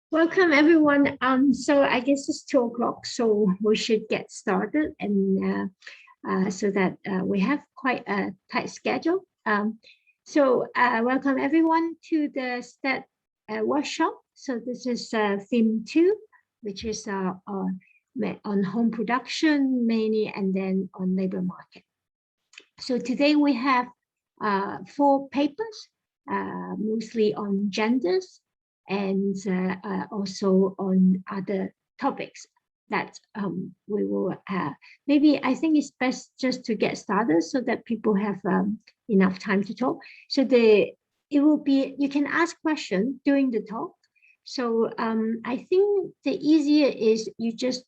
Welcome everyone. So I guess it's 2 o'clock, so we should get started, and so that we have quite a tight schedule. Welcome everyone to the STAT workshop. So this is theme 2, which is on home production mainly, and then on labor market. So today we have 4 papers, mostly on genders, and also on other topics that we will maybe I think it's best just to get started so that people have enough time to talk. So it will be, you can ask questions during the talk. So I think the easier is you just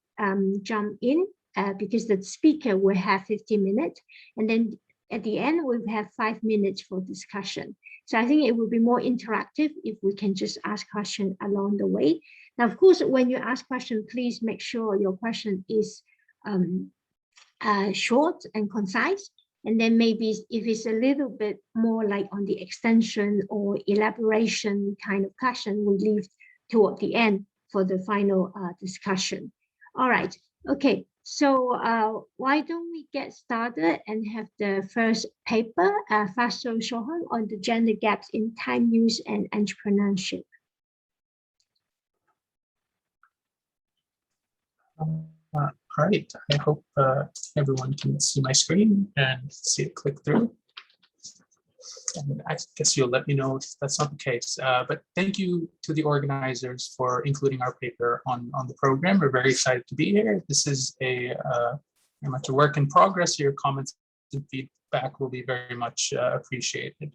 jump in because the speaker will have 15 minutes, and then at the end we'll have 5 minutes for discussion. So I think it will be more interactive if we can just ask questions along the way. Now, of course, when you ask questions, please make sure your question is short and concise. And then maybe if it's a little bit more like on the extension or elaboration kind of question, we leave toward the end for the final discussion. All right, okay. So why don't we get started and have the first paper, Fasto Shohan, on the gender gaps in time use and entrepreneurship. All right, I hope everyone can see my screen and see it click through. And I guess you'll let me know if that's not the case. But thank you to the organizers for including our paper on the program. We're very excited to be here. This is very much a work in progress. Your comments and feedback will be very much appreciated.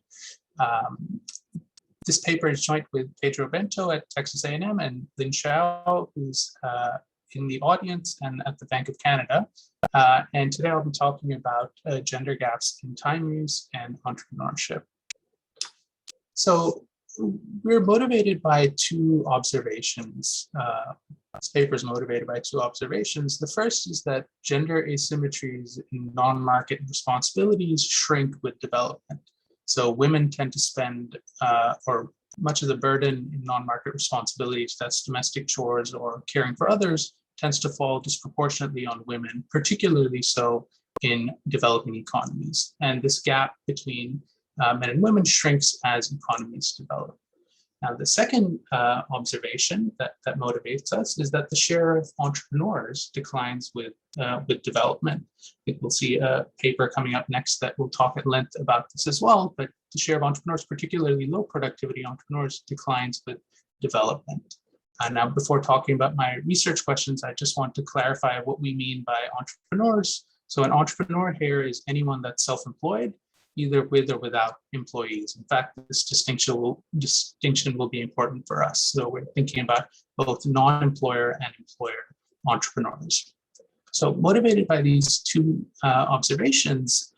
This paper is joint with Pedro Bento at Texas A&M and Lin Xiao, who's in the audience and at the Bank of Canada. And today I'll be talking about gender gaps in time use and entrepreneurship. So we're motivated by 2 observations. This paper is motivated by 2 observations. The first is that gender asymmetries in non-market responsibilities shrink with development. So women tend to spend or much of the burden in non-market responsibilities, that's domestic chores or caring for others, tends to fall disproportionately on women, particularly so in developing economies. And this gap between men and women shrinks as economies develop. Now, the second observation that motivates us is that the share of entrepreneurs declines with development. I think we'll see a paper coming up next that will talk at length about this as well, but the share of entrepreneurs, particularly low productivity entrepreneurs, declines with development. Now, before talking about my research questions, I just want to clarify what we mean by entrepreneurs. So an entrepreneur here is anyone that's self-employed, either with or without employees. In fact, this distinction will be important for us. So we're thinking about both non-employer and employer entrepreneurs. So motivated by these 2 observations,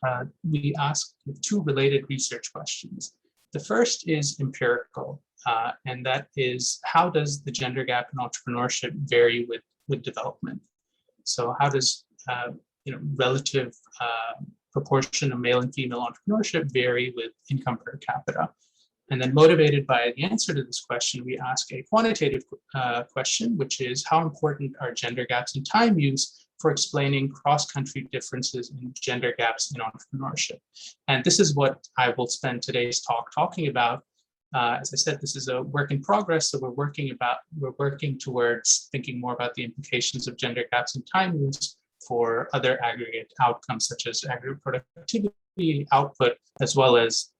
we asked 2 related research questions. The first is empirical. And that is, how does the gender gap in entrepreneurship vary with development? So how does relative proportion of male and female entrepreneurship vary with income per capita? And then motivated by the answer to this question, we ask a quantitative question, which is, how important are gender gaps in time use for explaining cross-country differences in gender gaps in entrepreneurship? And this is what I will spend today's talk talking about. As I said, this is a work in progress, so we're working towards thinking more about the implications of gender gaps in time use for other aggregate outcomes, such as aggregate productivity, output, as well as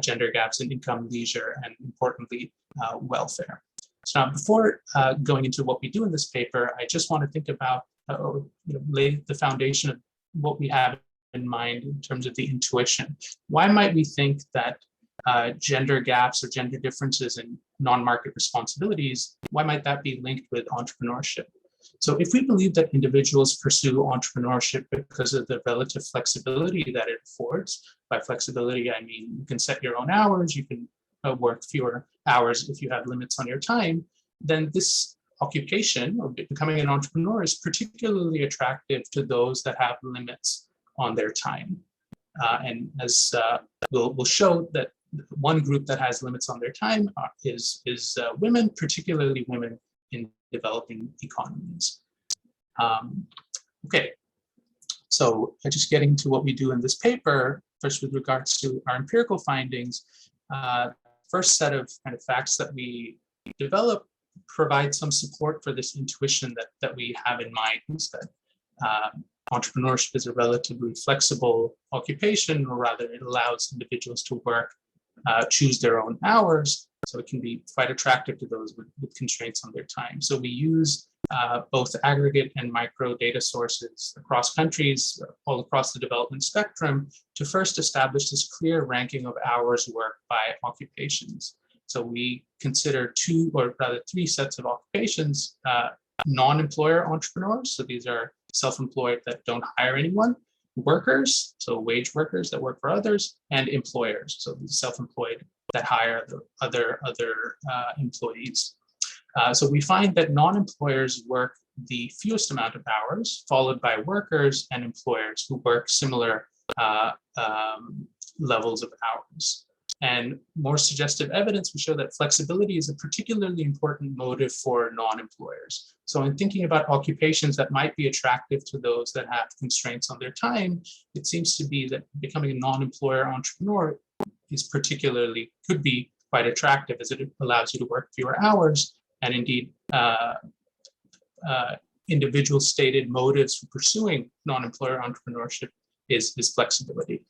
gender gaps in income, leisure, and importantly, welfare. So now, before going into what we do in this paper, I just want to think about lay the foundation of what we have in mind in terms of the intuition. Why might we think that gender gaps or gender differences in non-market responsibilities, why might that be linked with entrepreneurship? So if we believe that individuals pursue entrepreneurship because of the relative flexibility that it affords, by flexibility, I mean you can set your own hours, you can work fewer hours if you have limits on your time, then this occupation of becoming an entrepreneur is particularly attractive to those that have limits on their time. And as we'll show that one group that has limits on their time is women, particularly women in developing economies. Okay, so just getting to what we do in this paper, first with regards to our empirical findings, first set of kind of facts that we develop provide some support for this intuition that we have in mind, is that entrepreneurship is a relatively flexible occupation, or rather it allows individuals to work, choose their own hours, so it can be quite attractive to those with constraints on their time. So we use both aggregate and micro data sources across countries, all across the development spectrum, to first establish this clear ranking of hours worked by occupations. So we consider two, or rather three sets of occupations: non-employer entrepreneurs, so these are self-employed that don't hire anyone; workers, so wage workers that work for others; and employers, so self-employed that hire the other employees. So we find that non-employers work the fewest amount of hours, followed by workers and employers who work similar levels of hours. And more suggestive evidence, we show that flexibility is a particularly important motive for non-employers. So in thinking about occupations that might be attractive to those that have constraints on their time, it seems to be that becoming a non-employer entrepreneur could be quite attractive, as it allows you to work fewer hours. And indeed, individual stated motives for pursuing non-employer entrepreneurship is flexibility.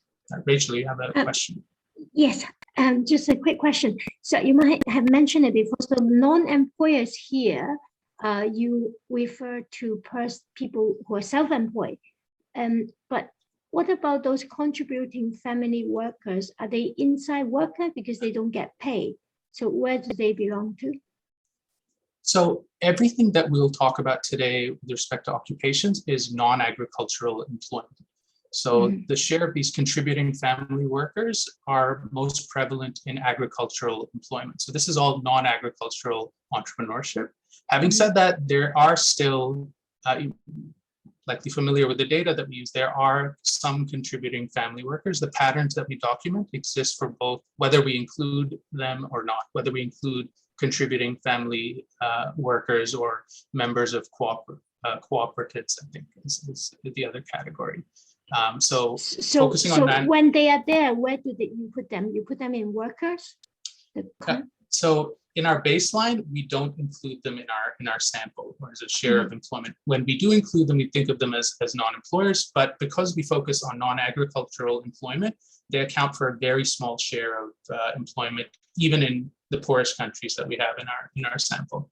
Rachel, you have a question? Yes, just a quick question. So you might have mentioned it before. So non-employers here, you refer to people who are self-employed. But what about those contributing family workers? Are they inside workers because they don't get paid? So where do they belong to? So everything that we'll talk about today with respect to occupations is non-agricultural employment. So the share of these contributing family workers are most prevalent in agricultural employment. So this is all non-agricultural entrepreneurship. Having said that, there are still, likely familiar with the data that we use, there are some contributing family workers. The patterns that we document exist for both, whether we include them or not, whether we include contributing family workers or members of cooperatives, I think is the other category. So focusing on that. When they are there, where do you put them? You put them in workers? So in our baseline, we don't include them in our sample or as a share of employment. When we do include them, we think of them as non-employers, but because we focus on non-agricultural employment, they account for a very small share of employment, even in the poorest countries that we have in our sample.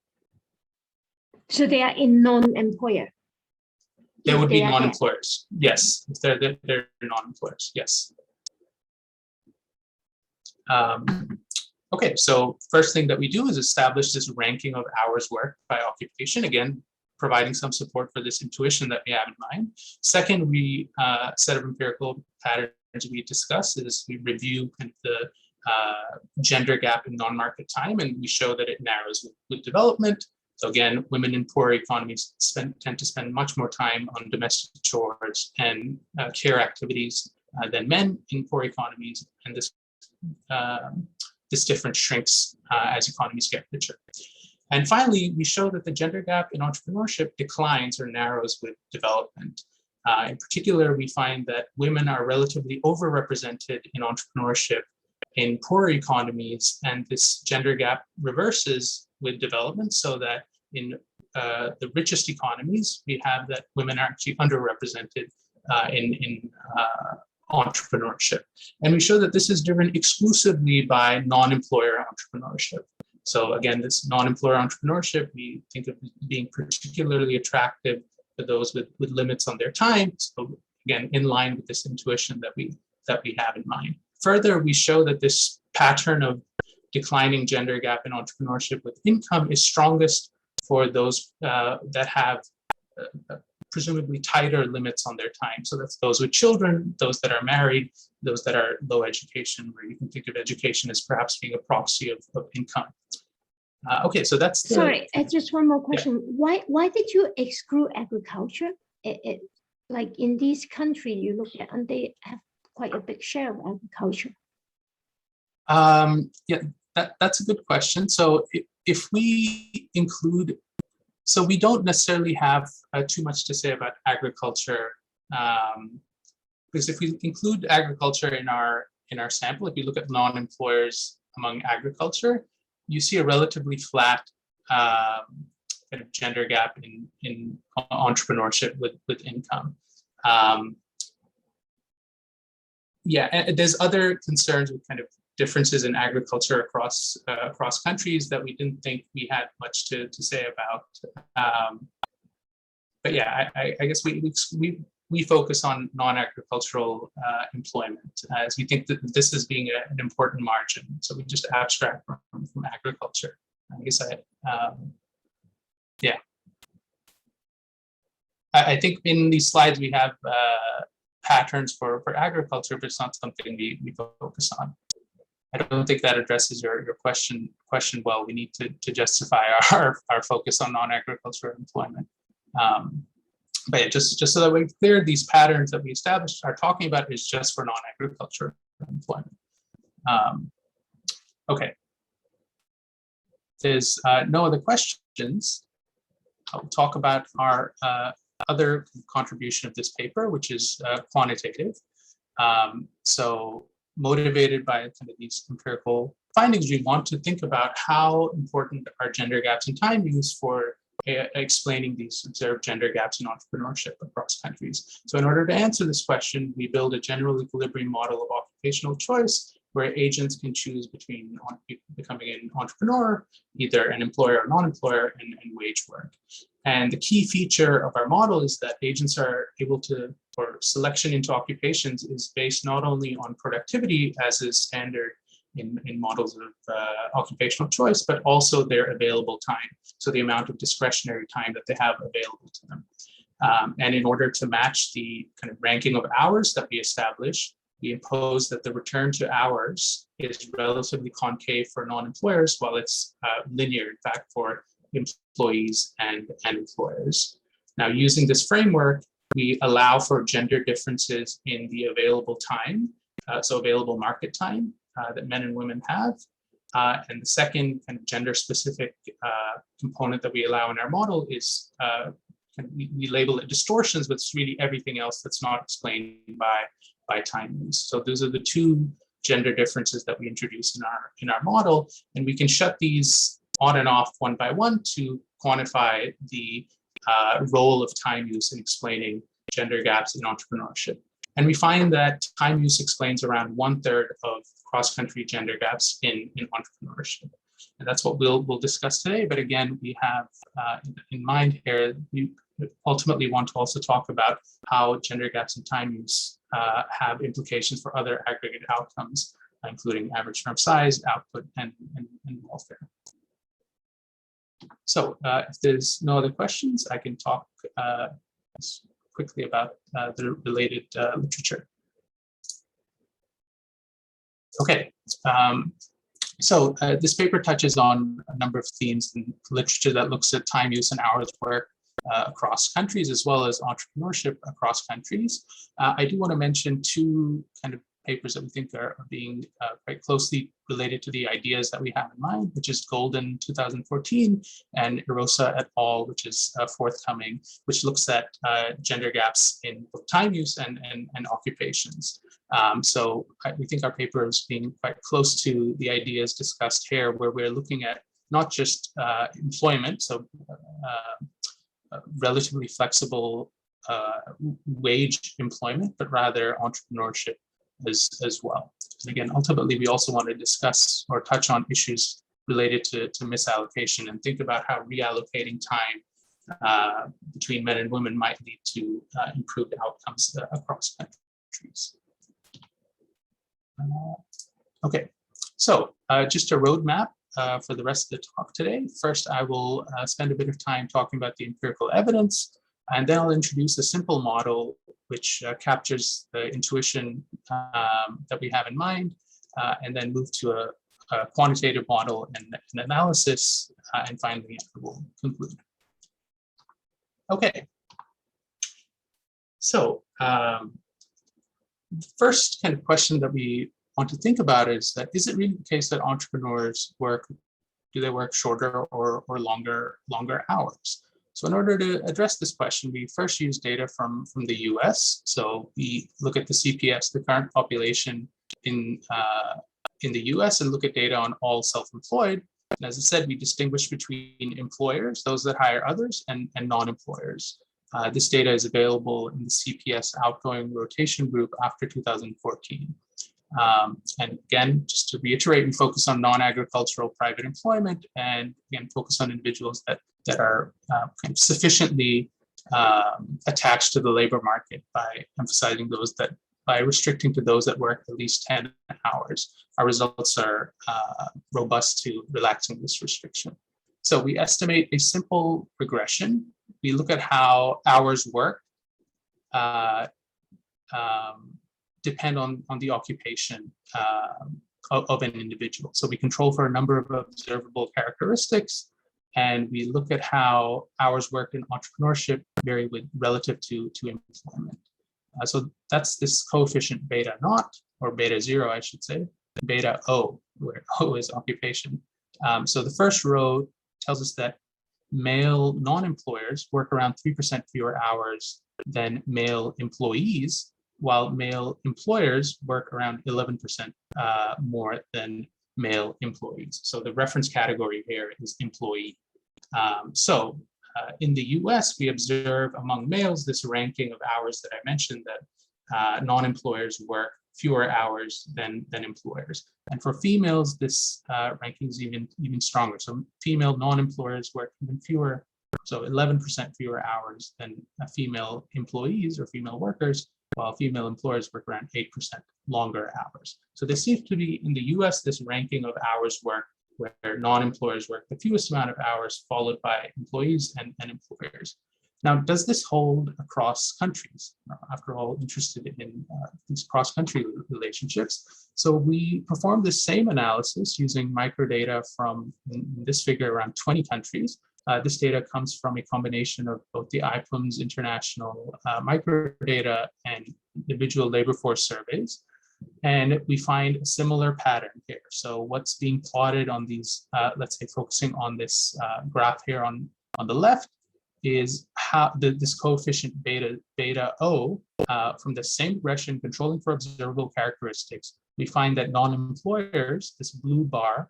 So they are in non-employer? They would be non-employers, yes. They're non-employers, yes. Okay, so first thing that we do is establish this ranking of hours worked by occupation, again, providing some support for this intuition that we have in mind. Second, set of empirical patterns we discuss is we review kind of the gender gap in non-market time, and we show that it narrows with development. So again, women in poor economies tend to spend much more time on domestic chores and care activities than men in poor economies, and this difference shrinks as economies get richer. And finally, we show that the gender gap in entrepreneurship declines or narrows with development. In particular, we find that women are relatively overrepresented in entrepreneurship in poorer economies, and this gender gap reverses with development, so that in the richest economies, we have that women are actually underrepresented in entrepreneurship. And we show that this is driven exclusively by non-employer entrepreneurship. So again, this non-employer entrepreneurship, we think of being particularly attractive for those with limits on their time. So again, in line with this intuition that we have in mind. Further, we show that this pattern of declining gender gap in entrepreneurship with income is strongest for those that have presumably tighter limits on their time. So that's those with children, those that are married, those that are low education, where you can think of education as perhaps being a proxy of income. Okay, so that's sorry. Just one more question. Yeah. Why did you exclude agriculture? Like in these countries you look at, and they have quite a big share of agriculture. Yeah, that's a good question. So if we include, so we don't necessarily have too much to say about agriculture, because if we include agriculture in our sample, if we look at non-employers among agriculture, you see a relatively flat kind of gender gap in entrepreneurship with income. Yeah, and there's other concerns with kind of differences in agriculture across countries that we didn't think we had much to say about. But yeah, I guess we focus on non-agricultural employment, as we think that this is being an important margin. So we just abstract from agriculture. I guess yeah. I think in these slides we have patterns for agriculture, but it's not something we focus on. I don't think that addresses your question well. We need to justify our focus on non-agricultural employment. But yeah, just so that we're clear, these patterns that we established are talking about is just for non-agricultural employment. Okay. If there's no other questions, I'll talk about our other contribution of this paper, which is quantitative. So motivated by kind of these empirical findings, we want to think about how important are gender gaps in time use for explaining these observed gender gaps in entrepreneurship across countries. So in order to answer this question, we build a general equilibrium model of occupational choice, where agents can choose between becoming an entrepreneur, either an employer or non-employer, and wage work. And the key feature of our model is that agents are able to, or selection into occupations is based not only on productivity, as is standard in models of occupational choice, but also their available time. So the amount of discretionary time that they have available to them. And in order to match the kind of ranking of hours that we establish, we impose that the return to hours is relatively concave for non-employers, while it's linear, in fact, for employees and employers. Now, using this framework, we allow for gender differences in the available time, so available market time that men and women have. And the second kind of gender-specific component that we allow in our model is we label it distortions, but it's really everything else that's not explained by time use. So those are the two gender differences that we introduce in our model, and we can shut these on and off one by one to quantify the role of time use in explaining gender gaps in entrepreneurship. And we find that time use explains around 1/3 of cross-country gender gaps in entrepreneurship. And that's what we'll discuss today. But again, we have in mind here, we ultimately want to also talk about how gender gaps in time use have implications for other aggregate outcomes, including average firm size, output, and welfare. So if there's no other questions, I can talk quickly about the related literature. Okay, so this paper touches on a number of themes in literature that looks at time use and hours work across countries, as well as entrepreneurship across countries. I do want to mention two kind of papers that we think are being quite closely related to the ideas that we have in mind, which is Golden 2014 and Erosa et al., which is forthcoming, which looks at gender gaps in both time use and occupations. So we think our paper is being quite close to the ideas discussed here, where we're looking at not just employment, so relatively flexible wage employment, but rather entrepreneurship as well. And again, ultimately, we also want to discuss or touch on issues related to misallocation and think about how reallocating time between men and women might lead to improved outcomes across countries. Okay, so just a roadmap for the rest of the talk today. First, I will spend a bit of time talking about the empirical evidence, and then I'll introduce a simple model which captures the intuition that we have in mind, and then move to a quantitative model and an analysis, and finally I will conclude. Okay. So the first kind of question that we want to think about is that, is it really the case that entrepreneurs do they work shorter or longer hours? So in order to address this question, we first use data from the US. So we look at the CPS, the current population in the US, and look at data on all self-employed. And as I said, we distinguish between employers, those that hire others, and non-employers. This data is available in the CPS outgoing rotation group after 2014. And again, just to reiterate, we focus on non-agricultural private employment, and again, focus on individuals that are kind of sufficiently attached to the labor market by emphasizing by restricting to those that work at least 10 hours. Our results are robust to relaxing this restriction. So we estimate a simple regression. We look at how hours worked depend on the occupation of an individual. So we control for a number of observable characteristics, and we look at how hours worked in entrepreneurship vary relative to employment. So that's this coefficient beta naught, or beta 0, I should say, beta O, where O is occupation. So the first row tells us that male non-employers work around 3% fewer hours than male employees, while male employers work around 11% more than male employees. So the reference category here is employee. In the US, we observe among males this ranking of hours that I mentioned, that non-employers work fewer hours than employers. And for females, this ranking is even stronger. So female non-employers work even fewer, so 11% fewer hours than female employees or female workers, while female employers work around 8% longer hours. So there seems to be in the US this ranking of hours worked, where non-employers work the fewest amount of hours, followed by employees and employers. Now, does this hold across countries? After all, interested in these cross-country relationships. So we performed the same analysis using microdata from, in this figure, around 20 countries. This data comes from a combination of both the IPUM's international microdata and individual labor force surveys. And we find a similar pattern here. So what's being plotted on these, let's say focusing on this graph here on the left, is how this coefficient beta O from the same regression controlling for observable characteristics. We find that non-employers, this blue bar,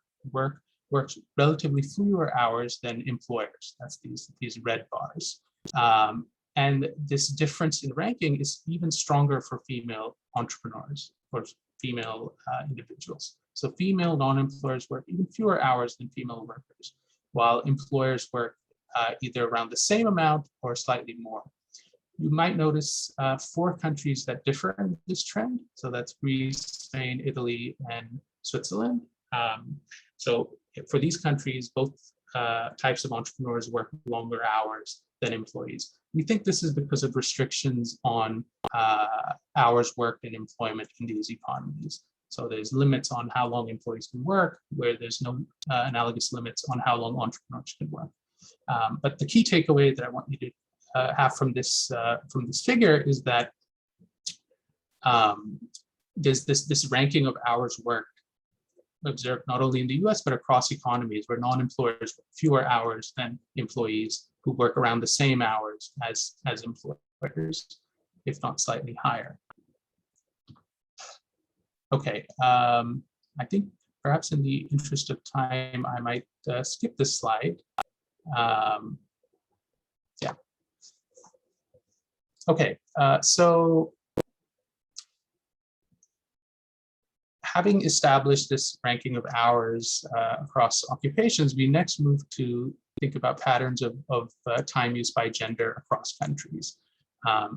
works relatively fewer hours than employers. That's these red bars. And this difference in ranking is even stronger for female entrepreneurs or female individuals. So female non-employers work even fewer hours than female workers, while employers work either around the same amount or slightly more. You might notice 4 countries that differ in this trend. So that's Greece, Spain, Italy, and Switzerland. So for these countries, both types of entrepreneurs work longer hours than employees. We think this is because of restrictions on hours worked in employment in these economies. So there's limits on how long employees can work, where there's no analogous limits on how long entrepreneurs can work. But the key takeaway that I want you to have from this figure is that there's this ranking of hours worked observed not only in the US, but across economies, where non-employers work fewer hours than employees who work around the same hours as employers, if not slightly higher. Okay, I think perhaps in the interest of time, I might skip this slide. Yeah. Okay, so having established this ranking of hours across occupations, we next move to think about patterns of time use by gender across countries.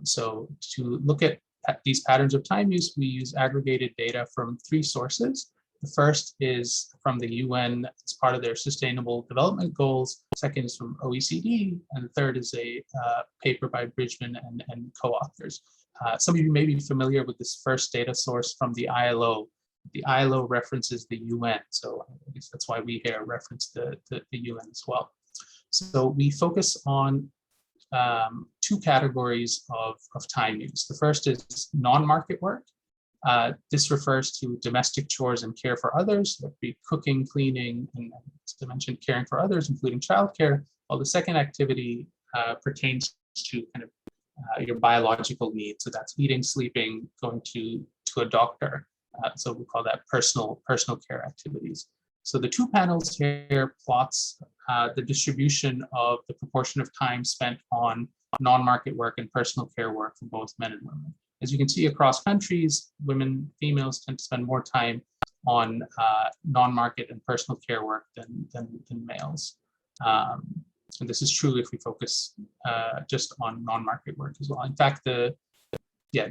So to look at these patterns of time use, we use aggregated data from 3 sources. The first is from the UN as part of their Sustainable Development Goals. Second is from OECD, and the third is a paper by Bridgman and co-authors. Some of you may be familiar with this first data source from the ILO. The ILO references the UN, so I guess that's why we here reference the UN as well. So we focus on 2 categories of time use. The first is non-market work, This refers to domestic chores and care for others, that would be cooking, cleaning, and as I mentioned, caring for others, including childcare, while the second activity pertains to kind of your biological needs. So that's eating, sleeping, going to a doctor. So we call that personal care activities. So the two panels here plots the distribution of the proportion of time spent on non-market work and personal care work for both men and women. As you can see across countries, females tend to spend more time on non-market and personal care work than males. And this is true if we focus just on non-market work as well. In fact,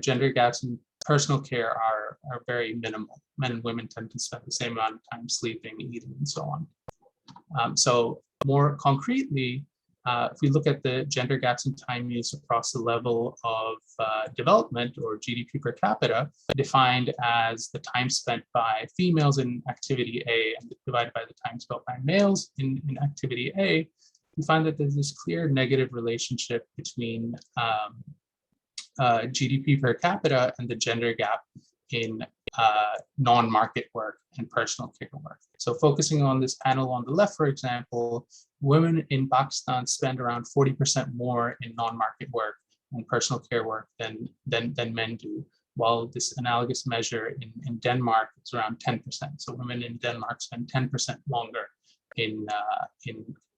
gender gaps in personal care are very minimal. Men and women tend to spend the same amount of time sleeping, eating, and so on. So more concretely, if we look at the gender gaps in time use across the level of development, or GDP per capita, defined as the time spent by females in activity A and divided by the time spent by males in activity A, we find that there's this clear negative relationship between GDP per capita and the gender gap in non-market work and personal care work. So focusing on this panel on the left, for example, women in Pakistan spend around 40% more in non-market work and personal care work than men do, while this analogous measure in Denmark is around 10%. So women in Denmark spend 10% longer in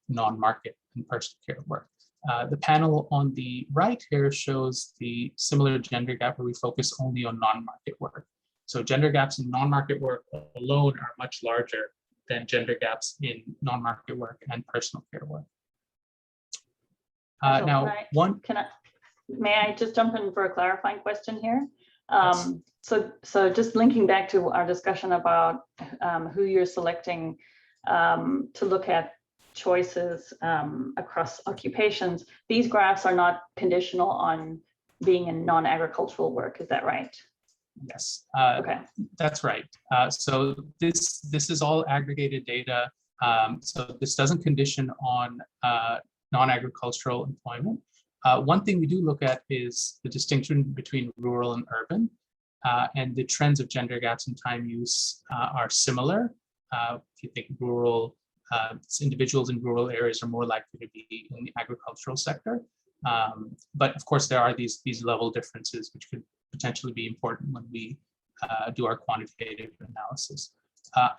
non-market and personal care work. The panel on the right here shows the similar gender gap where we focus only on non-market work. So gender gaps in non-market work alone are much larger than gender gaps in non-market work and personal care work. May I just jump in for a clarifying question here? Yes. So just linking back to our discussion about who you're selecting to look at choices across occupations, these graphs are not conditional on being in non-agricultural work, is that right? Yes, okay. That's right. So this is all aggregated data. So this doesn't condition on non-agricultural employment. One thing we do look at is the distinction between rural and urban, and the trends of gender gaps in time use are similar. If you think rural, individuals in rural areas are more likely to be in the agricultural sector. But of course, there are these level differences, which could potentially be important when we do our quantitative analysis.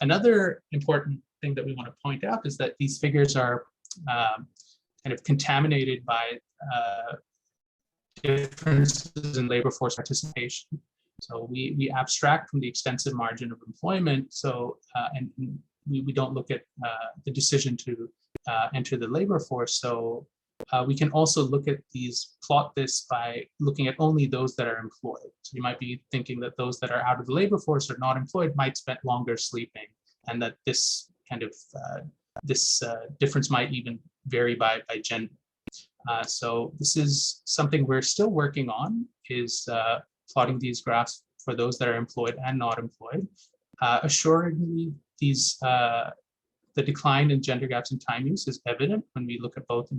Another important thing that we want to point out is that these figures are kind of contaminated by differences in labor force participation. So we abstract from the extensive margin of employment. So and we don't look at the decision to enter the labor force. So we can also look at plot this by looking at only those that are employed. So you might be thinking that those that are out of the labor force or not employed might spend longer sleeping, and that this kind of difference might even vary by gender. So this is something we're still working on, is plotting these graphs for those that are employed and not employed. Assuredly, the decline in gender gaps in time use is evident when we look at both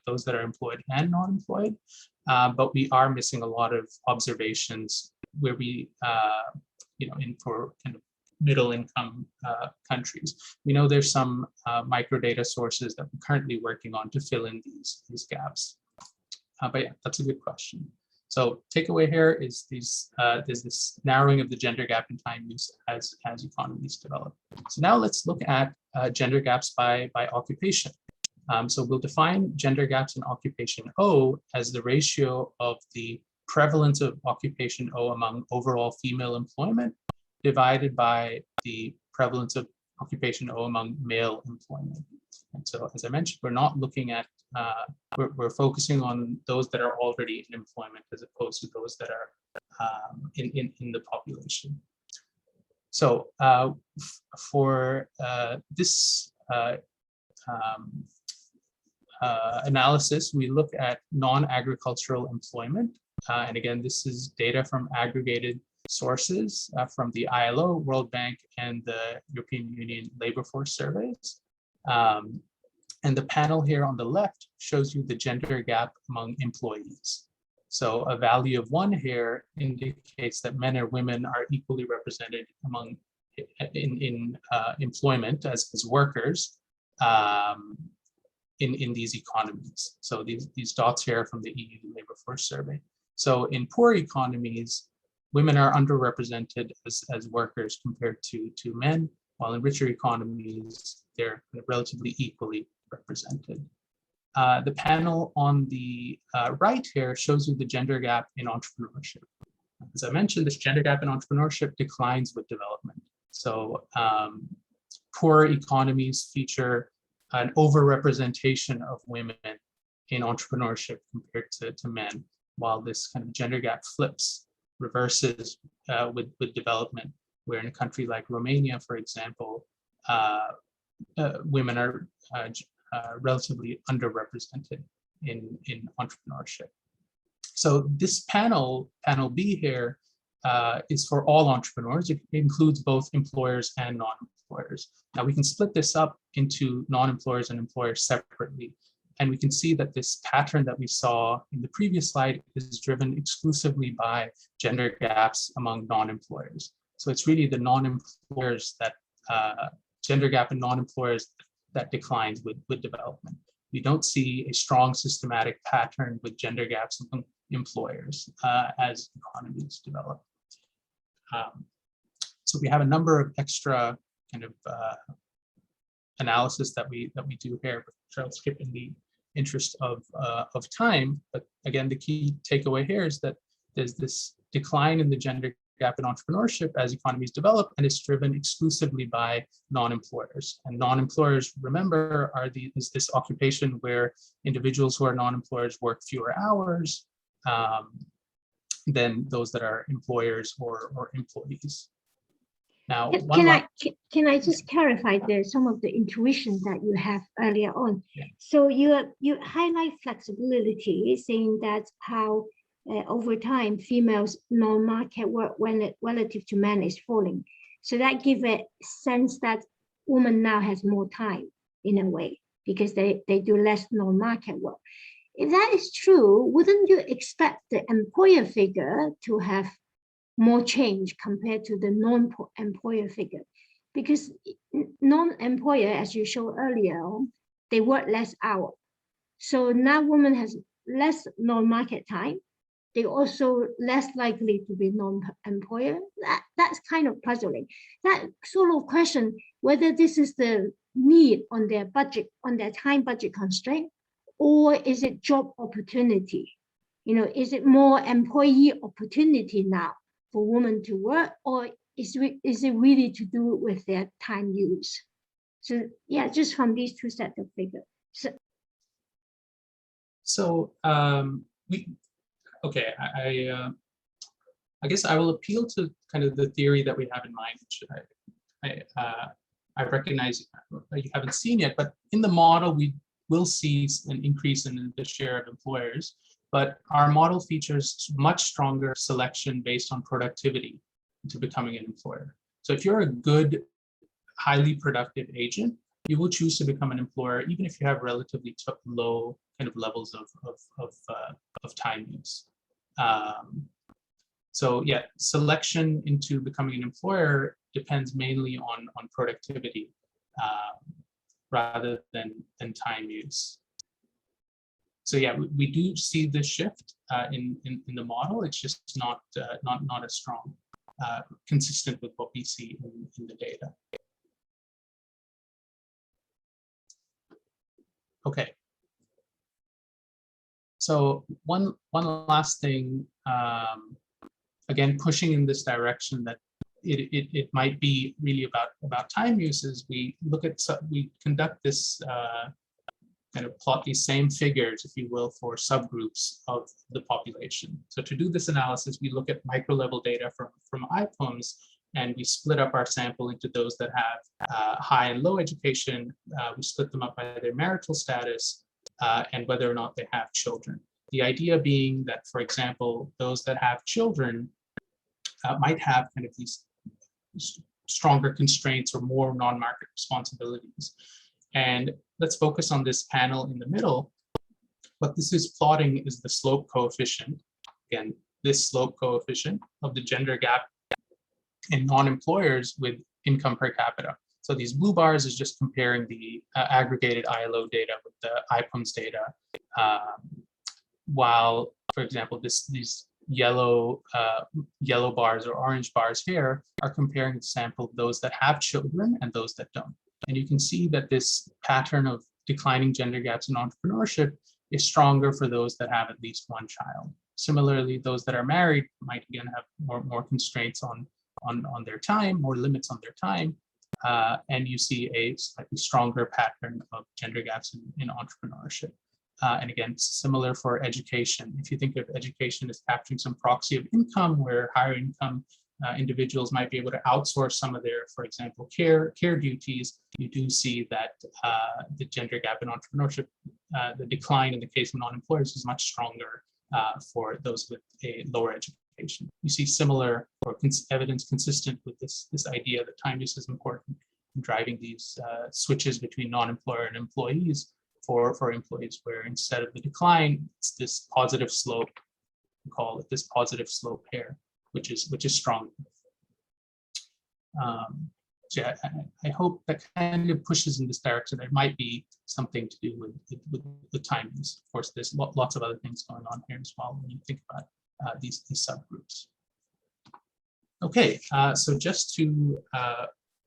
those that are employed and not employed, but we are missing a lot of observations where we, for kind of middle income countries. We know there's some microdata sources that we're currently working on to fill in these gaps. But yeah, that's a good question. So takeaway here is there's this narrowing of the gender gap in time use as economies develop. So now let's look at gender gaps by occupation. So we'll define gender gaps in occupation O as the ratio of the prevalence of occupation O among overall female employment divided by the prevalence of occupation O among male employment. And so, as I mentioned, we're not looking at, we're focusing on those that are already in employment as opposed to those that are in the population. So for this analysis, we look at non-agricultural employment. And again, this is data from aggregated sources from the ILO, World Bank, and the European Union labor force surveys. And the panel here on the left shows you the gender gap among employees. So a value of 1 here indicates that men and women are equally represented among in employment as workers in these economies. So these dots here are from the EU Labor Force Survey. So in poor economies, women are underrepresented as workers compared to men, while in richer economies, they're relatively equally represented. The panel on the right here shows you the gender gap in entrepreneurship. As I mentioned, this gender gap in entrepreneurship declines with development. So poor economies feature an overrepresentation of women in entrepreneurship compared to men, while this kind of gender gap flips, reverses with development, where in a country like Romania, for example, women are relatively underrepresented in entrepreneurship. So this panel B here, is for all entrepreneurs. It includes both employers and non-employers. Now we can split this up into non-employers and employers separately. And we can see that this pattern that we saw in the previous slide is driven exclusively by gender gaps among non-employers. So it's really the non-employers that, gender gap in non-employers that declines with development. We don't see a strong systematic pattern with gender gaps among employers as economies develop. So we have a number of extra kind of analysis that we do here, which I'll skip in the interest of time. But again, the key takeaway here is that there's this decline in the gender gap in entrepreneurship as economies develop, and it's driven exclusively by non-employers. And non-employers, remember, is this occupation where individuals who are non-employers work fewer hours than those that are employers or employees. Now, can I just clarify some of the intuition that you have earlier on? Yeah. So you highlight flexibility, saying that how over time females non-market work when relative to men is falling. So that gives a sense that women now has more time in a way because they do less non-market work. If that is true, wouldn't you expect the employer figure to have more change compared to the non-employer figure? Because non-employer, as you showed earlier, they work less hours. So now women has less non-market time. They also less likely to be non-employer. That's kind of puzzling. That sort of question, whether this is the need on their budget, on their time budget constraint, or is it job opportunity? Is it more employee opportunity now for women to work, or is it really to do with their time use? So yeah, just from these two sets of figures. Okay, I guess I will appeal to kind of the theory that we have in mind, which I recognize you haven't seen yet, but in the model, we will see an increase in the share of employers, but our model features much stronger selection based on productivity to becoming an employer. So if you're a good, highly productive agent, you will choose to become an employer, even if you have relatively low kind of levels of time use. So yeah, selection into becoming an employer depends mainly on productivity rather than time use. So yeah, we do see this shift in the model. It's just not as strong, consistent with what we see in the data. Okay. So one last thing, again, pushing in this direction that it might be really about time uses. We conduct this kind of plot these same figures, if you will, for subgroups of the population. So to do this analysis, we look at micro level data from IPOMs, and we split up our sample into those that have high and low education. We split them up by their marital status and whether or not they have children. The idea being that, for example, those that have children might have kind of these stronger constraints or more non-market responsibilities. And let's focus on this panel in the middle. What this is plotting is the slope coefficient again, this slope coefficient of the gender gap in non-employers with income per capita. So these blue bars is just comparing the aggregated ILO data with the IPUMS data, while, for example, these yellow bars or orange bars here are comparing the sample of those that have children and those that don't. And you can see that this pattern of declining gender gaps in entrepreneurship is stronger for those that have at least one child. Similarly, those that are married might again have more constraints on their time, more limits on their time. And you see a slightly stronger pattern of gender gaps in entrepreneurship. And again, similar for education. If you think of education as capturing some proxy of income, where higher income individuals might be able to outsource some of their, for example, care duties, you do see that the gender gap in entrepreneurship, the decline in the case of non-employers is much stronger for those with a lower education. You see similar or evidence consistent with this idea that time use is important in driving these switches between non-employer and employees for employees, where instead of the decline, it's this positive slope. We call it this positive slope here, which is strong. So yeah, I hope that kind of pushes in this direction. There might be something to do with the time use. Of course, there's lots of other things going on here as well when you think about these subgroups. Okay, so just to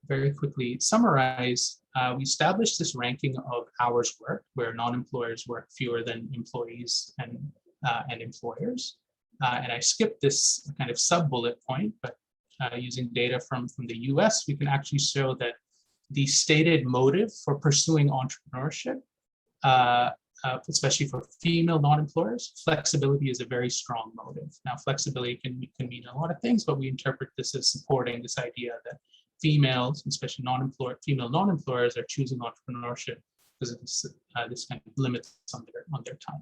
very quickly summarize, we established this ranking of hours worked, where non-employers work fewer than employees and employers. And I skipped this kind of sub-bullet point, but using data from the US, we can actually show that the stated motive for pursuing entrepreneurship, especially for female non-employers, flexibility is a very strong motive. Now, flexibility can mean a lot of things, but we interpret this as supporting this idea that females, especially female non-employers, are choosing entrepreneurship because of this kind of limits on their time.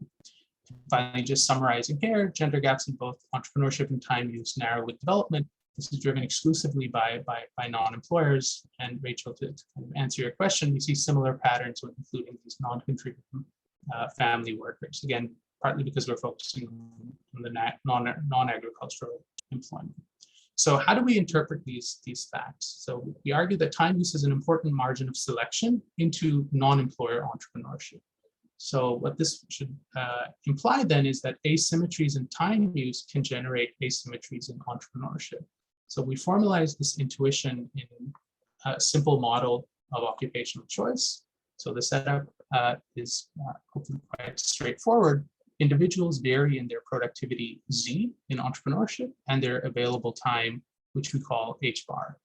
Finally, just summarizing here, gender gaps in both entrepreneurship and time use narrow with development. This is driven exclusively by non-employers. And Rachel, to kind of answer your question, we see similar patterns when including these non-contributing family workers. Again, partly because we're focusing on the non-agricultural employment. So how do we interpret these facts? So we argue that time use is an important margin of selection into non-employer entrepreneurship. So what this should imply then is that asymmetries in time use can generate asymmetries in entrepreneurship. So we formalize this intuition in a simple model of occupational choice. So the setup is hopefully quite straightforward. Individuals vary in their productivity Z in entrepreneurship and their available time, which we call H bar.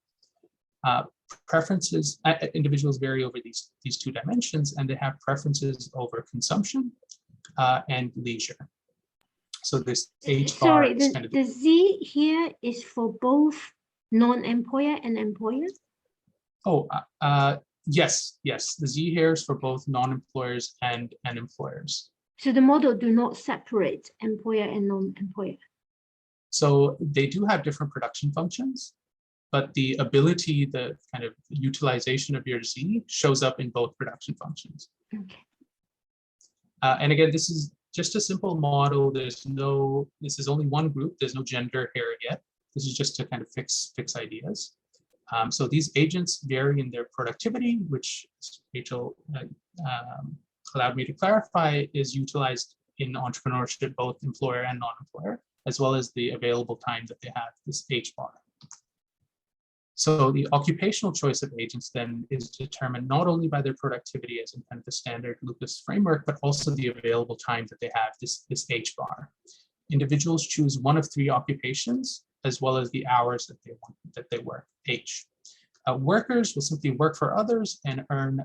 Preferences, individuals vary over these two dimensions, and they have preferences over consumption and leisure. So this H bar Sorry, is kind of the Z here is for both non-employer and employers? Oh, yes. The Z here is for both non-employers and employers. So the model do not separate employer and non-employer? So they do have different production functions, but the ability, the kind of utilization of your Z shows up in both production functions. Okay. And again, this is just a simple model. This is only one group. There's no gender here yet. This is just to kind of fix ideas. So these agents vary in their productivity, which Rachel allowed me to clarify is utilized in entrepreneurship, both employer and non-employer, as well as the available time that they have, this H bar. So the occupational choice of agents then is determined not only by their productivity as in kind of the standard Lucas framework, but also the available time that they have, this H bar. Individuals choose one of three occupations, as well as the hours that they work, H. Workers will simply work for others and earn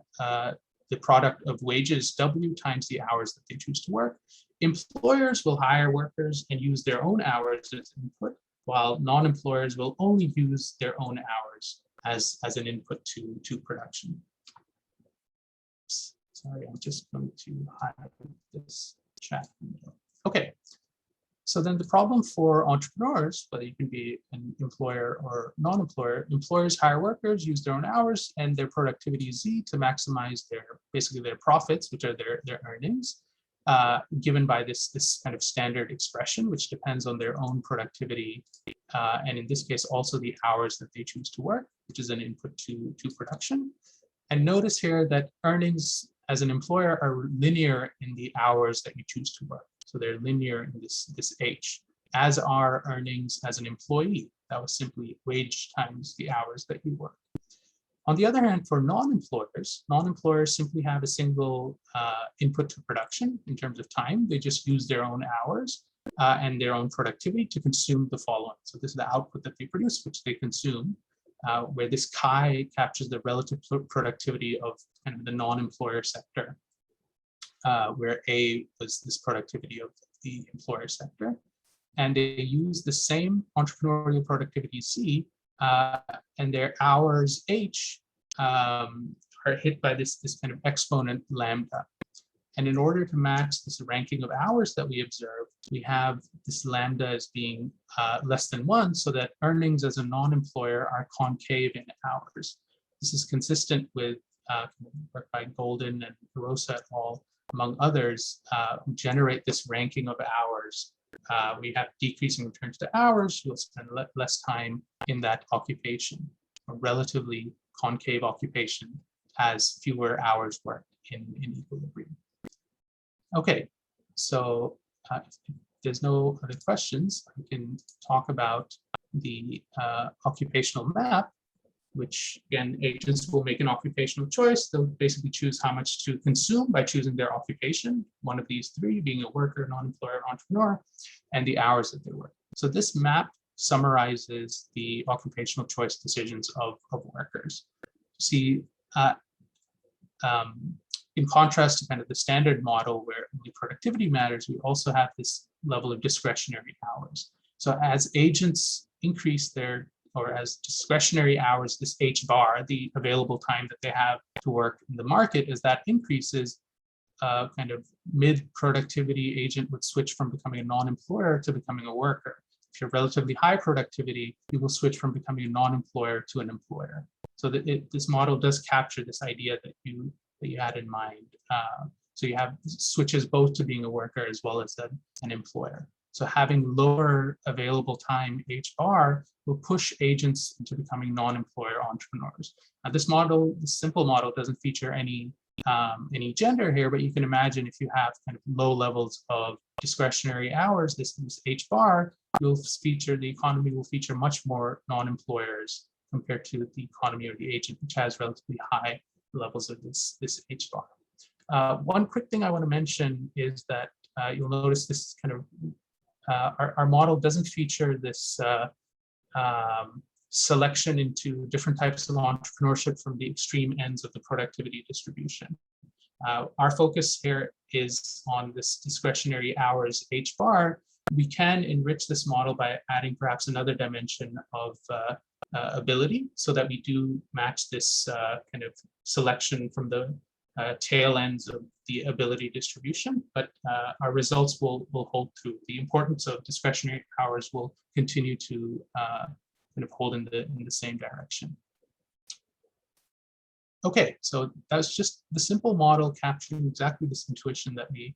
the product of wages, W, times the hours that they choose to work. Employers will hire workers and use their own hours as input, while non-employers will only use their own hours as an input to production. Sorry, I'm just going to highlight this chat window. Okay, so then the problem for entrepreneurs, whether you can be an employer or non-employer, employers hire workers, use their own hours and their productivity Z to maximize basically their profits, which are their earnings. given by this kind of standard expression, which depends on their own productivity, and in this case also the hours that they choose to work, which is an input to production. And notice here that earnings as an employer are linear in the hours that you choose to work. So they're linear in this H, as are earnings as an employee. That was simply wage times the hours that you work. On the other hand, for non-employers simply have a single input to production in terms of time. They just use their own hours and their own productivity to consume the following. So this is the output that they produce, which they consume, where this chi captures the relative productivity of kind of the non-employer sector, where A was this productivity of the employer sector. And they use the same entrepreneurial productivity C, and their hours H are hit by this kind of exponent lambda. And in order to match this ranking of hours that we observe, we have this lambda as being less than 1, so that earnings as a non-employer are concave in hours. This is consistent with work by Golden and Rosa et al., among others, who generate this ranking of hours. We have decreasing returns to hours, you'll spend less time in that occupation. A relatively concave occupation has fewer hours worked in equilibrium. Okay, so if there's no other questions, I can talk about the occupational map, which again, agents will make an occupational choice. They'll basically choose how much to consume by choosing their occupation, one of these three being a worker, non-employer, entrepreneur, and the hours that they work. So this map summarizes the occupational choice decisions of workers. See, in contrast to kind of the standard model where only productivity matters, we also have this level of discretionary hours. So as agents increase their, or as discretionary hours, this H bar, the available time that they have to work in the market, as that increases, kind of mid-productivity agent would switch from becoming a non-employer to becoming a worker. If you're relatively high productivity, you will switch from becoming a non-employer to an employer. So that this model does capture this idea that you had in mind. So you have switches both to being a worker as well as an employer. So having lower available time H bar will push agents into becoming non-employer entrepreneurs. Now this model, this simple model, doesn't feature any gender here, but you can imagine if you have kind of low levels of discretionary hours, this H bar, the economy will feature much more non-employers compared to the economy or the agent, which has relatively high levels of this H bar. One quick thing I want to mention is that you'll notice this kind of our model doesn't feature this selection into different types of entrepreneurship from the extreme ends of the productivity distribution. Our focus here is on this discretionary hours H bar. We can enrich this model by adding perhaps another dimension of ability, so that we do match this kind of selection from the tail ends of the ability distribution, but our results will hold true. The importance of discretionary hours will continue to kind of hold in the same direction. Okay, so that's just the simple model capturing exactly this intuition that we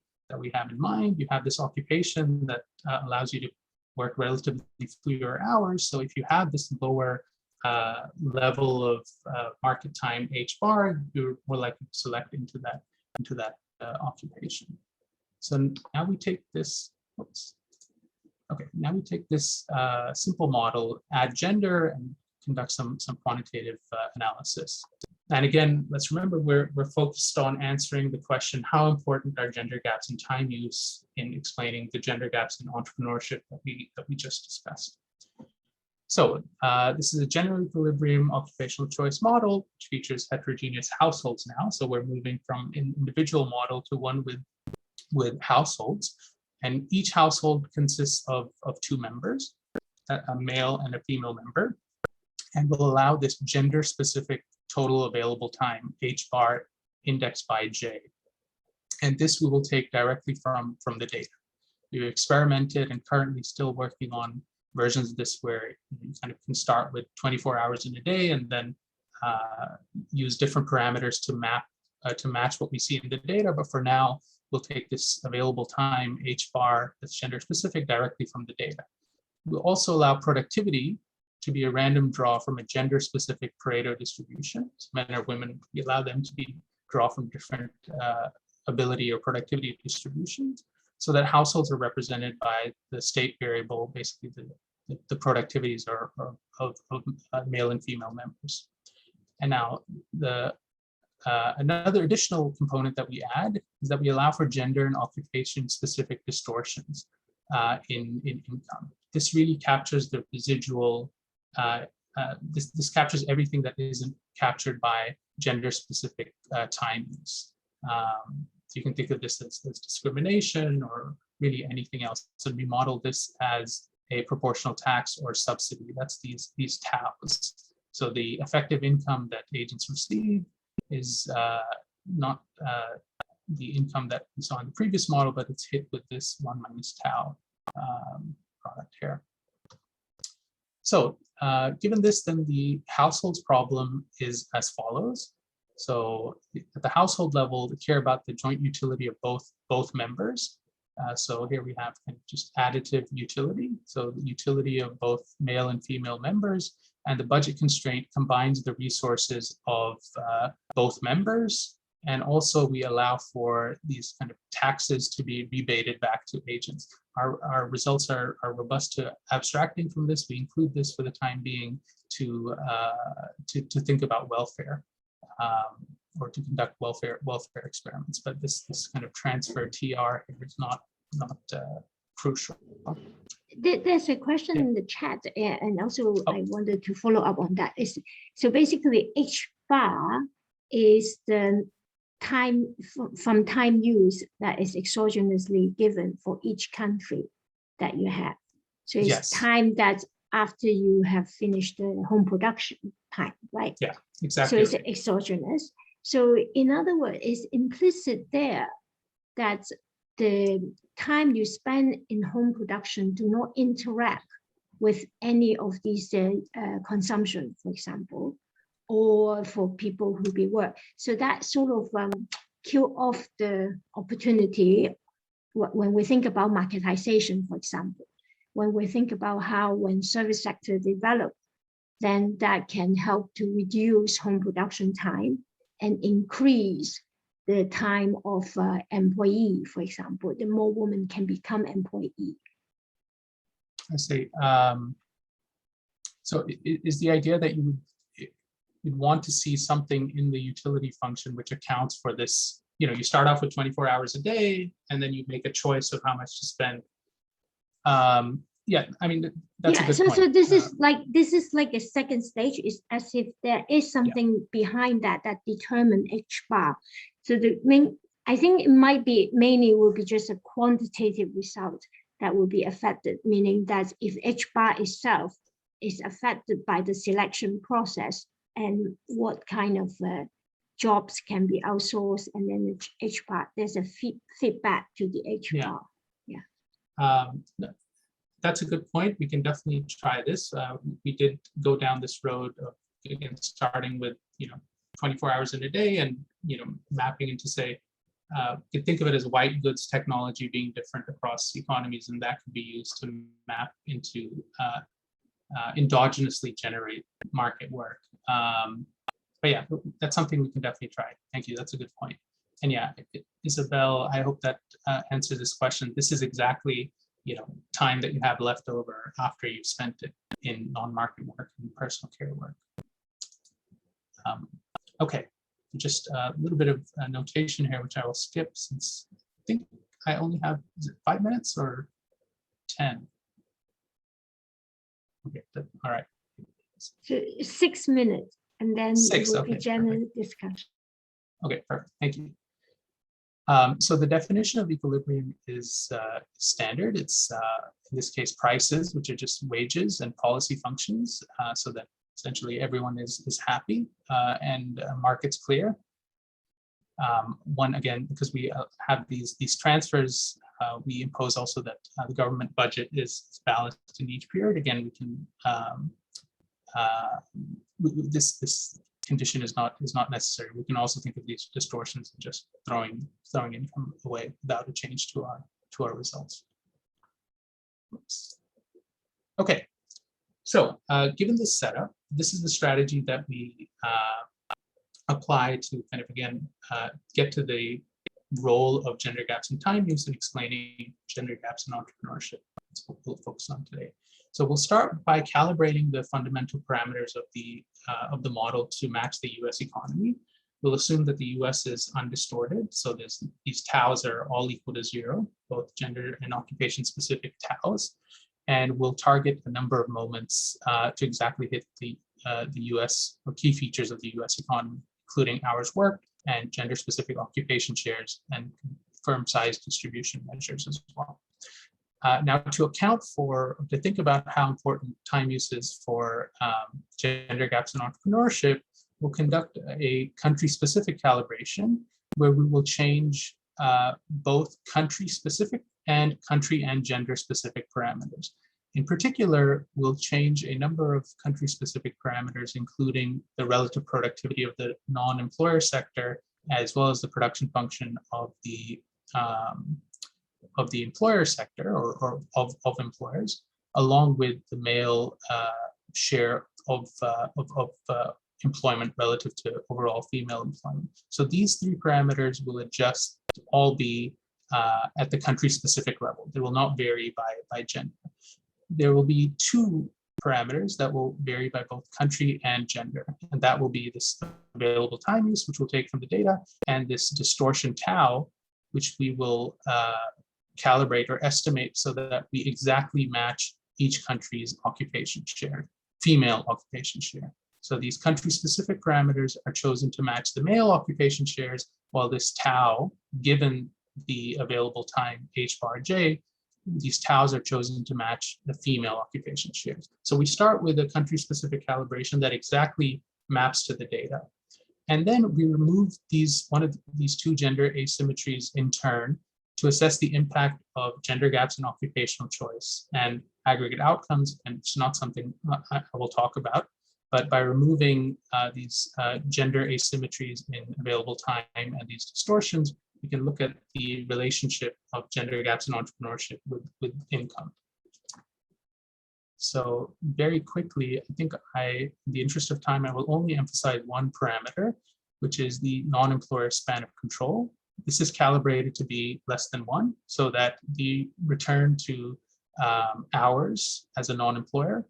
have in mind. You have this occupation that allows you to work relatively fewer hours. So if you have this lower level of market time H bar, you're more likely to select into that occupation. So now we take this, now we take this simple model, add gender, and conduct some quantitative analysis. And again, let's remember we're focused on answering the question, how important are gender gaps in time use in explaining the gender gaps in entrepreneurship that we just discussed. So this is a general equilibrium occupational choice model, which features heterogeneous households now. So we're moving from an individual model to one with households. And each household consists of two members, a male and a female member, and will allow this gender-specific total available time, H bar, indexed by J. And this we will take directly from the data. We've experimented and currently still working on versions of this where you kind of can start with 24 hours in a day and then use different parameters to match what we see in the data. But for now, we'll take this available time, H bar, that's gender specific, directly from the data. We'll also allow productivity to be a random draw from a gender specific Pareto distribution. So men or women, we allow them to be draw from different ability or productivity distributions, so that households are represented by the state variable, basically the productivities are of male and female members. And now another additional component that we add is that we allow for gender and occupation specific distortions in income. This really captures the residual, this captures everything that isn't captured by gender specific time use. So you can think of this as discrimination or really anything else. So we model this as a proportional tax or subsidy. That's these TAUs. So the effective income that agents receive is not the income that we saw in the previous model, but it's hit with this 1 minus tau product here. So given this, then the households problem is as follows. So at the household level, they care about the joint utility of both members. So here we have kind of just additive utility. So the utility of both male and female members, and the budget constraint combines the resources of both members. And also we allow for these kind of taxes to be rebated back to agents. Our results are robust to abstracting from this. We include this for the time being to think about welfare or to conduct welfare experiments. But this kind of transfer TR here is not crucial. There's a question in the chat, and also I wanted to follow up on that. So basically, H bar is the time from time use that is exogenously given for each country that you have. So it's time that's after you have finished the home production time, right? Yeah, exactly. So it's exogenous. So in other words, it's implicit there that the time you spend in home production do not interact with any of these consumption, for example, or for people who be work. So that sort of kill off the opportunity when we think about marketization, for example, when we think about how when service sector develop, then that can help to reduce home production time and increase the time of employee, for example. The more women can become employee. I see. So is the idea that you'd want to see something in the utility function which accounts for this? You know, you start off with 24 hours a day, and then you make a choice of how much to spend. Yeah, I mean, that's a good point. So this is like a second stage. Is as if there is something behind that determine H bar. So I think it might be mainly will be just a quantitative result that will be affected, meaning that if H bar itself is affected by the selection process and what kind of jobs can be outsourced, and then the H bar, there's a feedback to the H bar. Yeah. That's a good point. We can definitely try this. We did go down this road of, again, starting with 24 hours in a day, and mapping into, say, you can think of it as white goods technology being different across economies, and that could be used to map into endogenously generate market work. But yeah, that's something we can definitely try. Thank you. That's a good point. And yeah, Isabel, I hope that answers this question. This is exactly time that you have left over after you've spent it in non-market work and personal care work. Okay, just a little bit of notation here, which I will skip since I think I only have, is it 5 minutes or 10? Okay, all right. So 6 minutes, and then it will be general discussion. Okay, perfect. Thank you. So the definition of equilibrium is standard. It's, in this case, prices, which are just wages, and policy functions, so that essentially everyone is happy and market's clear. One, again, because we have these transfers, we impose also that the government budget is balanced in each period. Again, we can, this condition is not necessary. We can also think of these distortions and just throwing income away without a change to our results. Oops. Okay, so given this setup, this is the strategy that we apply to kind of again get to the role of gender gaps in time use and explaining gender gaps in entrepreneurship. That's what we'll focus on today. So we'll start by calibrating the fundamental parameters of the model to match the U.S. economy. We'll assume that the U.S. is undistorted, so these taus are all equal to 0, both gender and occupation-specific taus, and we'll target the number of moments to exactly hit the U.S. or key features of the U.S. economy, including hours worked and gender-specific occupation shares and firm size distribution measures as well. Now, to think about how important time use is for gender gaps in entrepreneurship, we'll conduct a country-specific calibration where we will change both country-specific and country and gender-specific parameters. In particular, we'll change a number of country-specific parameters, including the relative productivity of the non-employer sector, as well as the production function of the employer sector or of employers, along with the male share of employment relative to overall female employment. So these 3 parameters will adjust to all be at the country-specific level. They will not vary by gender. There will be 2 parameters that will vary by both country and gender, and that will be this available time use, which we'll take from the data, and this distortion tau, which we will calibrate or estimate so that we exactly match each country's occupation share, female occupation share. So these country-specific parameters are chosen to match the male occupation shares, while this tau, given the available time h bar j, these taus are chosen to match the female occupation shares. So we start with a country-specific calibration that exactly maps to the data. And then we remove one of these 2 gender asymmetries in turn to assess the impact of gender gaps in occupational choice and aggregate outcomes. And it's not something I will talk about, but by removing these gender asymmetries in available time and these distortions, we can look at the relationship of gender gaps in entrepreneurship with income. So very quickly, I think in the interest of time, I will only emphasize one parameter, which is the non-employer span of control. This is calibrated to be less than 1, so that the return to hours as a non-employer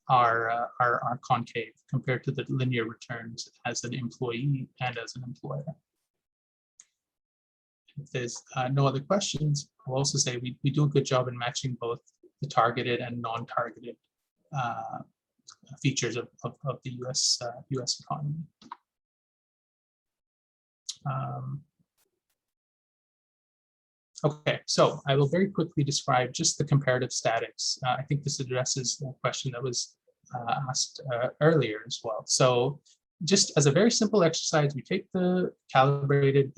are concave compared to the linear returns as an employee and as an employer. If there's no other questions, I'll also say we do a good job in matching both the targeted and non-targeted features of the US economy. Okay, so I will very quickly describe just the comparative statics. I think this addresses the question that was asked earlier as well. So just as a very simple exercise, we take the calibrated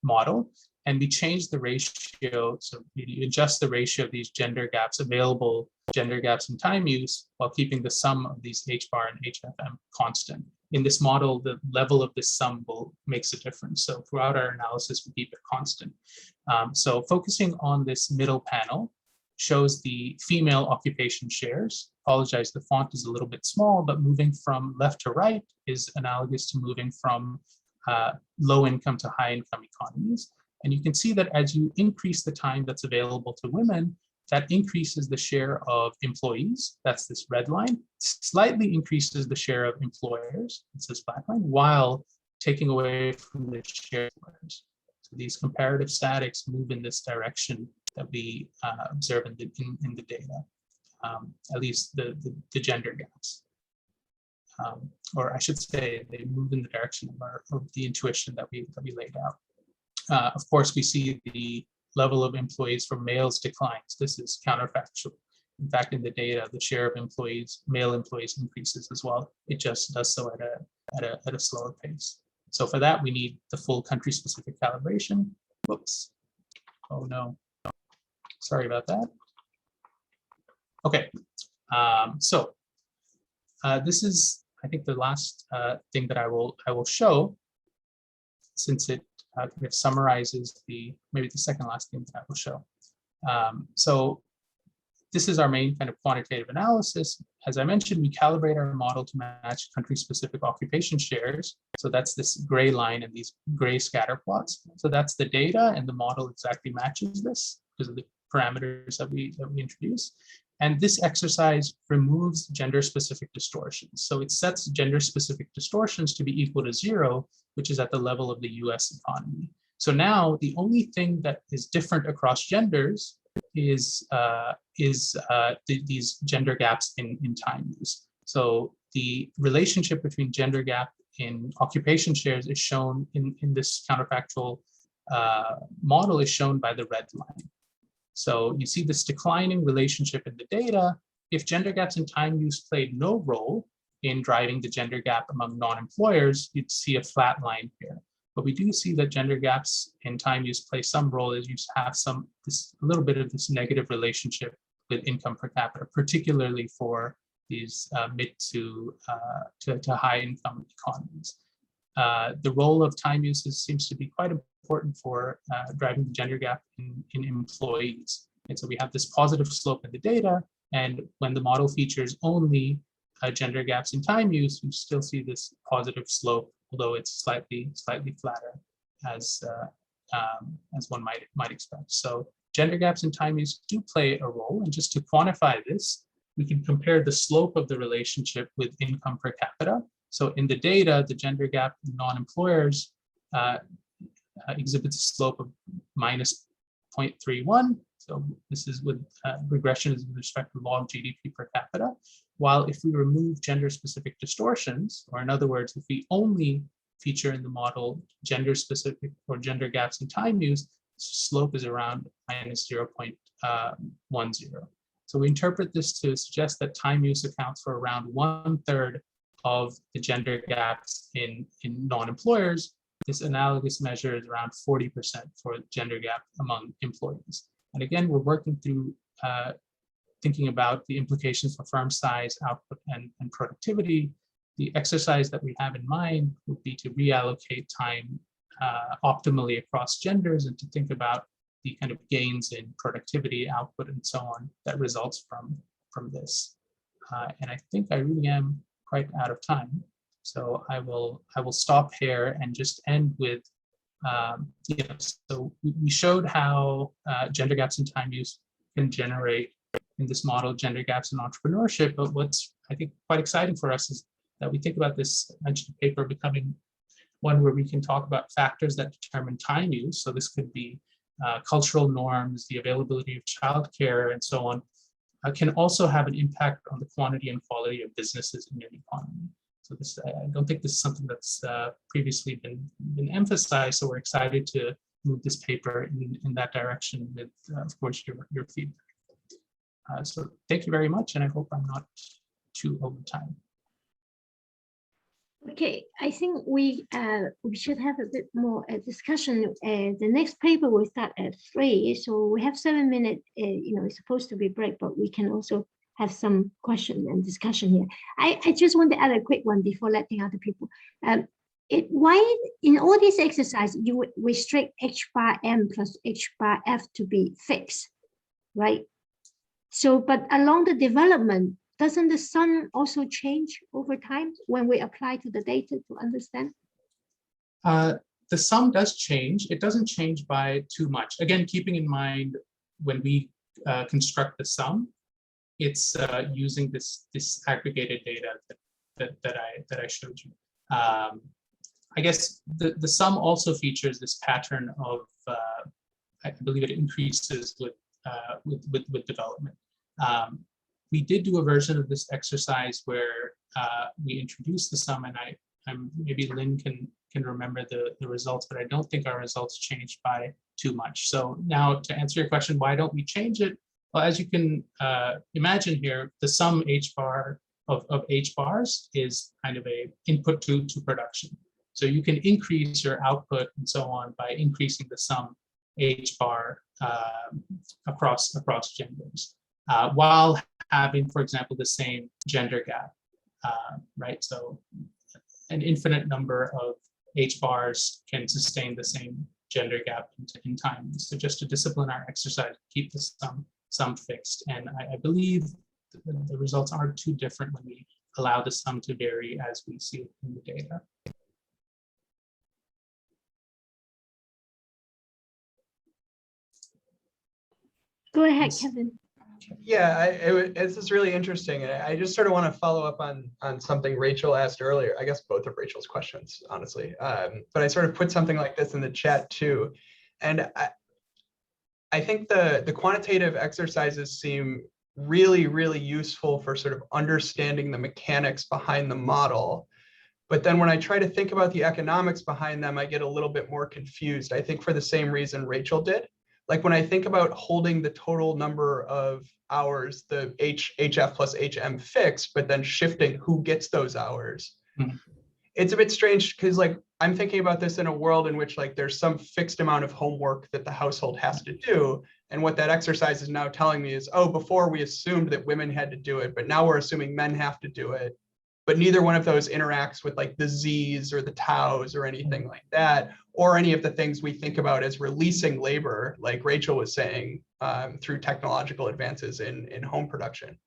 model and we change the ratio. So we adjust the ratio of these gender gaps, available gender gaps in time use, while keeping the sum of these H bar and HFM constant. In this model, the level of this sum makes a difference. So throughout our analysis, we keep it constant. So focusing on this middle panel shows the female occupation shares. Apologize, the font is a little bit small, but moving from left to right is analogous to moving from low income to high income economies. And you can see that as you increase the time that's available to women, that increases the share of employees, that's this red line, slightly increases the share of employers, it's this black line, while taking away from the share of employers. So these comparative statics move in this direction that we observe in the data, at least the gender gaps. Or I should say, they move in the direction of the intuition that we laid out. Of course, we see the level of employees for males declines. This is counterfactual. In fact, in the data, the share of employees, male employees, increases as well. It just does so at a slower pace. So for that, we need the full country-specific calibration. Whoops. Oh no. Sorry about that. Okay. This is, I think the last thing that I will show, since it kind of summarizes maybe the second last thing that I will show. So this is our main kind of quantitative analysis. As I mentioned, we calibrate our model to match country-specific occupation shares. So that's this gray line and these gray scatter plots. So that's the data, and the model exactly matches this because of the parameters that we introduce. And this exercise removes gender-specific distortions. So it sets gender-specific distortions to be equal to 0, which is at the level of the US economy. So now the only thing that is different across genders is these gender gaps in time use. So the relationship between gender gap in occupation shares is shown in this counterfactual model is shown by the red line. So you see this declining relationship in the data. If gender gaps in time use played no role in driving the gender gap among non-employers, you'd see a flat line here. But we do see that gender gaps in time use play some role, as you have a little bit of this negative relationship with income per capita, particularly for these mid to high income economies. The role of time uses seems to be quite important for driving the gender gap in employees. And so we have this positive slope in the data, and when the model features only gender gaps in time use, we still see this positive slope, although it's slightly flatter as one might expect. So gender gaps in time use do play a role, and just to quantify this, we can compare the slope of the relationship with income per capita. So in the data, the gender gap in non-employers exhibits a slope of minus 0.31. So this is with regression is with respect to log GDP per capita. While if we remove gender-specific distortions, or in other words, if we only feature in the model gender-specific or gender gaps in time use, slope is around minus 0.10. So we interpret this to suggest that time use accounts for around 1/3 of the gender gaps in non-employers. This analogous measure is around 40% for gender gap among employees. And again, we're working through thinking about the implications for firm size, output, and productivity. The exercise that we have in mind would be to reallocate time optimally across genders and to think about the kind of gains in productivity, output, and so on that results from this. And I think I really am quite out of time. So I will stop here and just end with, so we showed how gender gaps in time use can generate in this model gender gaps in entrepreneurship. But what's I think quite exciting for us is that we think about this mentioned paper becoming one where we can talk about factors that determine time use. So this could be cultural norms, the availability of childcare, and so on, can also have an impact on the quantity and quality of businesses in an economy. So this, I don't think this is something that's previously been emphasized. So we're excited to move this paper in that direction with, of course, your feedback. So thank you very much, and I hope I'm not too over time. Okay, I think we should have a bit more discussion. The next paper will start at 3, so we have 7 minutes. It's supposed to be break, but we can also have some question and discussion here. I just want to add a quick one before letting other people. Why in all these exercises you would restrict H bar M plus H bar F to be fixed, right? So, but along the development, doesn't the sum also change over time when we apply to the data to understand? The sum does change. It doesn't change by too much. Again, keeping in mind when we construct the sum, it's using this aggregated data that I showed you. I guess the sum also features this pattern of I believe it increases with development. We did do a version of this exercise where we introduced the sum, and I'm maybe Lynn can remember the results, but I don't think our results changed by too much. So now to answer your question, why don't we change it? Well, as you can imagine here, the sum H bar of H bars is kind of a input to production. So you can increase your output and so on by increasing the sum H bar across genders, while having, for example, the same gender gap. right? So an infinite number of H bars can sustain the same gender gap in time. So just to discipline our exercise, keep the sum fixed. And I believe the results aren't too different when we allow the sum to vary as we see it in the data. Go ahead, Kevin. Yeah, this is really interesting. And I just sort of want to follow up on something Rachel asked earlier. I guess both of Rachel's questions, honestly. But I sort of put something like this in the chat too. And I think the quantitative exercises seem really, really useful for sort of understanding the mechanics behind the model. But then when I try to think about the economics behind them, I get a little bit more confused. I think for the same reason Rachel did. Like when I think about holding the total number of hours, the HF plus HM fixed, but then shifting who gets those hours. Mm-hmm. It's a bit strange because like I'm thinking about this in a world in which like there's some fixed amount of homework that the household has to do. And what that exercise is now telling me is, oh, before we assumed that women had to do it, but now we're assuming men have to do it. But neither one of those interacts with like the Z's or the taus or anything like that, or any of the things we think about as releasing labor, like Rachel was saying, through technological advances in home production.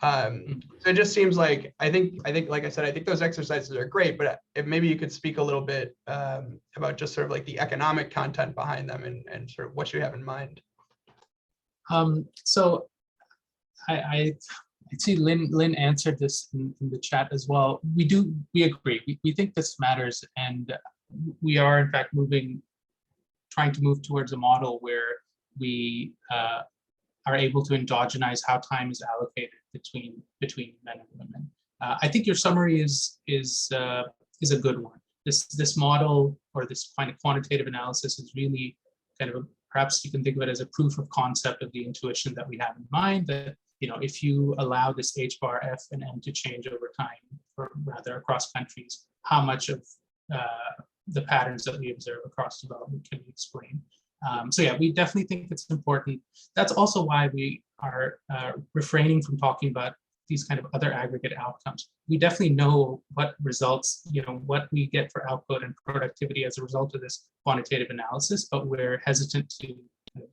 So it just seems like, I think, like I said, I think those exercises are great, but if maybe you could speak a little bit about just sort of like the economic content behind them and sort of what you have in mind. So I see Lynn answered this in the chat as well. We agree. We think this matters, and we are in fact trying to move towards a model where we are able to endogenize how time is allocated between men and women. I think your summary is a good one. This model or this kind of quantitative analysis is really kind of perhaps you can think of it as a proof of concept of the intuition that we have in mind that, you know, if you allow this H bar, F, and M to change over time, or rather across countries, how much of the patterns that we observe across development can we explain? So yeah, we definitely think it's important. That's also why we are refraining from talking about these kind of other aggregate outcomes. We definitely know what results, you know, what we get for output and productivity as a result of this quantitative analysis, but we're hesitant to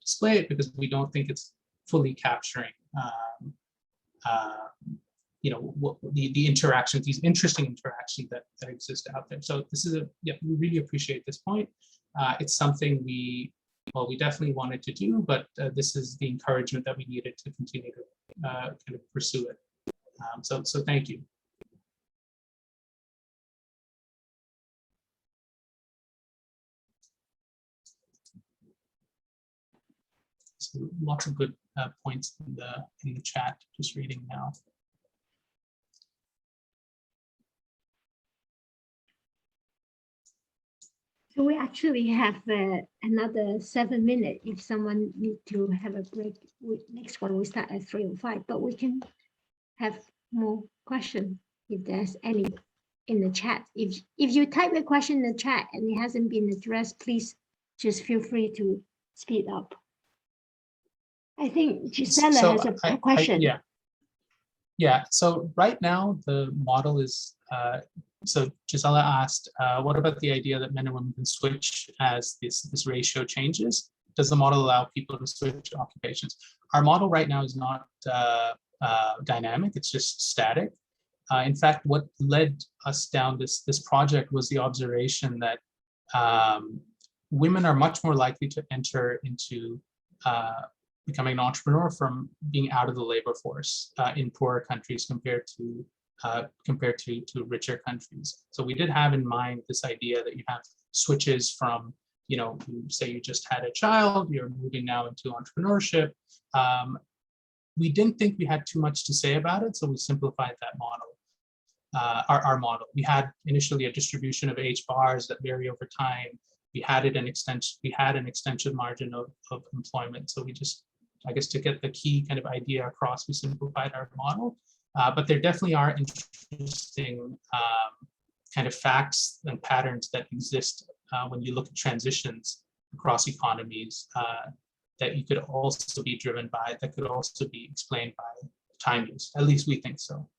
display it because we don't think it's fully capturing you know, the interactions, these interesting interactions that exist out there. So this is we really appreciate this point. It's something we definitely wanted to do, but this is the encouragement that we needed to continue to kind of pursue it. So thank you. So lots of good points in the chat. Just reading now. So we actually have another 7 minutes if someone need to have a break. Next one we start at 3:05, but we can have more questions if there's any in the chat. If you type a question in the chat and it hasn't been addressed, please just feel free to speed up. I think Gisela has a question. Yeah. So right now the model is, so Gisela asked, what about the idea that men and women can switch as this ratio changes? Does the model allow people to switch occupations? Our model right now is not dynamic, it's just static. In fact, what led us down this project was the observation that women are much more likely to enter into becoming an entrepreneur from being out of the labor force in poorer countries compared to richer countries. So we did have in mind this idea that you have switches from, you know, say you just had a child, you're moving now into entrepreneurship. We didn't think we had too much to say about it, so we simplified that model. Our model. We had initially a distribution of H bars that vary over time. We had an extension margin of employment. So we just, I guess, to get the key kind of idea across, we simplified our model. But there definitely are interesting kind of facts and patterns that exist when you look at transitions across economies that you could also be driven by, that could also be explained by time use. At least we think so,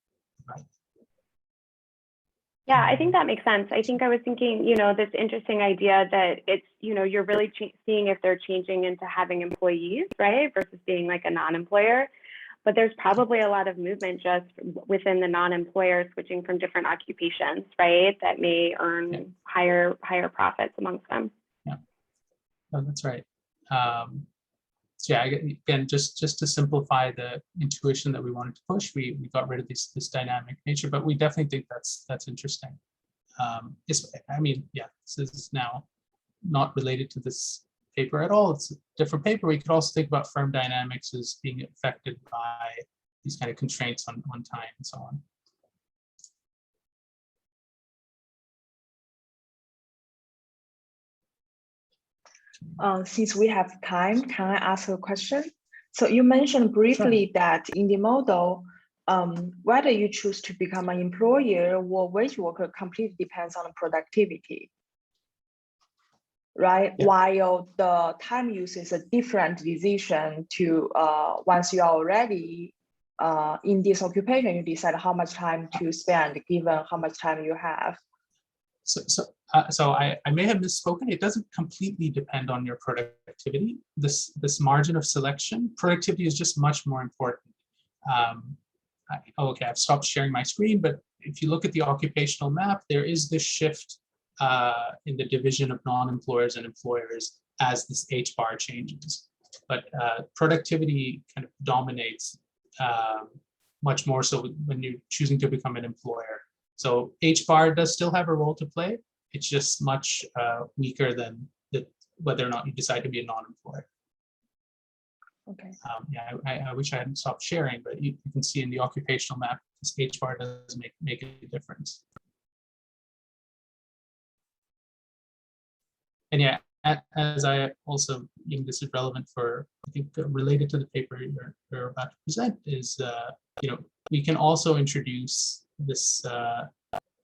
right? Yeah, I think that makes sense. I think I was thinking, this interesting idea that it's, you're really seeing if they're changing into having employees, right? Versus being like a non-employer. But there's probably a lot of movement just within the non-employer switching from different occupations, right? That may earn higher profits amongst them. Yeah, no, that's right. So yeah, again, just to simplify the intuition that we wanted to push, we got rid of this dynamic nature, but we definitely think that's interesting. I mean, yeah, this is now not related to this paper at all. It's a different paper. We could also think about firm dynamics as being affected by these kind of constraints on time and so on. Since we have time, can I ask a question? So you mentioned briefly that in the model, whether you choose to become an employer or wage worker completely depends on productivity, right? Yeah. While the time use is a different decision to once you are already in this occupation, you decide how much time to spend given how much time you have. So I may have misspoken. It doesn't completely depend on your productivity. This margin of selection, productivity is just much more important. Okay, I've stopped sharing my screen, but if you look at the occupational map, there is this shift in the division of non-employers and employers as this H bar changes. But productivity kind of dominates much more so when you're choosing to become an employer. So H bar does still have a role to play. It's just much weaker than whether or not you decide to be a non-employer. Okay. Yeah, I wish I hadn't stopped sharing, but you can see in the occupational map, this H bar does make a difference. And yeah, as I also, this is relevant for, I think, related to the paper you're about to present is, we can also introduce this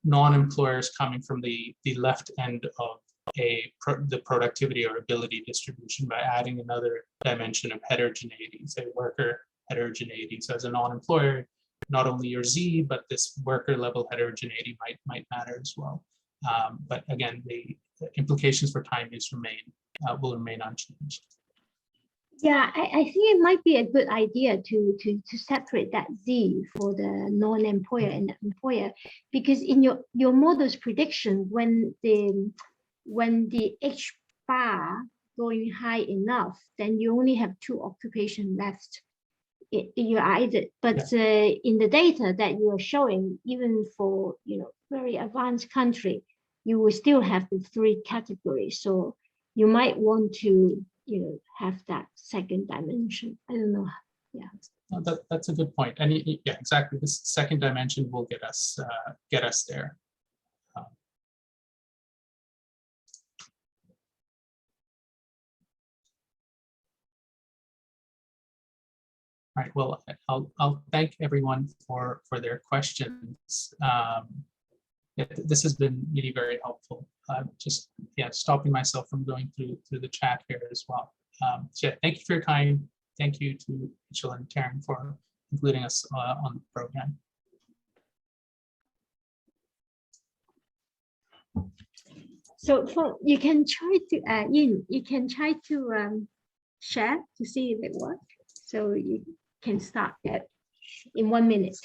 non-employers coming from the left end of the productivity or ability distribution by adding another dimension of heterogeneity, say worker heterogeneity. So as a non-employer, not only your Z, but this worker level heterogeneity might matter as well. But again, the implications for time use will remain unchanged. Yeah, I think it might be a good idea to separate that Z for the non-employer and the employer, because in your model's prediction, when the H bar going high enough, then you only have two occupations left. You either, but in the data that you are showing, even for very advanced country, you will still have the three categories. So you might want to have that second dimension. I don't know. Yeah. No, that's a good point. And yeah, exactly. This second dimension will get us there. All right. Well, I'll thank everyone for their questions. This has been really very helpful. Just stopping myself from going through the chat here as well. So yeah, thank you for your time. Thank you to Rachel and Taryn for including us on the program. So you can try to you can try to share to see if it works. So you can start in 1 minute.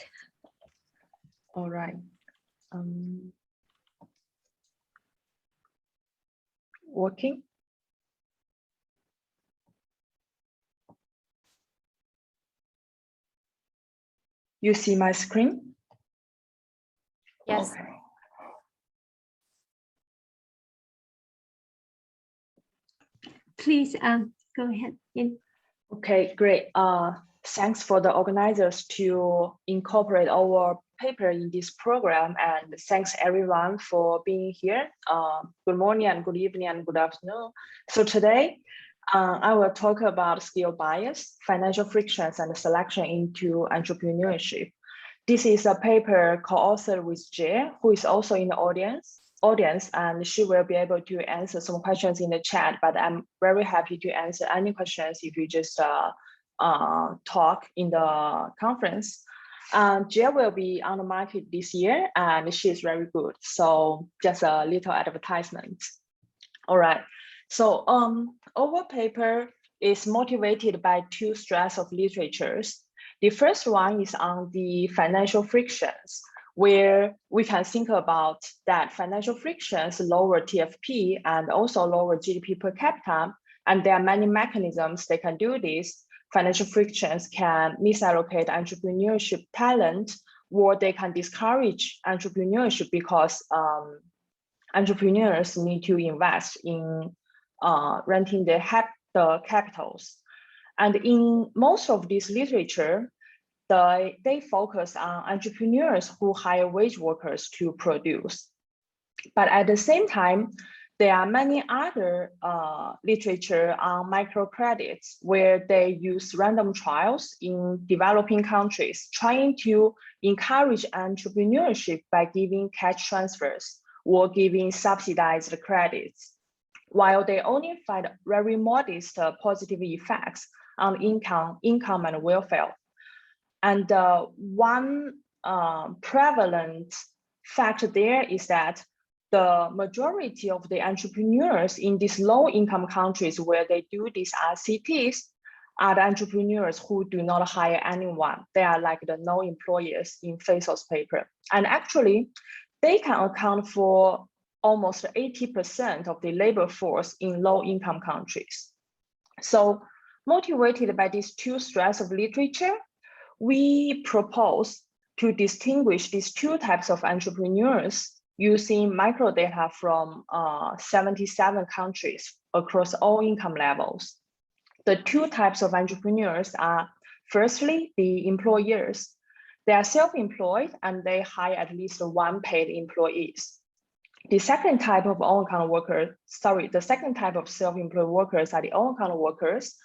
All right. Working. You see my screen? Yes. Okay. Please go ahead. Okay, great. Thanks for the organizers to incorporate our paper in this program, and thanks everyone for being here. Good morning and good evening and good afternoon. So today, I will talk about skill bias, financial frictions, and selection into entrepreneurship. This is a paper co-authored with Jay, who is also in the audience, and she will be able to answer some questions in the chat, but I'm very happy to answer any questions if you just talk in the conference. Jill will be on the market this year, and she's very good. So just a little advertisement. All right. So our paper is motivated by two strands of literatures. The first one is on the financial frictions, where we can think about that financial frictions lower TFP and also lower GDP per capita. And there are many mechanisms they can do this. Financial frictions can misallocate entrepreneurship talent, or they can discourage entrepreneurship because entrepreneurs need to invest in renting the capitals. And in most of this literature, they focus on entrepreneurs who hire wage workers to produce. But at the same time, there are many other literature on microcredits where they use random trials in developing countries, trying to encourage entrepreneurship by giving cash transfers or giving subsidized credits, while they only find very modest positive effects on income and welfare. And one prevalent fact there is that the majority of the entrepreneurs in these low-income countries where they do these RCTs are the entrepreneurs who do not hire anyone. They are like the no employers in Faisal's paper. And actually, they can account for almost 80% of the labor force in low-income countries. So motivated by these two strands of literature, we propose to distinguish these two types of entrepreneurs using microdata from 77 countries across all income levels. The two types of entrepreneurs are, firstly, the employers. They are self-employed and they hire at least one paid employees. The second type of own-account workers, the second type of self-employed workers are the own-account workers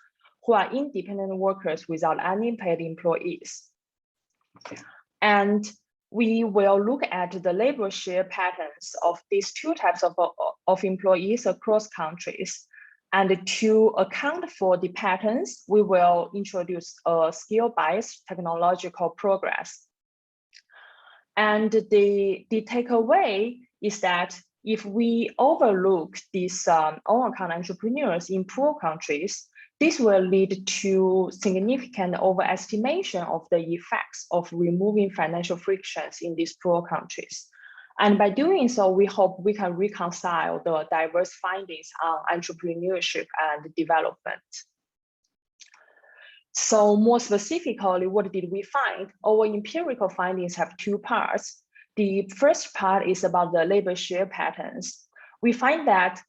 who are independent workers without any paid employees. And we will look at the labor share patterns of these two types of employees across countries. And to account for the patterns, we will introduce a skill-based technological progress. And the takeaway is that if we overlook these own-account entrepreneurs in poor countries, this will lead to significant overestimation of the effects of removing financial frictions in these poor countries. And by doing so, we hope we can reconcile the diverse findings on entrepreneurship and development. So more specifically, what did we find? Our empirical findings have two parts. The first part is about the labor share patterns. We find that,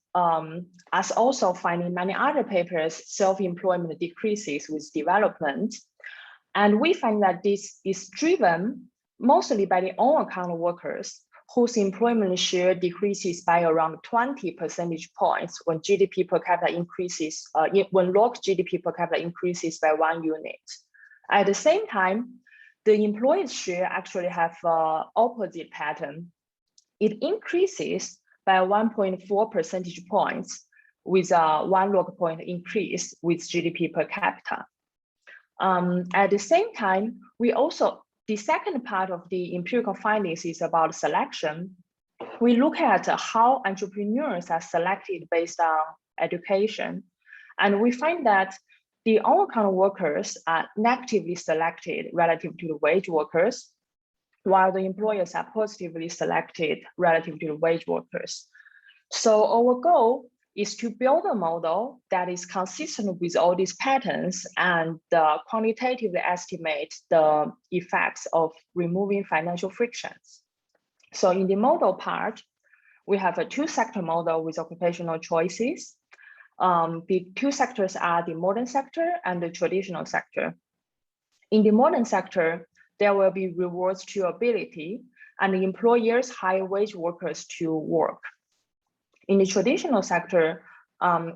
as also finding many other papers, self-employment decreases with development. And we find that this is driven mostly by the own-account workers whose employment share decreases by around 20 percentage points when GDP per capita increases, when log GDP per capita increases by 1 unit. At the same time, the employees' share actually have an opposite pattern. It increases by 1.4 percentage points with a 1 log point increase with GDP per capita. At the same time, the second part of the empirical findings is about selection. We look at how entrepreneurs are selected based on education. And we find that the own-account workers are negatively selected relative to the wage workers, while the employers are positively selected relative to the wage workers. So our goal is to build a model that is consistent with all these patterns and quantitatively estimate the effects of removing financial frictions. So in the model part, we have a two-sector model with occupational choices. The two sectors are the modern sector and the traditional sector. In the modern sector, there will be rewards to ability, and the employers hire wage workers to work. In the traditional sector,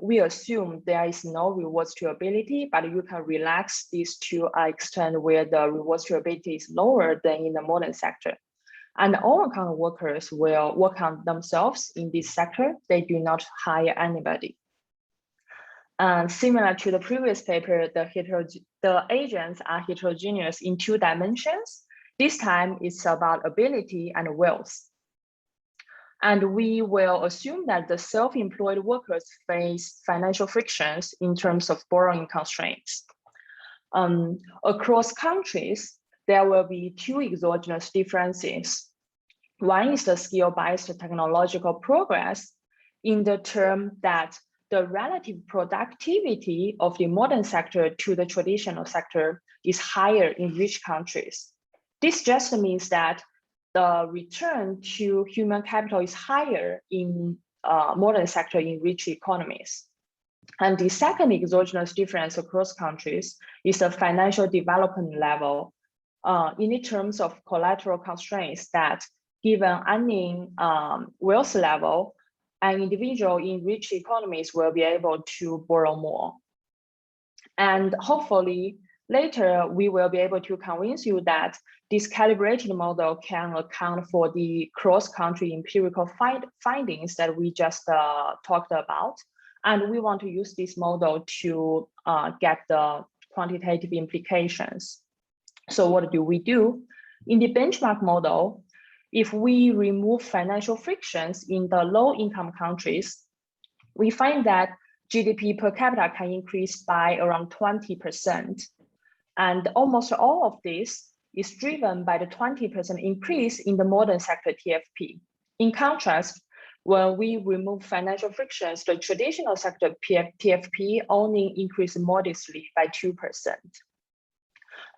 we assume there is no rewards to ability, but you can relax this to an extent where the rewards to ability is lower than in the modern sector. And all account workers will work on themselves in this sector. They do not hire anybody. And similar to the previous paper, the agents are heterogeneous in 2 dimensions. This time it's about ability and wealth. And we will assume that the self-employed workers face financial frictions in terms of borrowing constraints. Across countries, there will be two exogenous differences. One is the skill-based technological progress in the term that the relative productivity of the modern sector to the traditional sector is higher in rich countries. This just means that the return to human capital is higher in modern sector in rich economies. And the second exogenous difference across countries is the financial development level in the terms of collateral constraints that given earning wealth level, an individual in rich economies will be able to borrow more. And hopefully later we will be able to convince you that this calibrated model can account for the cross-country empirical findings that we just talked about. And we want to use this model to get the quantitative implications. So what do we do? In the benchmark model, if we remove financial frictions in the low-income countries, we find that GDP per capita can increase by around 20%. And almost all of this is driven by the 20% increase in the modern sector TFP. In contrast, when we remove financial frictions, the traditional sector TFP only increased modestly by 2%.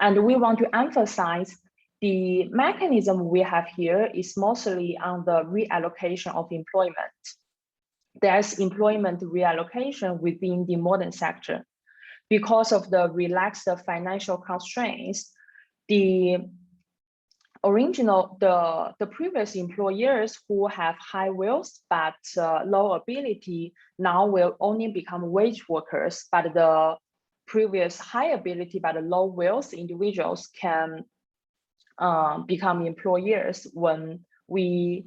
And we want to emphasize the mechanism we have here is mostly on the reallocation of employment. There's employment reallocation within the modern sector. Because of the relaxed financial constraints, the previous employers who have high wealth but low ability now will only become wage workers, but the previous high ability but low wealth individuals can become employers when we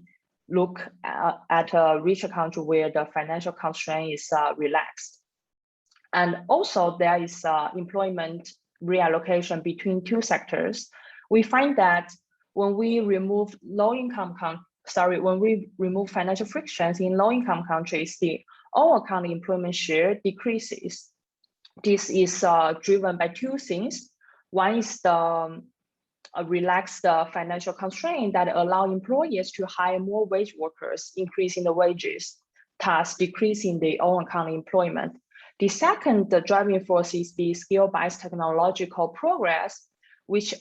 look at a richer country where the financial constraint is relaxed. And also there is employment reallocation between two sectors. We find that when we remove financial frictions in low-income countries, the all-account employment share decreases. This is driven by two things. One is the relaxed financial constraint that allow employers to hire more wage workers, increasing the wages, thus decreasing the all-account employment. The second driving force is the skill-based technological progress, this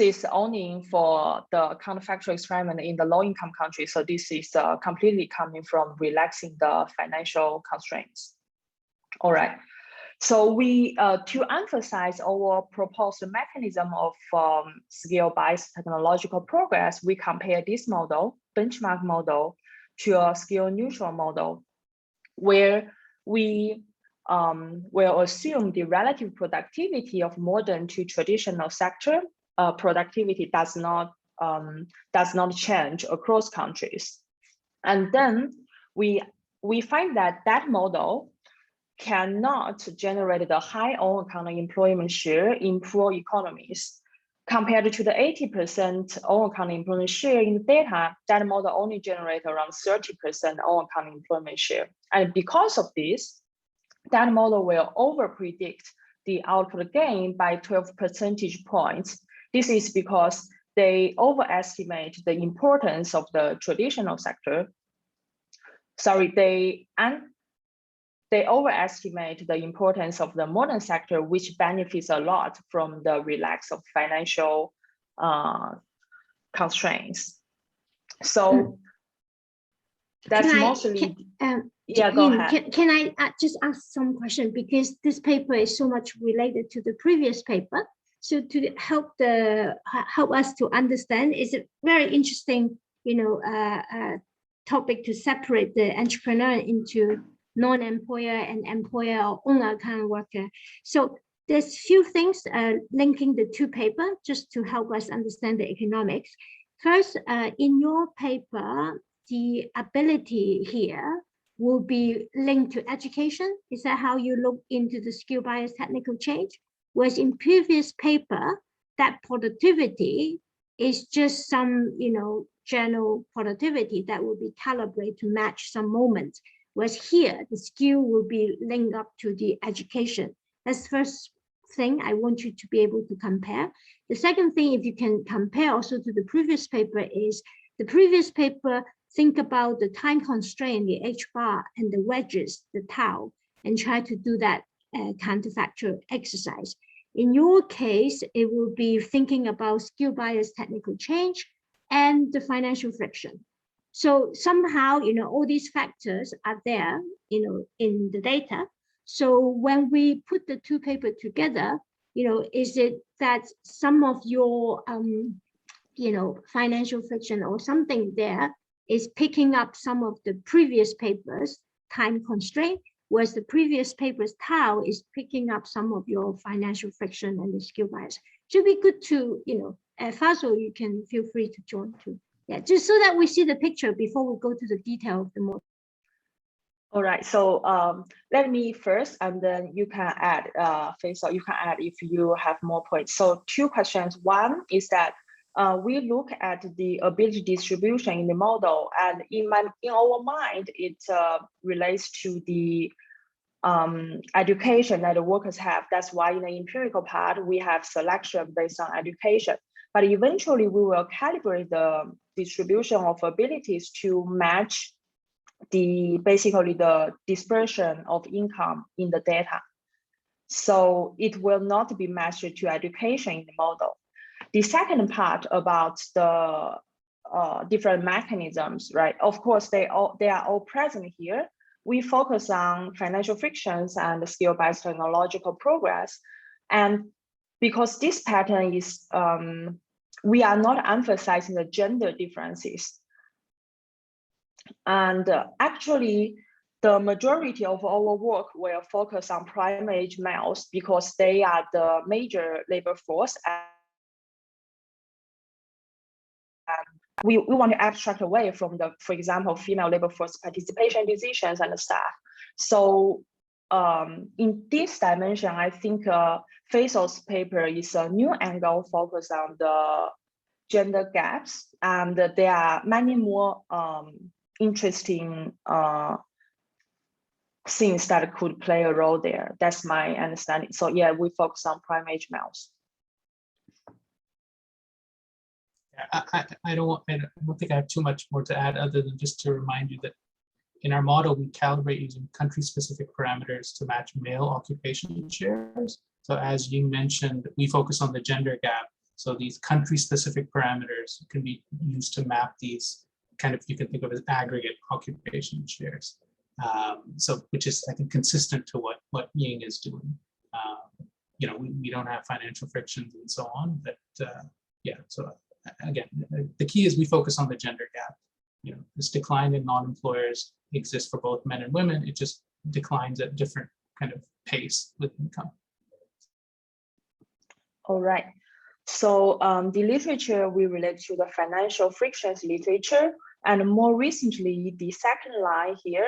is only for the counterfactual experiment in the low-income countries. So this is completely coming from relaxing the financial constraints. All right. So we, to emphasize our proposed mechanism of skill-based technological progress, we compare this model, benchmark model, to a skill-neutral model, where we will assume the relative productivity of modern to traditional sector productivity does not change across countries. And then we find that that model cannot generate the high all-account employment share in poor economies. Compared to the 80% all-account employment share in the data, that model only generates around 30% all-account employment share. And because of this, that model will overpredict the output gain by 12 percentage points. This is because they overestimate the importance of the traditional sector. They overestimate the importance of the modern sector, which benefits a lot from the relax of financial constraints. So that's mostly. Yeah, go ahead. Can I just ask some question, because this paper is so much related to the previous paper. So to help us to understand, is it very interesting, topic to separate the entrepreneur into non-employer and employer or owner kind of worker. So there's few things linking the two papers just to help us understand the economics. First, in your paper, the ability here will be linked to education. Is that how you look into the skill-based technical change? whereas in previous paper, that productivity is just some, general productivity that will be calibrated to match some moments. Whereas here, the skill will be linked up to the education. That's the first thing I want you to be able to compare. The second thing, if you can compare also to the previous paper, is the previous paper, think about the time constraint, the H bar and the wedges, the tau, and try to do that counterfactual exercise. In your case, it will be thinking about skill bias, technical change, and the financial friction. So somehow, all these factors are there, in the data. So when we put the two papers together, is it that some of your, financial friction or something there is picking up some of the previous papers' time constraint, whereas the previous paper's tau is picking up some of your financial friction and the skill bias. Should be good to, Faisal, you can feel free to join too. Yeah, just so that we see the picture before we go to the detail of the model. All right, so let me first, and then you can add, Faisal, you can add if you have more points. So 2 questions. One is that we look at the ability distribution in the model, and in our mind, it relates to the education that the workers have. That's why in the empirical part, we have selection based on education. But eventually, we will calibrate the distribution of abilities to match basically the dispersion of income in the data. So it will not be matched to education in the model. The second part about the different mechanisms, right? Of course, they are all present here. We focus on financial frictions and skill-based technological progress. And because this pattern is, we are not emphasizing the gender differences. And actually, the majority of our work will focus on prime age males because they are the major labor force. And we want to abstract away from the, for example, female labor force participation decisions and staff. So in this dimension, I think Faisal's paper is a new angle focused on the gender gaps, and there are many more interesting things that could play a role there. That's my understanding. So yeah, we focus on prime age males. I don't think I have too much more to add other than just to remind you that in our model, we calibrate using country-specific parameters to match male occupation shares. So as Ying mentioned, we focus on the gender gap. So these country-specific parameters can be used to map these kind of, you can think of as aggregate occupation shares. So which is, I think, consistent to what Ying is doing. We don't have financial frictions and so on, but yeah, so again, the key is we focus on the gender gap. This decline in non-employers exists for both men and women. It just declines at different kind of pace with income. All right. So the literature we relate to the financial frictions literature, and more recently, the second line here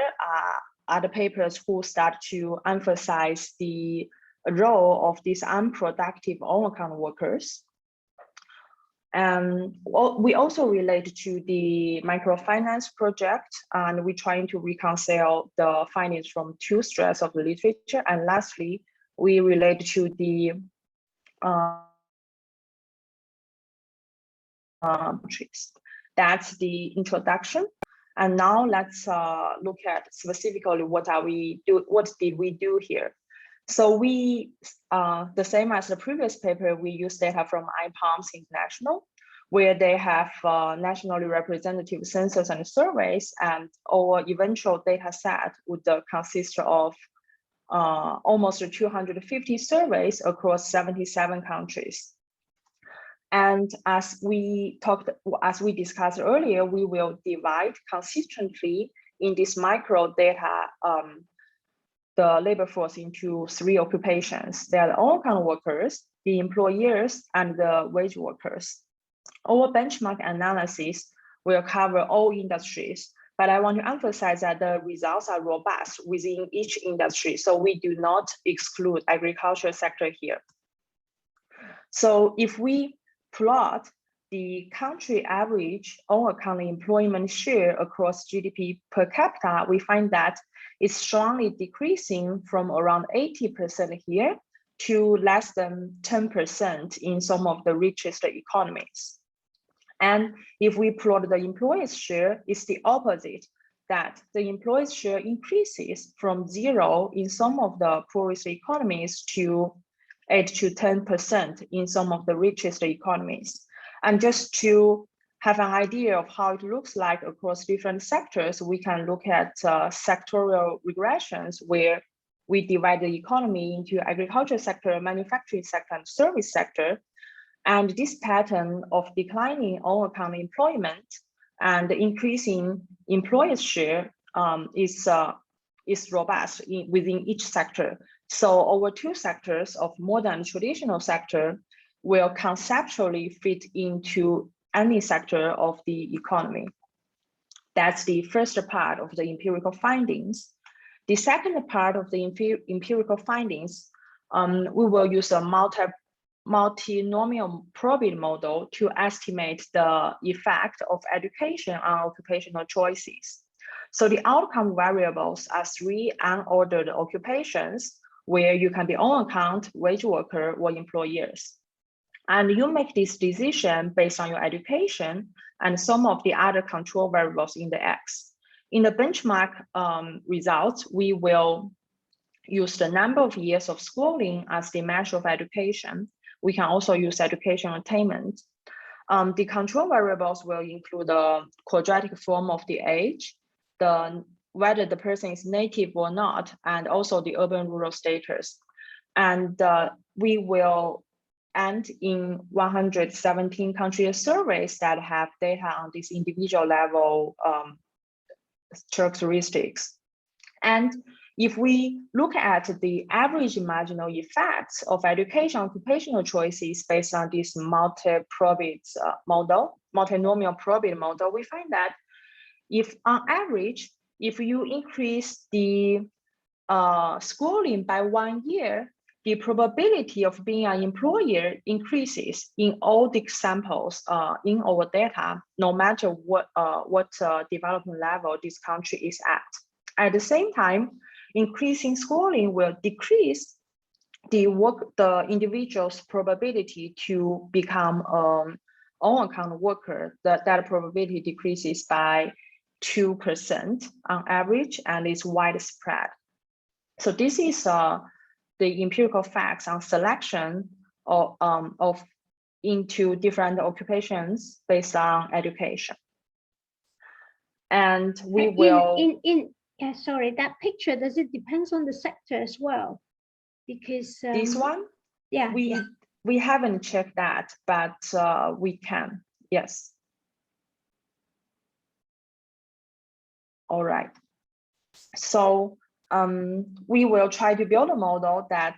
are the papers who start to emphasize the role of these unproductive on-account workers. And we also relate to the microfinance project, and we're trying to reconcile the findings from 2 strands of the literature. And lastly, we relate to the that's the introduction. And now let's look at specifically what did we do here. So we, the same as the previous paper, we use data from IPOMS International, where they have nationally representative census and surveys, and our eventual data set would consist of almost 250 surveys across 77 countries. And as we discussed earlier, we will divide consistently in this micro data the labor force into 3 occupations. They are the on-account workers, the employers, and the wage workers. Our benchmark analysis will cover all industries, but I want to emphasize that the results are robust within each industry, so we do not exclude agriculture sector here. So if we plot the country average on-account employment share across GDP per capita, we find that it's strongly decreasing from around 80% here to less than 10% in some of the richest economies. And if we plot the employees' share, it's the opposite, that the employees' share increases from 0 in some of the poorest economies to 8 to 10% in some of the richest economies. And just to have an idea of how it looks like across different sectors, we can look at sectorial regressions where we divide the economy into agriculture sector, manufacturing sector, and service sector. And this pattern of declining on-account employment and increasing employers' share is robust within each sector. So our two sectors of modern and traditional sector will conceptually fit into any sector of the economy. That's the first part of the empirical findings. The second part of the empirical findings, we will use a multinomial probability model to estimate the effect of education on occupational choices. So the outcome variables are 3 unordered occupations where you can be on account, wage worker, or employers. And you make this decision based on your education and some of the other control variables in the X. In the benchmark results, we will use the number of years of schooling as the measure of education. We can also use education attainment. The control variables will include the quadratic form of the age, whether the person is native or not, and also the urban-rural status. And we will end in 117 country surveys that have data on this individual level characteristics. And if we look at the average marginal effects of education occupational choices based on this multinomial probability model, we find that if on average, if you increase the schooling by 1 year, the probability of being an employer increases in all the samples in our data, no matter what development level this country is at. At the same time, increasing schooling will decrease the individual's probability to become on-account worker. That probability decreases by 2% on average, and it's widespread. So this is the empirical facts on selection of into different occupations based on education. And we will yeah, sorry, that picture, does it depends on the sector as well? Because this one, yeah, we haven't checked that, but we can, yes. All right. So we will try to build a model that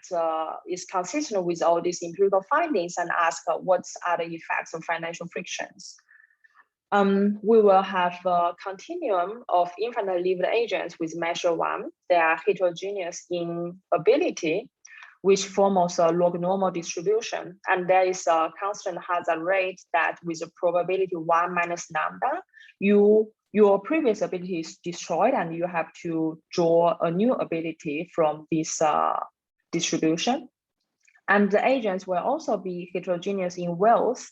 is consistent with all these empirical findings and ask what are the effects of financial frictions. We will have a continuum of infinite-lived agents with measure 1. They are heterogeneous in ability, which forms a log normal distribution. And there is a constant hazard rate that with a probability 1 minus lambda, your previous ability is destroyed and you have to draw a new ability from this distribution. And the agents will also be heterogeneous in wealth,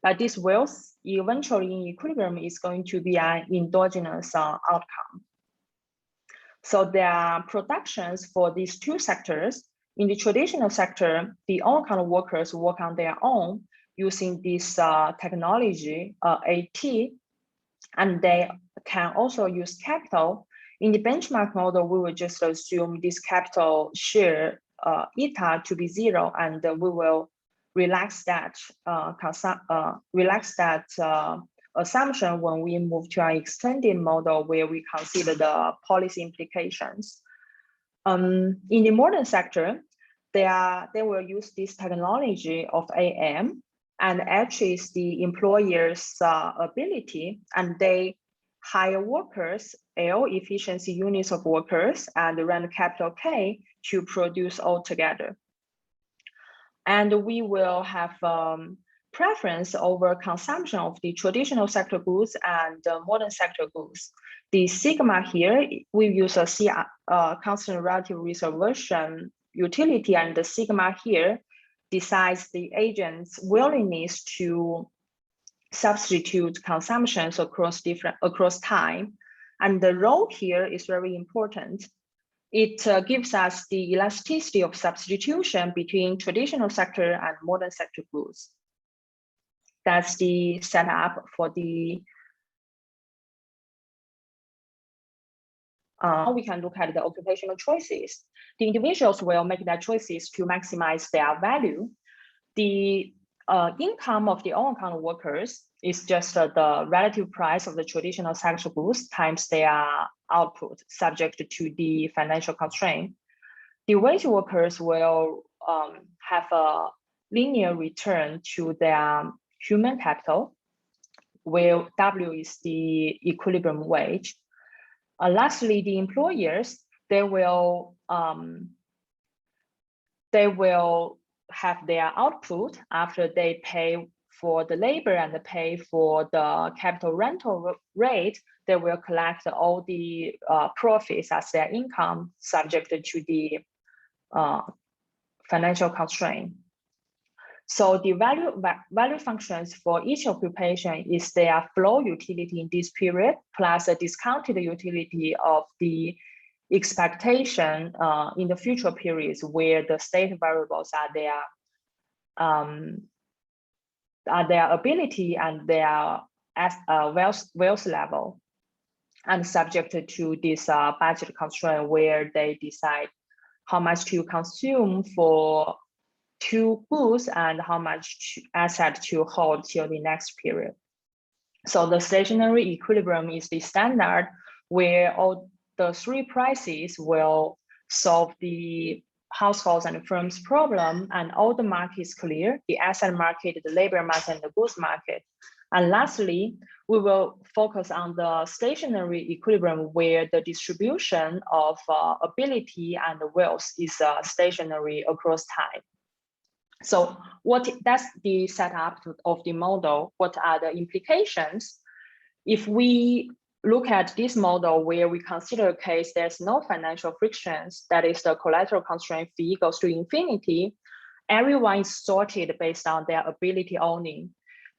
but this wealth eventually in equilibrium is going to be an endogenous outcome. So there are productions for these two sectors. In the traditional sector, the on-account workers work on their own using this technology, AT, and they can also use capital. In the benchmark model, we will just assume this capital share eta to be 0, and we will relax that assumption when we move to an extended model where we consider the policy implications. In the modern sector, they will use this technology of AM, and actually is the employer's ability, and they hire workers, L, efficiency units of workers, and run capital K to produce all together. And we will have preference over consumption of the traditional sector goods and modern sector goods. The sigma here, we use a constant relative reservation utility, and the sigma here decides the agent's willingness to substitute consumptions across time. And the rho here is very important. It gives us the elasticity of substitution between traditional sector and modern sector goods. That's the setup for the we can look at the occupational choices. The individuals will make their choices to maximize their value. The income of the on-account workers is just the relative price of the traditional sector goods times their output, subject to the financial constraint. The wage workers will have a linear return to their human capital, where W is the equilibrium wage. Lastly, the employers, they will have their output after they pay for the labor and pay for the capital rental rate. They will collect all the profits as their income, subject to the financial constraint. So the value functions for each occupation is their flow utility in this period, plus a discounted utility of the expectation in the future periods where the state variables are their ability and their wealth level, and subject to this budget constraint where they decide how much to consume for 2 goods and how much asset to hold till the next period. So the stationary equilibrium is the standard where all the 3 prices will solve the households and firms problem, and all the market is clear: the asset market, the labor market, and the goods market. And lastly, we will focus on the stationary equilibrium where the distribution of ability and wealth is stationary across time. So that's the setup of the model. What are the implications? If we look at this model where we consider a case there's no financial frictions, that is the collateral constraint phi goes to infinity, everyone is sorted based on their ability owning.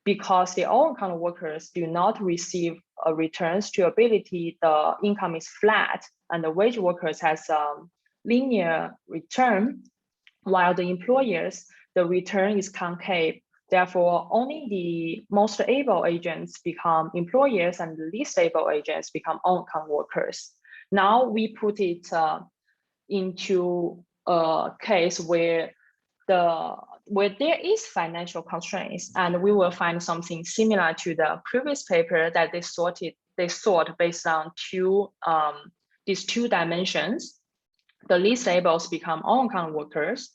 Because the on-account workers do not receive returns to ability, the income is flat, and the wage workers has a linear return, while the employers, the return is concave. Therefore, only the most able agents become employers and the least able agents become on-account workers. Now we put it into a case where there is financial constraints, and we will find something similar to the previous paper that they sort based on these 2 dimensions. The least able become on-account workers.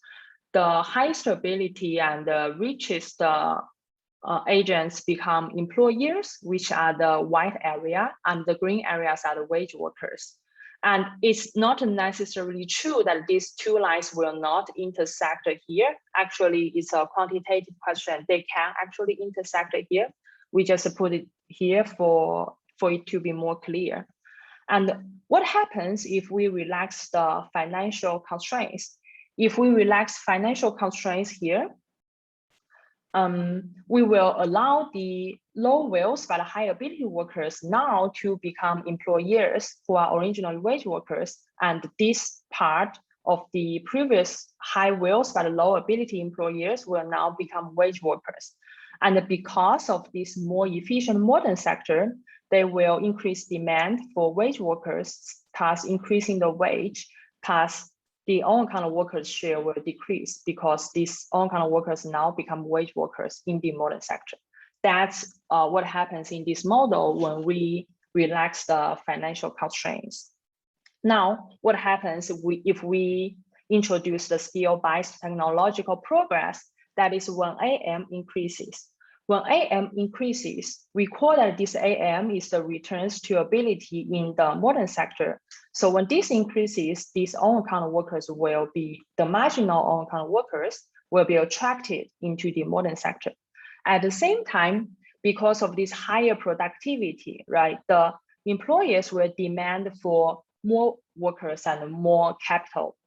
The highest ability and the richest agents become employers, which are the white area, and the green areas are the wage workers. And it's not necessarily true that these 2 lines will not intersect here. Actually, it's a quantitative question. They can actually intersect here. We just put it here for it to be more clear. And what happens if we relax the financial constraints? If we relax financial constraints here, we will allow the low wealth but high ability workers now to become employers who are originally wage workers, and this part of the previous high wealth but low ability employers will now become wage workers. And because of this more efficient modern sector, they will increase demand for wage workers, thus increasing the wage, thus the on-account workers share will decrease because these on-account workers now become wage workers in the modern sector. That's what happens in this model when we relax the financial constraints. Now, what happens if we introduce the skill-based technological progress? That is when AM increases. When AM increases, recall that this AM is the returns to ability in the modern sector. So when this increases, these on-account workers will be, the marginal on-account workers will be attracted into the modern sector. At the same time, because of this higher productivity, right, the employers will demand for more workers and more capital.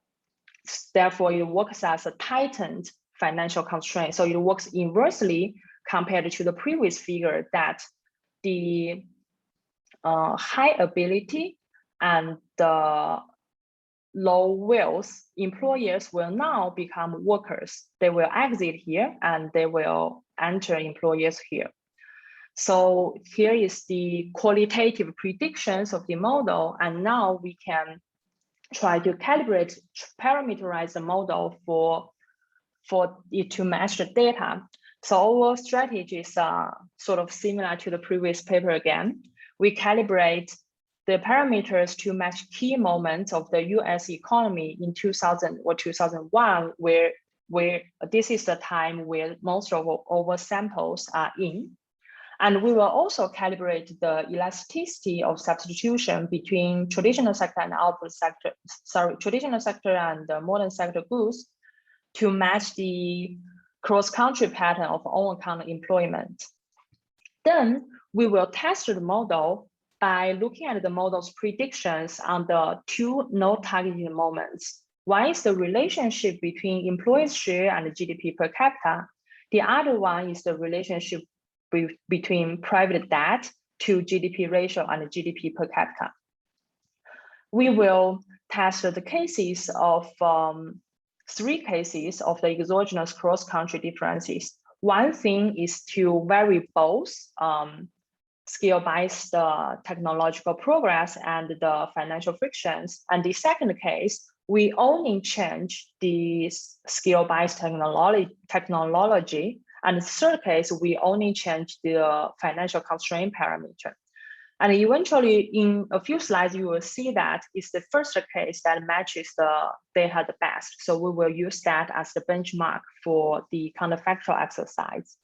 Therefore, it works as a tightened financial constraint. So it works inversely compared to the previous figure that the high ability and the low wealth employers will now become workers. They will exit here and they will enter employers here. So here is the qualitative predictions of the model. And now we can try to calibrate, parameterize the model for it to match the data. So our strategies are sort of similar to the previous paper again. We calibrate the parameters to match key moments of the US economy in 2000 or 2001, where this is the time where most of our samples are in. And we will also calibrate the elasticity of substitution between traditional sector and output sector, traditional sector and the modern sector goods to match the cross-country pattern of on-account employment. Then we will test the model by looking at the model's predictions on the two no-targeted moments. One is the relationship between employees' share and the GDP per capita. The other one is the relationship between private debt to GDP ratio and GDP per capita. We will test the cases of 3 cases of the exogenous cross-country differences. One thing is to vary both skill-based technological progress and the financial frictions. And the second case, we only change the skill-based technology. And the third case, we only change the financial constraint parameter. And eventually, in a few slides, you will see that it's the first case that matches the data the best. So we will use that as the benchmark for the counterfactual exercise.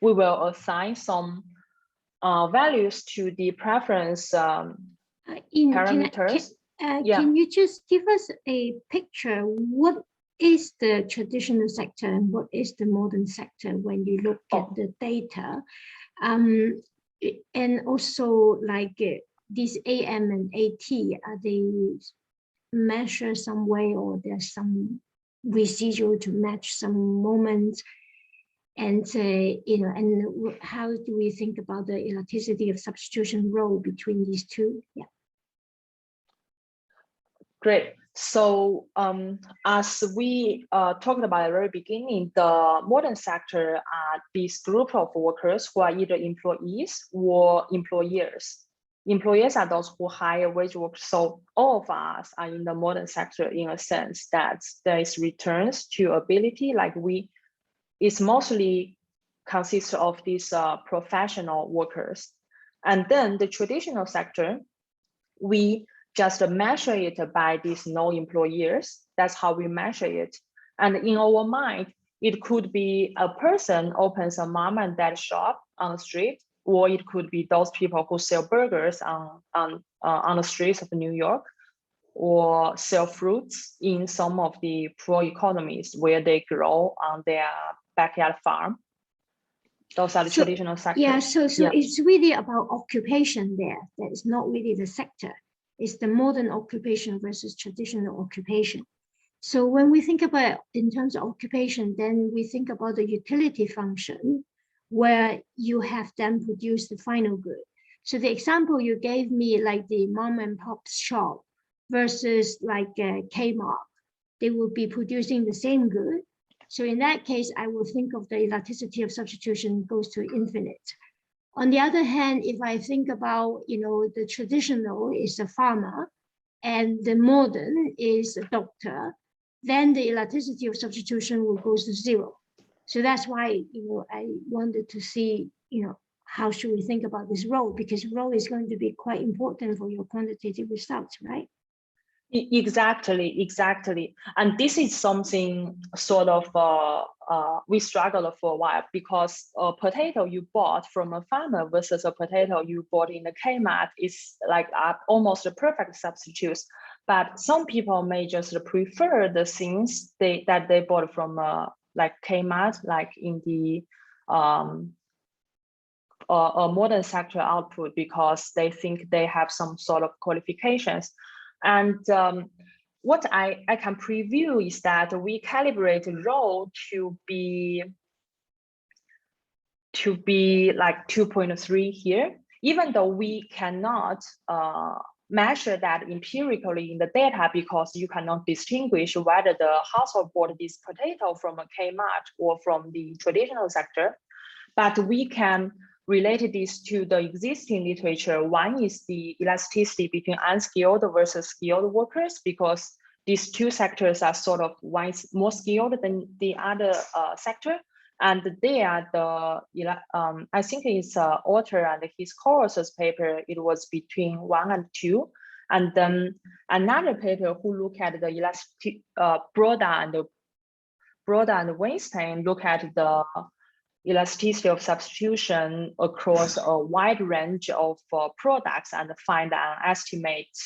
We will assign some values to the preference parameters. Can you just give us a picture? What is the traditional sector and what is the modern sector when you look at the data? And also, like these AM and AT, are they measured some way, or there's some residual to match some moments? And and how do we think about the elasticity of substitution role between these two? Yeah. Great. So as we talked about at the very beginning, the modern sector are this group of workers who are either employees or employers. Employers are those who hire wage workers. So all of us are in the modern sector in a sense that there is returns to ability, like it's mostly consists of these professional workers. And then the traditional sector, we just measure it by these no employers. That's how we measure it. And in our mind, it could be a person opens a mom and dad shop on the street, or it could be those people who sell burgers on the streets of New York, or sell fruits in some of the poor economies where they grow on their backyard farm. Those are the traditional sectors. Yeah, so it's really about occupation there. That is not really the sector. It's the modern occupation versus traditional occupation. So when we think about in terms of occupation, then we think about the utility function where you have them produce the final good. So the example you gave me, like the mom and pop shop versus like Kmart, they will be producing the same good. So in that case, I will think of the elasticity of substitution goes to infinite. On the other hand, if I think about, the traditional is a farmer and the modern is a doctor, then the elasticity of substitution will go to 0. So that's why, I wanted to see, how should we think about this role? Because role is going to be quite important for your quantitative results, right? Exactly. And this is something sort of we struggled for a while, because a potato you bought from a farmer versus a potato you bought in a Kmart is like almost a perfect substitute. But some people may just prefer the things that they bought from a like KMAT, like in the a modern sector output, because they think they have some sort of qualifications. And what I can preview is that we calibrate the role to be like 2.3 here, even though we cannot measure that empirically in the data, because you cannot distinguish whether the household bought this potato from a Kmart or from the traditional sector. But we can relate this to the existing literature. One is the elasticity between unskilled versus skilled workers, because these two sectors are sort of, one is more skilled than the other sector. And they are the, I think it's author and his co-author's paper, it was between 1 and 2. And then another paper who look at the elastic, Broda and Weinstein look at the elasticity of substitution across a wide range of products and find an estimate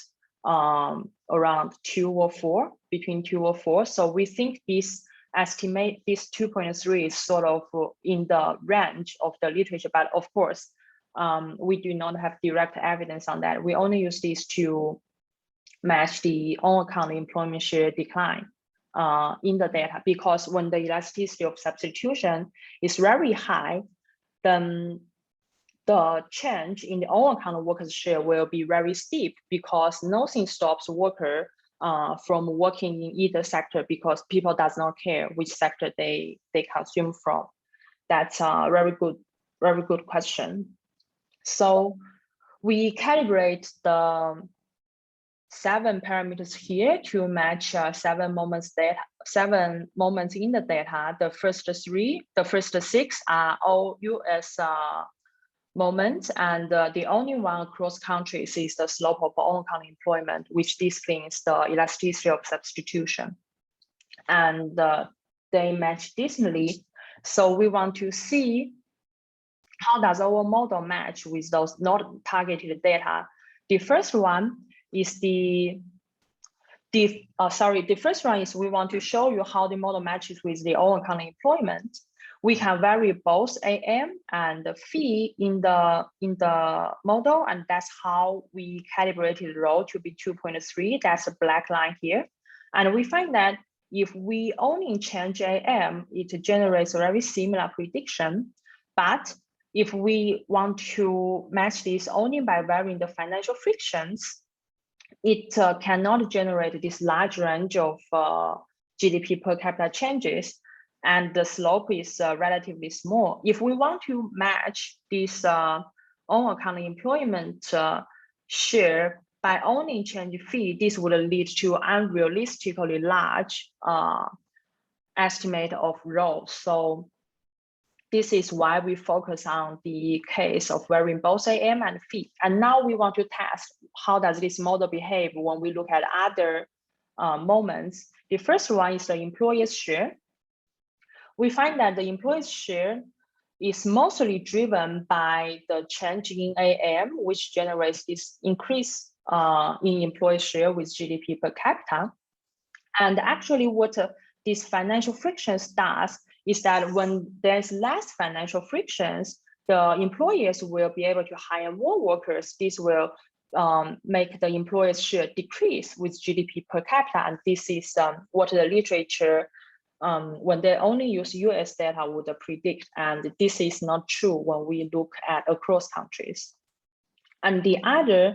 around 2 or 4, between 2 or 4. So we think this estimate, this 2.3 is sort of in the range of the literature, but of course, we do not have direct evidence on that. We only use this to match the on-account employment share decline in the data, because when the elasticity of substitution is very high, then the change in the on-account workers share will be very steep, because nothing stops worker from working in either sector, because people does not care which sector they consume from. That's a very good question. So we calibrate the 7 parameters here to match 7 moments in the data. The first 6 are all US moments, and the only one across countries is the slope of on-account employment, which displays the elasticity of substitution. And they match decently. So we want to see how does our model match with those not targeted data. The first one is the first one is we want to show you how the model matches with the on-account employment. We can vary both AM and fee in the model, and that's how we calibrated the role to be 2.3. That's a black line here. And we find that if we only change AM, it generates a very similar prediction. But if we want to match this only by varying the financial frictions, it cannot generate this large range of GDP per capita changes, and the slope is relatively small. If we want to match this on-account employment share by only change fee, this would lead to unrealistically large estimate of roles. So this is why we focus on the case of varying both AM and fee. And now we want to test how does this model behave when we look at other moments. The first one is the employer's share. We find that the employer's share is mostly driven by the change in AM, which generates this increase in employee share with GDP per capita. And actually what these financial frictions does is that when there's less financial frictions, the employers will be able to hire more workers. This will make the employer's share decrease with GDP per capita. And this is what the literature, when they only use US data, would predict. And this is not true when we look at across countries. And the other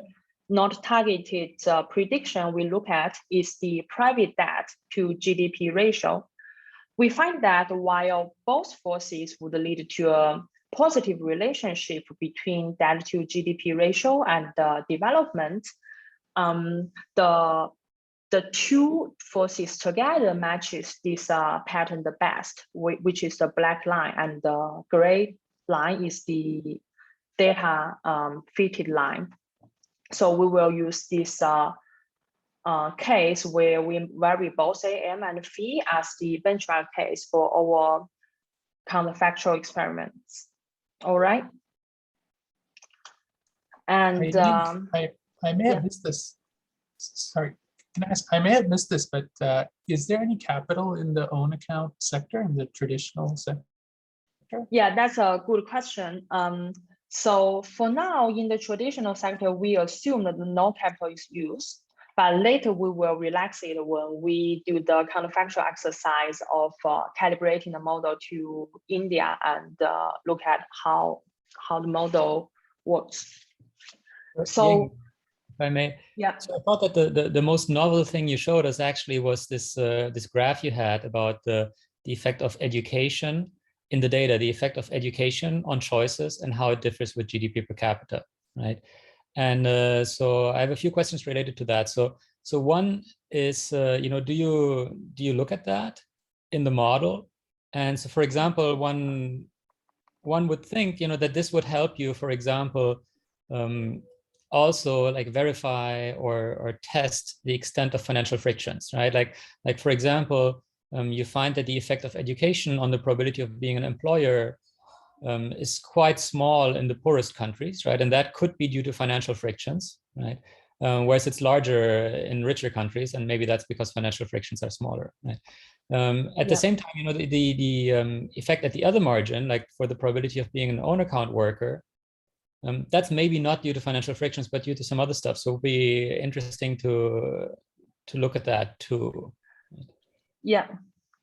not targeted prediction we look at is the private debt to GDP ratio. We find that while both forces would lead to a positive relationship between debt to GDP ratio and development, the two forces together matches this pattern the best, which is the black line, and the gray line is the data fitted line. So we will use this case where we vary both AM and fee as the benchmark case for our counterfactual experiments. All right. And I may have missed this. Sorry, can I ask, I may have missed this, but is there any capital in the own account sector, in the traditional sector? Yeah, that's a good question. So for now, in the traditional sector, we assume that no capital is used, but later we will relax it when we do the counterfactual exercise of calibrating the model to India and look at how the model works. So, if I may, yeah. So I thought that the most novel thing you showed us actually was this this graph you had about the effect of education in the data, the effect of education on choices and how it differs with GDP per capita, right? And so I have a few questions related to that. So one is, you know, do you look at that in the model? And so, for example, one would think, you know, that this would help you, for example, also like verify or test the extent of financial frictions, right? Like for example, you find that the effect of education on the probability of being an employer is quite small in the poorest countries, right? And that could be due to financial frictions, right? Whereas it's larger in richer countries, and maybe that's because financial frictions are smaller, right? At the same time, you know, the effect at the other margin, like for the probability of being an own account worker, that's maybe not due to financial frictions, but due to some other stuff. So it'll be interesting to look at that too. Yeah,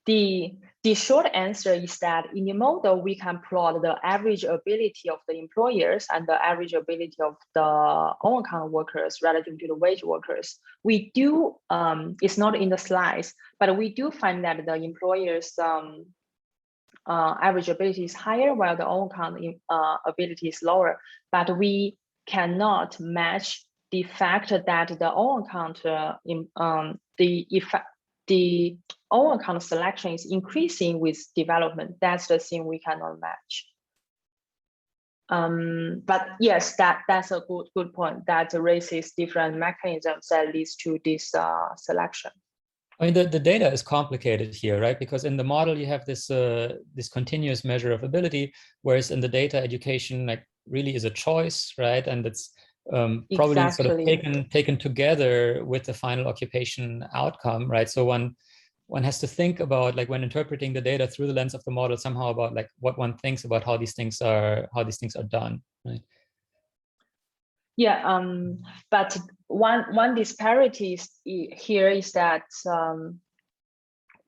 the short answer is that in the model, we can plot the average ability of the employers and the average ability of the own account workers relative to the wage workers. We do, it's not in the slides, but we do find that the employers' average ability is higher while the own account ability is lower, but we cannot match the fact that the own account the own account selection is increasing with development. That's the thing we cannot match. But yes, that's a good point, that raises different mechanisms that leads to this selection. I mean, the data is complicated here, right? Because in the model you have this this continuous measure of ability, whereas in the data, education like really is a choice, right? And it's probably Exactly. sort of taken together with the final occupation outcome, right? So one has to think about, like, when interpreting the data through the lens of the model, somehow about like what one thinks about how these things are done, right? Yeah, but one disparity here is that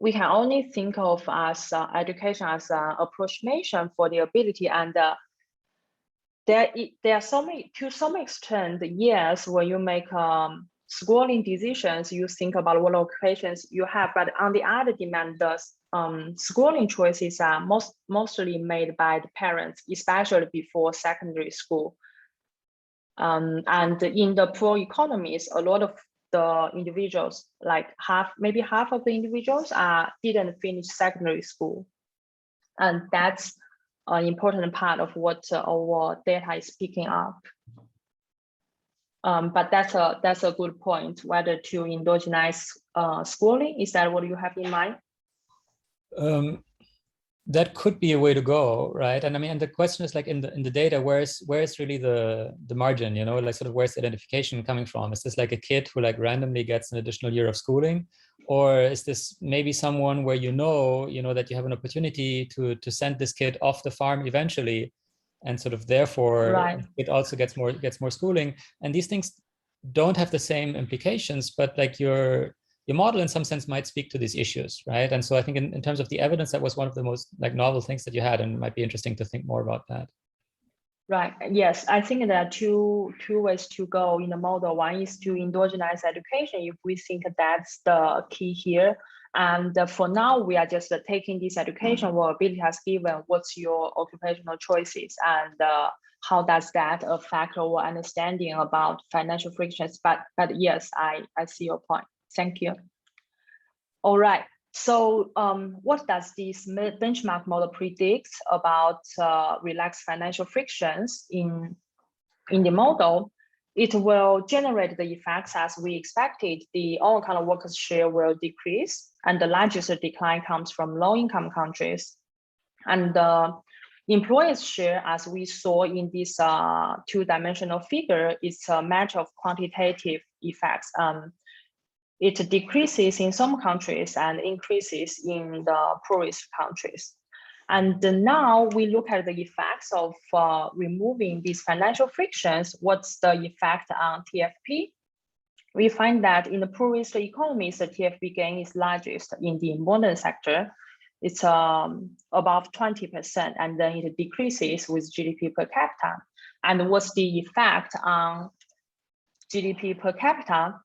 we can only think of as education as an approximation for the ability, and there are to some extent, yes, when you make schooling decisions, you think about what occupations you have, but on the other demand, the schooling choices are mostly made by the parents, especially before secondary school. And in the poor economies, a lot of the individuals, like maybe half of the individuals didn't finish secondary school. And that's an important part of what our data is picking up. But that's a good point, whether to endogenize schooling. Is that what you have in mind? That could be a way to go, right? And I mean, and the question is, like, in the data, where is really the margin, you know, like sort of where's the identification coming from? Is this like a kid who like randomly gets an additional year of schooling, or is this maybe someone where you know that you have an opportunity to send this kid off the farm eventually, and sort of therefore right. it also gets more schooling, and these things don't have the same implications, but like your model in some sense might speak to these issues, right? And so I think in terms of the evidence, that was one of the most like novel things that you had, and it might be interesting to think more about that. Right, yes, I think there are two ways to go in the model. One is to endogenize education, if we think that's the key here. And for now, we are just taking this education, what ability has given, what's your occupational choices, and how does that affect our understanding about financial frictions. But yes, I see your point. Thank you. All right. So what does this benchmark model predict about relaxed financial frictions in the model? It will generate the effects as we expected. The own account workers' share will decrease, and the largest decline comes from low-income countries. And the employers' share, as we saw in this two-dimensional figure, is a matter of quantitative effects. it decreases in some countries and increases in the poorest countries. And now we look at the effects of removing these financial frictions. What's the effect on TFP? We find that in the poorest economies, the TFP gain is largest in the modern sector. It's above 20%, and then it decreases with GDP per capita. And what's the effect on GDP per capita?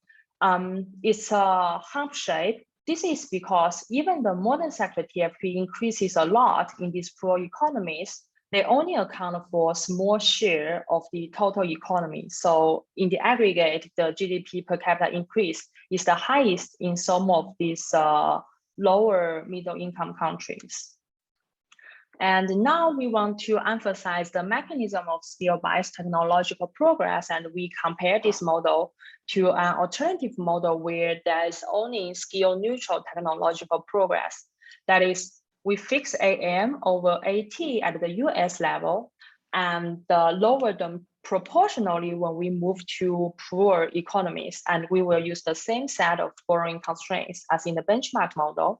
It's a hump shape. This is because even the modern sector TFP increases a lot in these poor economies. They only account for a small share of the total economy. So in the aggregate, the GDP per capita increase is the highest in some of these lower middle income countries. And now we want to emphasize the mechanism of skill-based technological progress, and we compare this model to an alternative model where there is only skill-neutral technological progress. That is, we fix AM over AT at the US level and lower them proportionally when we move to poor economies, and we will use the same set of borrowing constraints as in the benchmark model.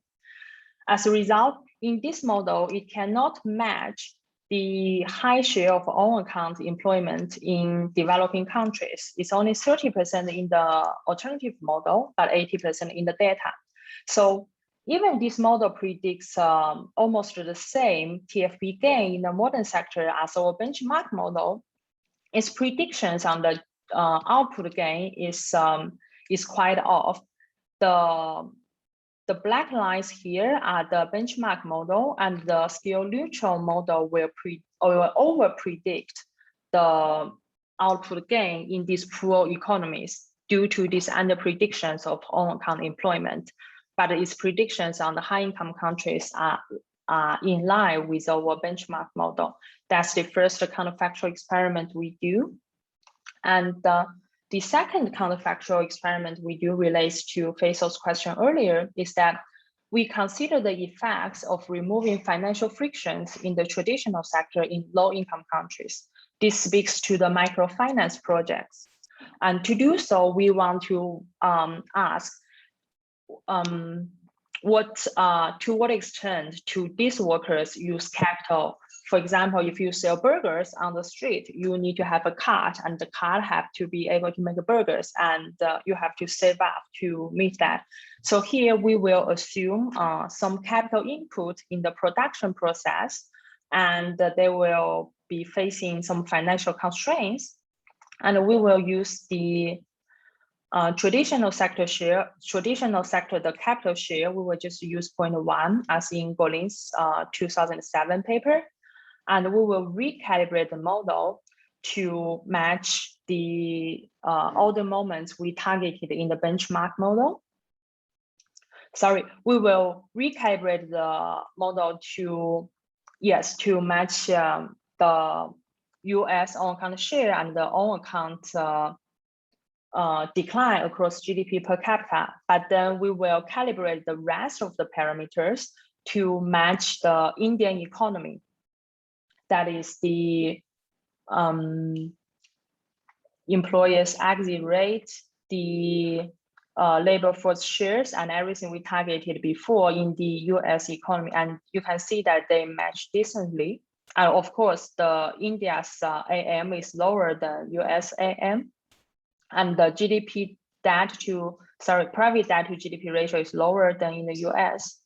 As a result, in this model, it cannot match the high share of own account employment in developing countries. It's only 30% in the alternative model, but 80% in the data. So even this model predicts almost the same TFP gain in the modern sector as our benchmark model, its predictions on the output gain is quite off. The black lines here are the benchmark model, and the skill neutral model will over predict the output gain in these poor economies due to these under predictions of own account employment. But its predictions on the high income countries are in line with our benchmark model. That's the first counterfactual experiment we do. And the second counterfactual experiment we do relates to Faisal's question earlier, is that we consider the effects of removing financial frictions in the traditional sector in low-income countries. This speaks to the microfinance projects. And to do so, we want to ask to what extent do these workers use capital? For example, if you sell burgers on the street, you need to have a cart, and the cart have to be able to make burgers, and you have to save up to meet that. So here we will assume some capital input in the production process, and they will be facing some financial constraints, and we will use the traditional sector, the capital share, we will just use 0.1 as in Golin's 2007 paper. And we will recalibrate the model to match the all the moments we targeted in the benchmark model. Sorry, we will recalibrate the model to match the US own account share and the own account decline across GDP per capita. But then we will calibrate the rest of the parameters to match the Indian economy. That is the employers' exit rate, the labor force shares, and everything we targeted before in the US economy. And you can see that they match decently. And of course, the India's AM is lower than US AM, and the private debt to GDP ratio is lower than in the US.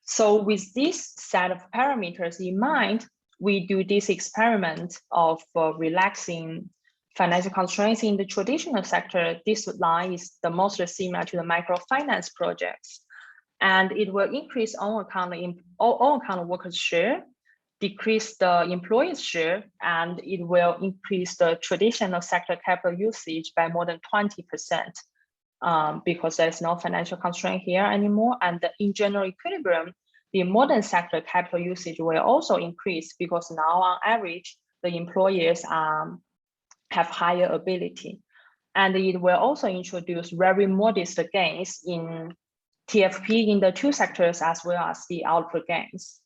So with this set of parameters in mind, we do this experiment of relaxing financial constraints in the traditional sector. This line is the most similar to the microfinance projects, and it will increase own account workers' share, decrease the employees' share, and it will increase the traditional sector capital usage by more than 20%, because there's no financial constraint here anymore. And in general equilibrium, the modern sector capital usage will also increase, because now on average, the employers have higher ability. And it will also introduce very modest gains in TFP in the two sectors, as well as the output gains.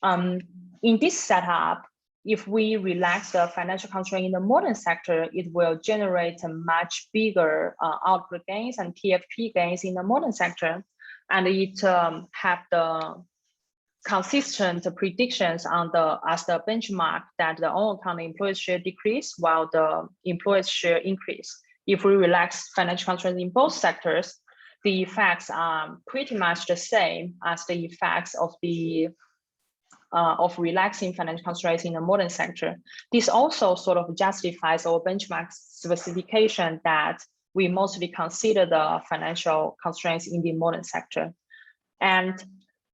In this setup, if we relax the financial constraint in the modern sector, it will generate a much bigger output gains and TFP gains in the modern sector. And it have the consistent predictions on as the benchmark that the own account employees share decrease while the employees share increase. If we relax financial constraints in both sectors, the effects are pretty much the same as the effects of the of relaxing financial constraints in the modern sector. This also sort of justifies our benchmark specification that we mostly consider the financial constraints in the modern sector. And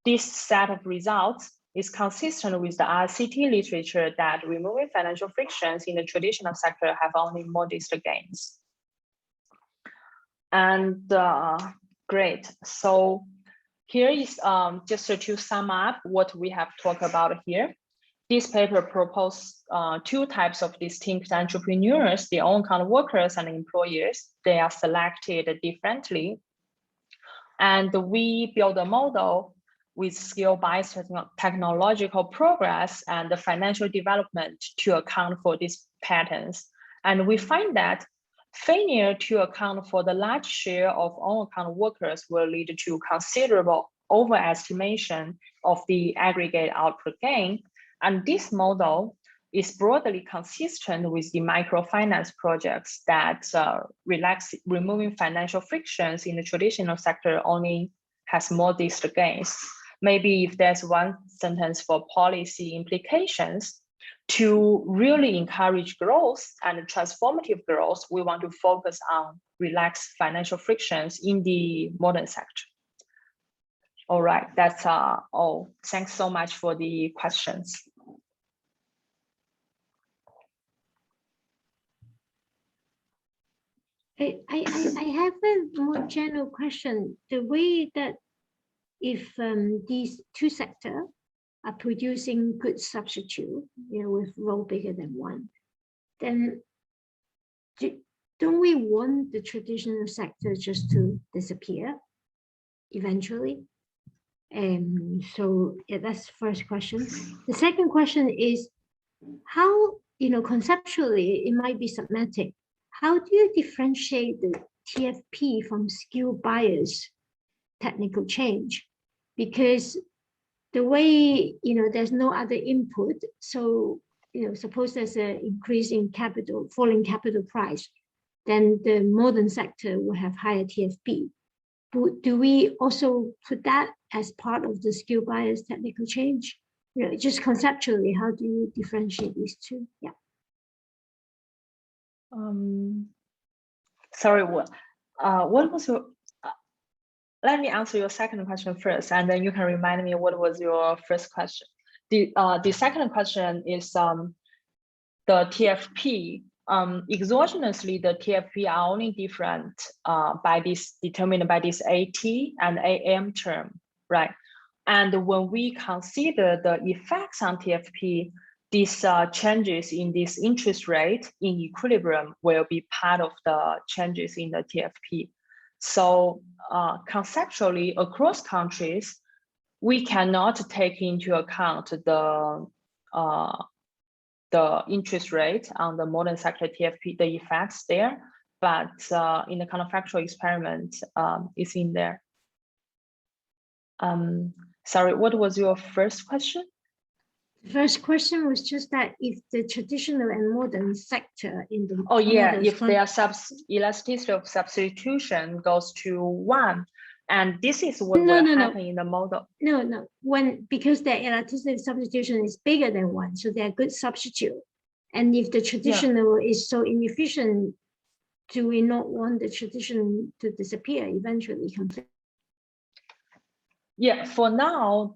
this set of results is consistent with the RCT literature that removing financial frictions in the traditional sector have only modest gains. And great. So here is just to sum up what we have talked about here. This paper proposed two types of distinct entrepreneurs, the own account workers and employers. They are selected differently. And we build a model with skill-based technological progress and the financial development to account for these patterns. And we find that failure to account for the large share of own account workers will lead to considerable overestimation of the aggregate output gain. And this model is broadly consistent with the microfinance projects that removing financial frictions in the traditional sector only has modest gains. Maybe if there's one sentence for policy implications, to really encourage growth and transformative growth, we want to focus on relaxed financial frictions in the modern sector. All right, that's all. Thanks so much for the questions. I have a more general question. The way that if these two sectors are producing good substitute, with role bigger than one, then don't we want the traditional sector just to disappear eventually? So yeah, that's the first question. The second question is how, conceptually, it might be semantic. How do you differentiate the TFP from skill bias technical change? Because the way, there's no other input. So, suppose there's an increase in capital, falling capital price, then the modern sector will have higher TFP. Do we also put that as part of the skill bias technical change? Just conceptually, how do you differentiate these two? Yeah. Sorry, what was your? Let me answer your second question first, and then you can remind me what was your first question. The second question is the TFP. Exogenously, the TFP are only different determined by this AT and AM term, right? And when we consider the effects on TFP, these changes in this interest rate in equilibrium will be part of the changes in the TFP. So conceptually, across countries, we cannot take into account the interest rate on the modern sector TFP, the effects there, but in the counterfactual experiment, it's in there. Sorry, what was your first question? The first question was just that if the traditional and modern sector in the if their elasticity of substitution goes to 1, and this is what will happen in the model. No, because their elasticity of substitution is bigger than 1, so they're good substitute. And if the traditional is so inefficient, do we not want the traditional to disappear eventually completely? Yeah, for now,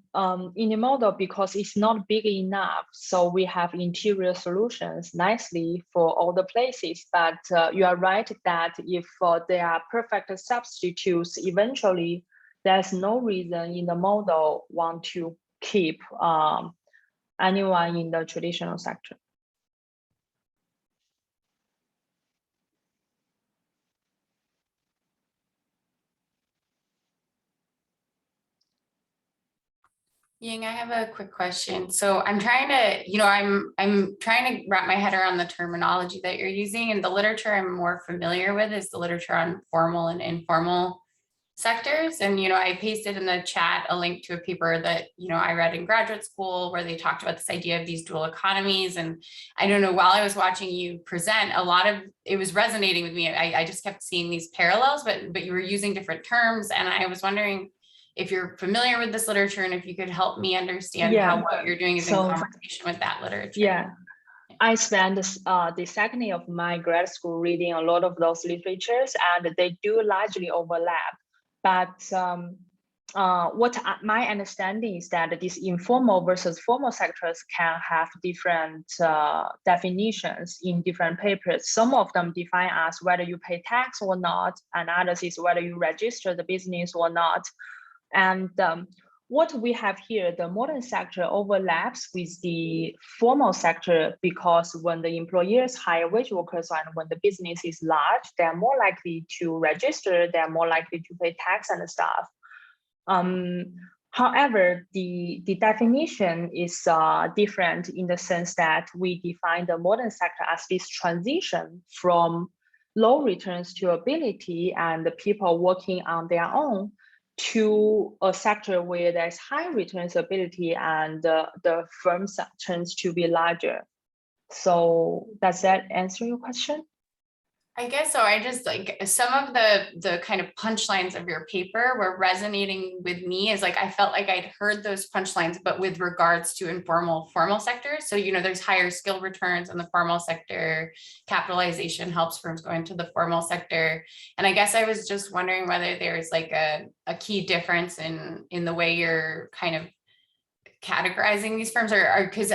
in the model, because it's not big enough, so we have interior solutions nicely for all the places. But you are right that if they are perfect substitutes, eventually there's no reason in the model want to keep anyone in the traditional sector. Ying, I have a quick question. So I'm trying to, I'm trying to wrap my head around the terminology that you're using, and the literature I'm more familiar with is the literature on formal and informal sectors. And, I pasted in the chat a link to a paper that, I read in graduate school where they talked about this idea of these dual economies. And I don't know, while I was watching you present, a lot of it was resonating with me. I just kept seeing these parallels, but you were using different terms. And I was wondering if you're familiar with this literature and if you could help me understand how what you're doing is in conversation with that literature. Yeah. I spent the second year of my grad school reading a lot of those literatures, and they do largely overlap. But my understanding is that these informal versus formal sectors can have different definitions in different papers. Some of them define as whether you pay tax or not, and others is whether you register the business or not. And what we have here, the modern sector overlaps with the formal sector because when the employers hire wage workers and when the business is large, they're more likely to register, they're more likely to pay tax and stuff. However, the definition is different in the sense that we define the modern sector as this transition from low returns to ability and the people working on their own to a sector where there's high returns ability and the firms tends to be larger. So does that answer your question? I guess so. I just some of the kind of punchlines of your paper were resonating with me as I felt like I'd heard those punchlines, but with regards to informal, formal sectors. So, there's higher skill returns in the formal sector, capitalization helps firms go into the formal sector. And I guess I was just wondering whether there's a key difference in the way you're kind of categorizing these firms or because,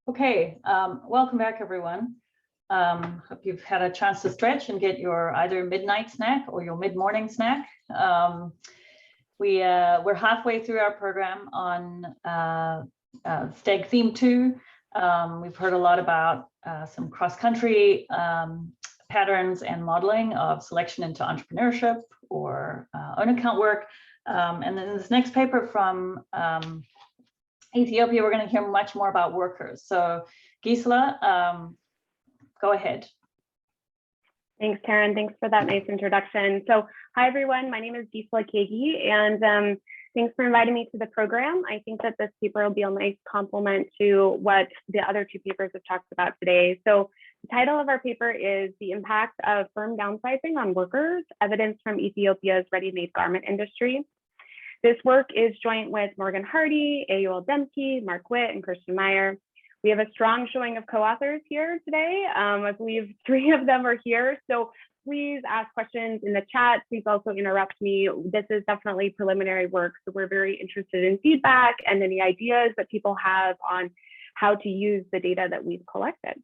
Okay, welcome back, everyone. Hope you've had a chance to stretch and get your either midnight snack or your mid-morning snack. We're halfway through our program on STEG Theme 2. We've heard a lot about some cross-country patterns and modeling of selection into entrepreneurship or own account work. And then this next paper from Ethiopia, we're going to hear much more about workers. So Gisela, go ahead. Thanks, Taryn. Thanks for that nice introduction. So hi, everyone. My name is Gisela Kagi, and thanks for inviting me to the program. I think that this paper will be a nice complement to what the other two papers have talked about today. So the title of our paper is The Impact of Firm Downsizing on Workers, Evidence from Ethiopia's Ready-Made Garment Industry. This work is joint with Morgan Hardy, Ayul Demke, Mark Witt, and Christian Meyer. We have a strong showing of co-authors here today. I believe 3 of them are here. So please ask questions in the chat. Please also interrupt me. This is definitely preliminary work. So we're very interested in feedback and any ideas that people have on how to use the data that we've collected.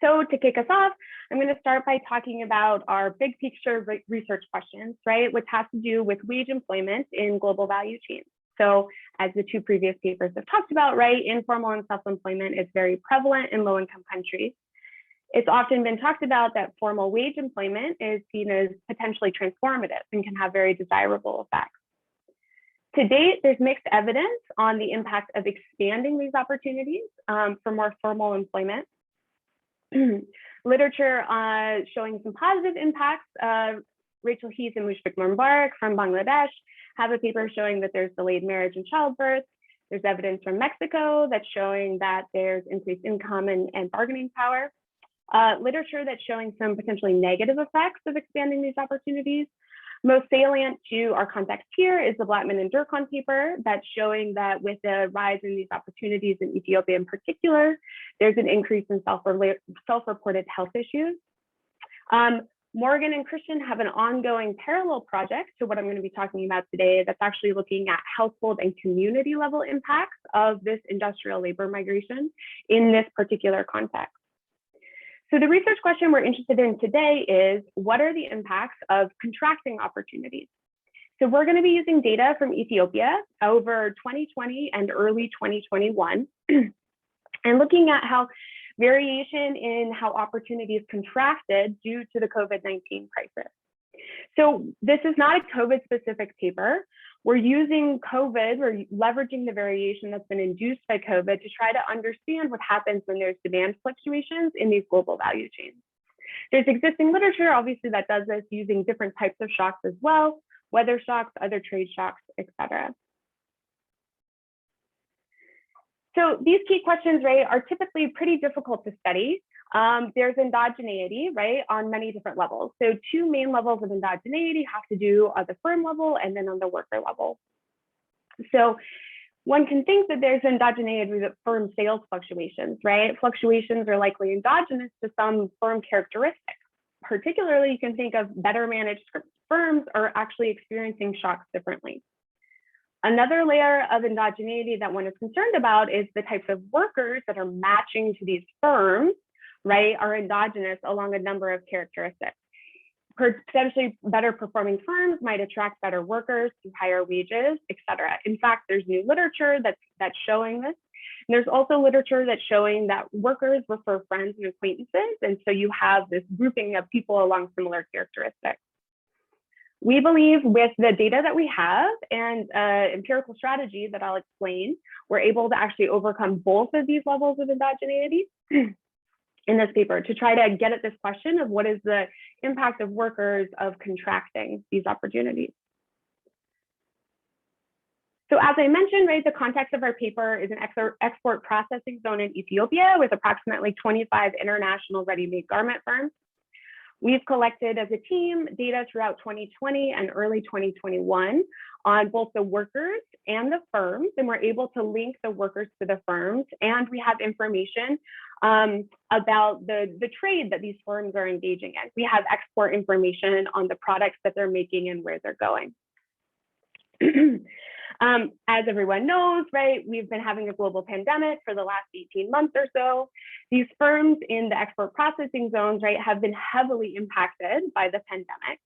So to kick us off, I'm going to start by talking about our big picture research questions, right, which has to do with wage employment in global value chains. So as the 2 previous papers have talked about, right, informal and self-employment is very prevalent in low-income countries. It's often been talked about that formal wage employment is seen as potentially transformative and can have very desirable effects. To date, there's mixed evidence on the impact of expanding these opportunities for more formal employment. Literature showing some positive impacts. Rachel Heath and Mushfiq Mubarak from Bangladesh have a paper showing that there's delayed marriage and childbirth. There's evidence from Mexico that's showing that there's increased income and bargaining power. Literature that's showing some potentially negative effects of expanding these opportunities. Most salient to our context here is the Blattman and Durkheim paper that's showing that with the rise in these opportunities in Ethiopia in particular, there's an increase in self-reported health issues. Morgan and Christian have an ongoing parallel project to what I'm going to be talking about today that's actually looking at household and community level impacts of this industrial labor migration in this particular context. So the research question we're interested in today is, what are the impacts of contracting opportunities? So we're going to be using data from Ethiopia over 2020 and early 2021, and looking at how variation in how opportunities contracted due to the COVID-19 crisis. So this is not a COVID specific paper. We're using COVID, we're leveraging the variation that's been induced by COVID to try to understand what happens when there's demand fluctuations in these global value chains. There's existing literature, obviously, that does this using different types of shocks as well, weather shocks, other trade shocks, etc. So these key questions, right, are typically pretty difficult to study. There's endogeneity, right, on many different levels. So 2 main levels of endogeneity have to do at the firm level and then on the worker level. So one can think that there's endogeneity with firm sales fluctuations, right? Fluctuations are likely endogenous to some firm characteristics. Particularly, you can think of better managed firms are actually experiencing shocks differently. Another layer of endogeneity that one is concerned about is the types of workers that are matching to these firms, right, are endogenous along a number of characteristics. Potentially better performing firms might attract better workers through higher wages, et cetera. In fact, there's new literature that's showing this. And there's also literature that's showing that workers refer friends and acquaintances. And so you have this grouping of people along similar characteristics. We believe with the data that we have and empirical strategy that I'll explain, we're able to actually overcome both of these levels of endogeneity in this paper to try to get at this question of what is the impact of workers of contracting these opportunities. So as I mentioned, right, the context of our paper is an export processing zone in Ethiopia with approximately 25 international ready-made garment firms. We've collected as a team data throughout 2020 and early 2021 on both the workers and the firms, and we're able to link the workers to the firms. And we have information about the trade that these firms are engaging in. We have export information on the products that they're making and where they're going. As everyone knows, right, we've been having a global pandemic for the last 18 months or so. These firms in the export processing zones, right, have been heavily impacted by the pandemic.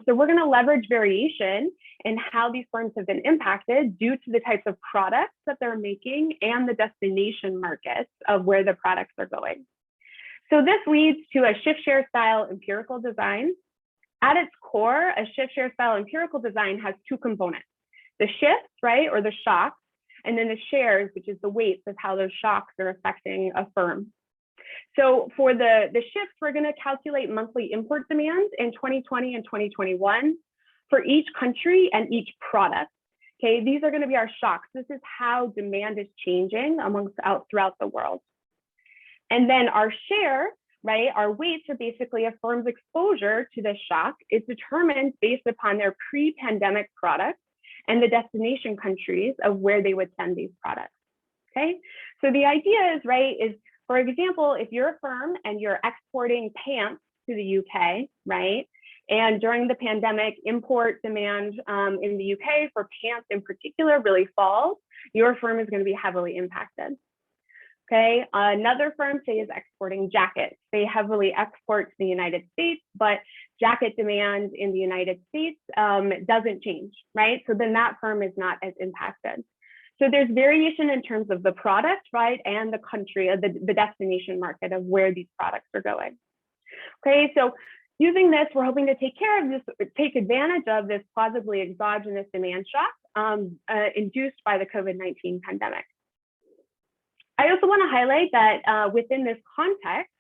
So we're going to leverage variation in how these firms have been impacted due to the types of products that they're making and the destination markets of where the products are going. So this leads to a shift share style empirical design. At its core, a shift share style empirical design has two components: the shifts, right, or the shocks, and then the shares, which is the weights of how those shocks are affecting a firm. So for the shifts, we're going to calculate monthly import demands in 2020 and 2021 for each country and each product. Okay, these are going to be our shocks. This is how demand is changing throughout the world. And then our share, right, our weights are basically a firm's exposure to this shock. It's determined based upon their pre-pandemic products and the destination countries of where they would send these products. Okay, so the idea is, right, is, for example, if you're a firm and you're exporting pants to the UK, right, and during the pandemic, import demand in the UK for pants in particular really falls, your firm is going to be heavily impacted. Okay, another firm, say, is exporting jackets. They heavily export to the United States, but jacket demand in the United States doesn't change, right? So then that firm is not as impacted. So there's variation in terms of the product, right, and the country, the destination market of where these products are going. Okay, so using this, we're hoping to take advantage of this plausibly exogenous demand shock induced by the COVID-19 pandemic. I also want to highlight that within this context,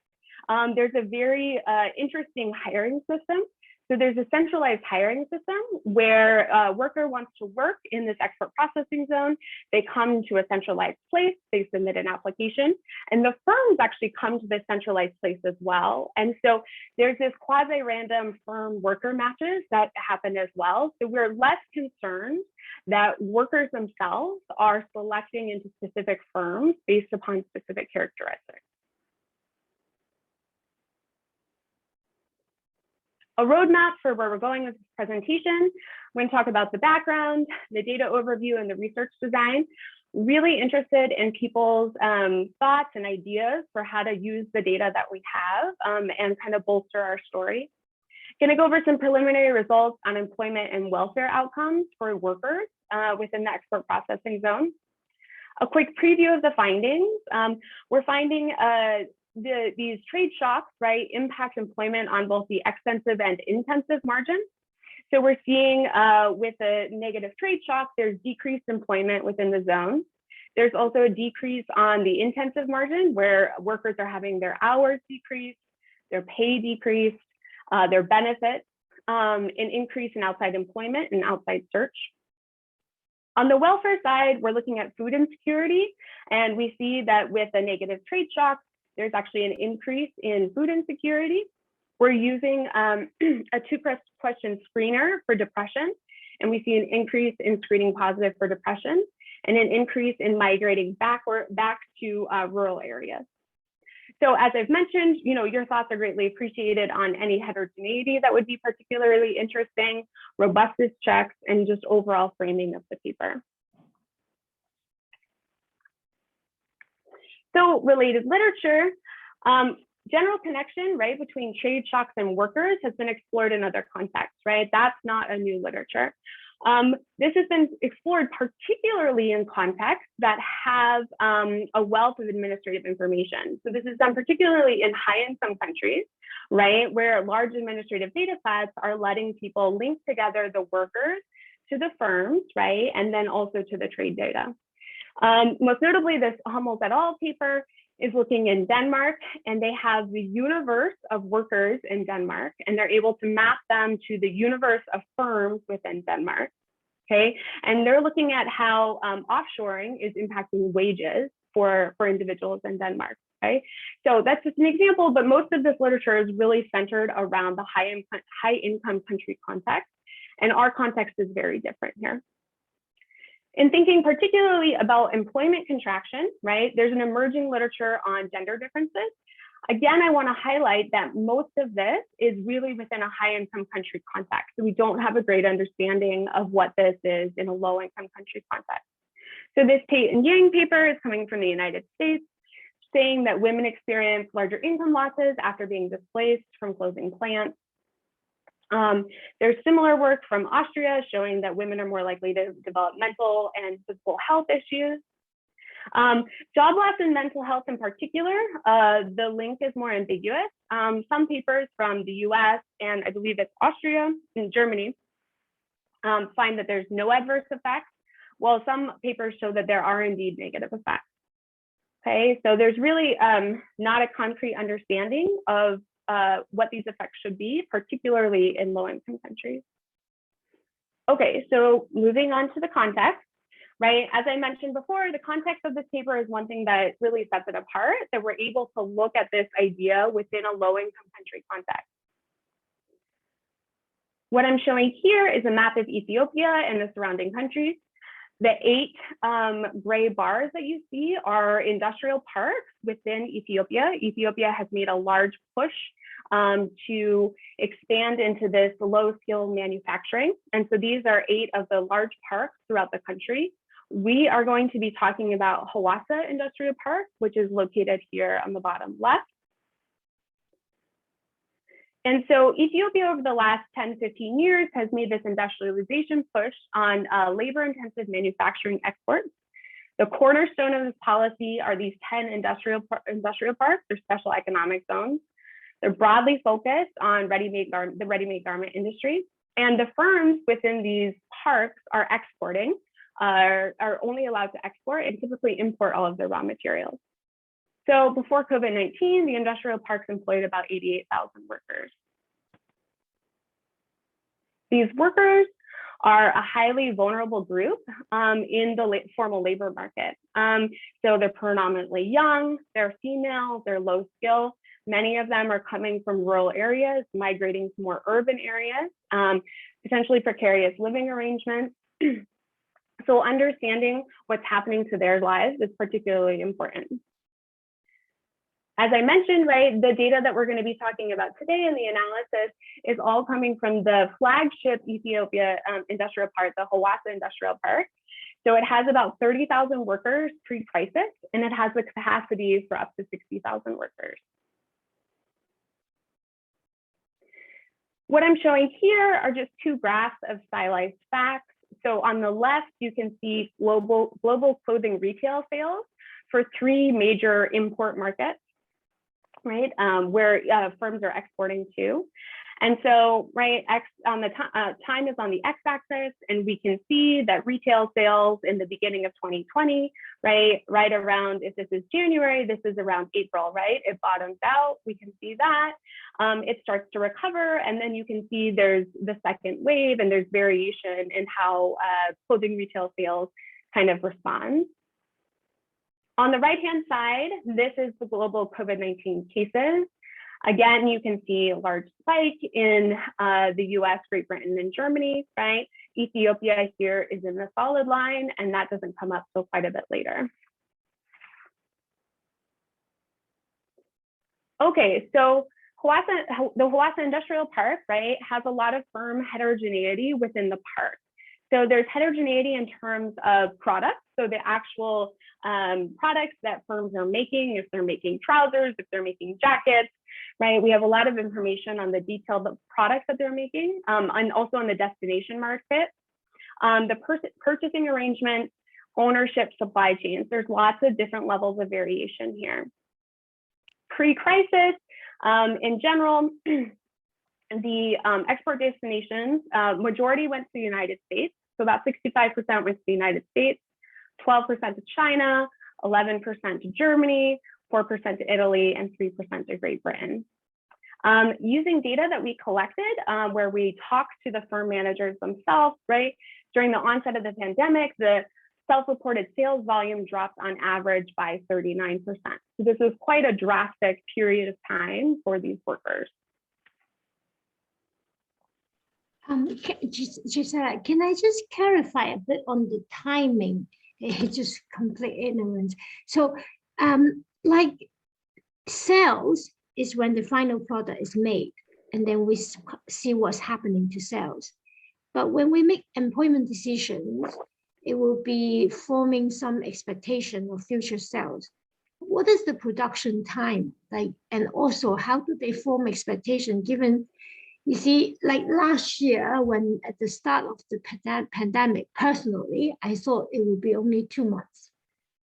there's a very interesting hiring system. So there's a centralized hiring system where a worker wants to work in this export processing zone. They come to a centralized place, they submit an application, and the firms actually come to this centralized place as well. And so there's this quasi-random firm worker matches that happen as well. So we're less concerned that workers themselves are selecting into specific firms based upon specific characteristics. A roadmap for where we're going with this presentation. We're going to talk about the background, the data overview, and the research design. Really interested in people's thoughts and ideas for how to use the data that we have and kind of bolster our story. Going to go over some preliminary results on employment and welfare outcomes for workers within the export processing zone. A quick preview of the findings. We're finding these trade shocks, right, impact employment on both the extensive and intensive margins. So we're seeing with a negative trade shock, there's decreased employment within the zone. There's also a decrease on the intensive margin where workers are having their hours decreased, their pay decreased, their benefits, an increase in outside employment and outside search. On the welfare side, we're looking at food insecurity, and we see that with a negative trade shock, there's actually an increase in food insecurity. We're using a two-question screener for depression, and we see an increase in screening positive for depression and an increase in migrating back to rural areas. So as I've mentioned, your thoughts are greatly appreciated on any heterogeneity that would be particularly interesting, robustness checks, and just overall framing of the paper. So related literature, general connection, right, between trade shocks and workers has been explored in other contexts, right? That's not a new literature. This has been explored particularly in contexts that have a wealth of administrative information. So this is done particularly in high-income countries, right, where large administrative data sets are letting people link together the workers to the firms, right, and then also to the trade data. Most notably, this Hummels et al. Paper is looking in Denmark, and they have the universe of workers in Denmark, and they're able to map them to the universe of firms within Denmark, okay? And they're looking at how offshoring is impacting wages for individuals in Denmark, okay? So that's just an example, but most of this literature is really centered around the high-income country context, and our context is very different here. In thinking particularly about employment contraction, right, there's an emerging literature on gender differences. Again, I want to highlight that most of this is really within a high-income country context. So we don't have a great understanding of what this is in a low-income country context. So this Tate and Yang paper is coming from the United States, saying that women experience larger income losses after being displaced from closing plants. There's similar work from Austria showing that women are more likely to develop mental and physical health issues. Job loss and mental health in particular, the link is more ambiguous. Some papers from the US and I believe it's Austria and Germany find that there's no adverse effects, while some papers show that there are indeed negative effects. Okay, so there's really not a concrete understanding of what these effects should be, particularly in low-income countries. Okay, so moving on to the context, right? As I mentioned before, the context of this paper is one thing that really sets it apart, that we're able to look at this idea within a low-income country context. What I'm showing here is a map of Ethiopia and the surrounding countries. The 8 gray bars that you see are industrial parks within Ethiopia. Ethiopia has made a large push to expand into this low-skill manufacturing. And so these are 8 of the large parks throughout the country. We are going to be talking about Hawassa Industrial Park, which is located here on the bottom left. And so Ethiopia over the last 10, 15 years has made this industrialization push on labor-intensive manufacturing exports. The cornerstone of this policy are these 10 industrial parks, or special economic zones. They're broadly focused on the ready-made garment industry. And the firms within these parks are exporting, are only allowed to export and typically import all of their raw materials. So before COVID-19, the industrial parks employed about 88,000 workers. These workers are a highly vulnerable group in the formal labor market. So they're predominantly young, they're female, they're low skill. Many of them are coming from rural areas, migrating to more urban areas, potentially precarious living arrangements. So understanding what's happening to their lives is particularly important. As I mentioned, right, the data that we're going to be talking about today in the analysis is all coming from the flagship Ethiopia industrial park, the Hawassa Industrial Park. So it has about 30,000 workers pre-crisis, and it has the capacity for up to 60,000 workers. What I'm showing here are just 2 graphs of stylized facts. So on the left, you can see global clothing retail sales for 3 major import markets, right, where firms are exporting to. And so, right, time is on the x-axis, and we can see that retail sales in the beginning of 2020, right around, if this is January, this is around April, right? It bottoms out, we can see that. It starts to recover, and then you can see there's the second wave, and there's variation in how clothing retail sales kind of respond. On the right-hand side, this is the global COVID-19 cases. Again, you can see a large spike in the US, Great Britain, and Germany, right? Ethiopia here is in the solid line, and that doesn't come up till quite a bit later. Okay, so the Hawassa Industrial Park, right, has a lot of firm heterogeneity within the park. So there's heterogeneity in terms of products. So the actual products that firms are making, if they're making trousers, if they're making jackets, right? We have a lot of information on the detailed products that they're making, and also on the destination market. The purchasing arrangement, ownership, supply chains, there's lots of different levels of variation here. Pre-crisis, in general, the export destinations, majority went to the United States. So about 65% went to the United States, 12% to China, 11% to Germany, 4% to Italy, and 3% to Great Britain. Using data that we collected, where we talked to the firm managers themselves, right? During the onset of the pandemic, the self-reported sales volume dropped on average by 39%. So this was quite a drastic period of time for these workers. Gisela, can I just clarify a bit on the timing? It's just complete ignorance. So like sales is when the final product is made, and then we see what's happening to sales. But when we make employment decisions, it will be forming some expectation of future sales. What is the production time like? And also, how do they form expectation given, you see, like last year, when at the start of the pandemic, personally, I thought it would be only 2 months.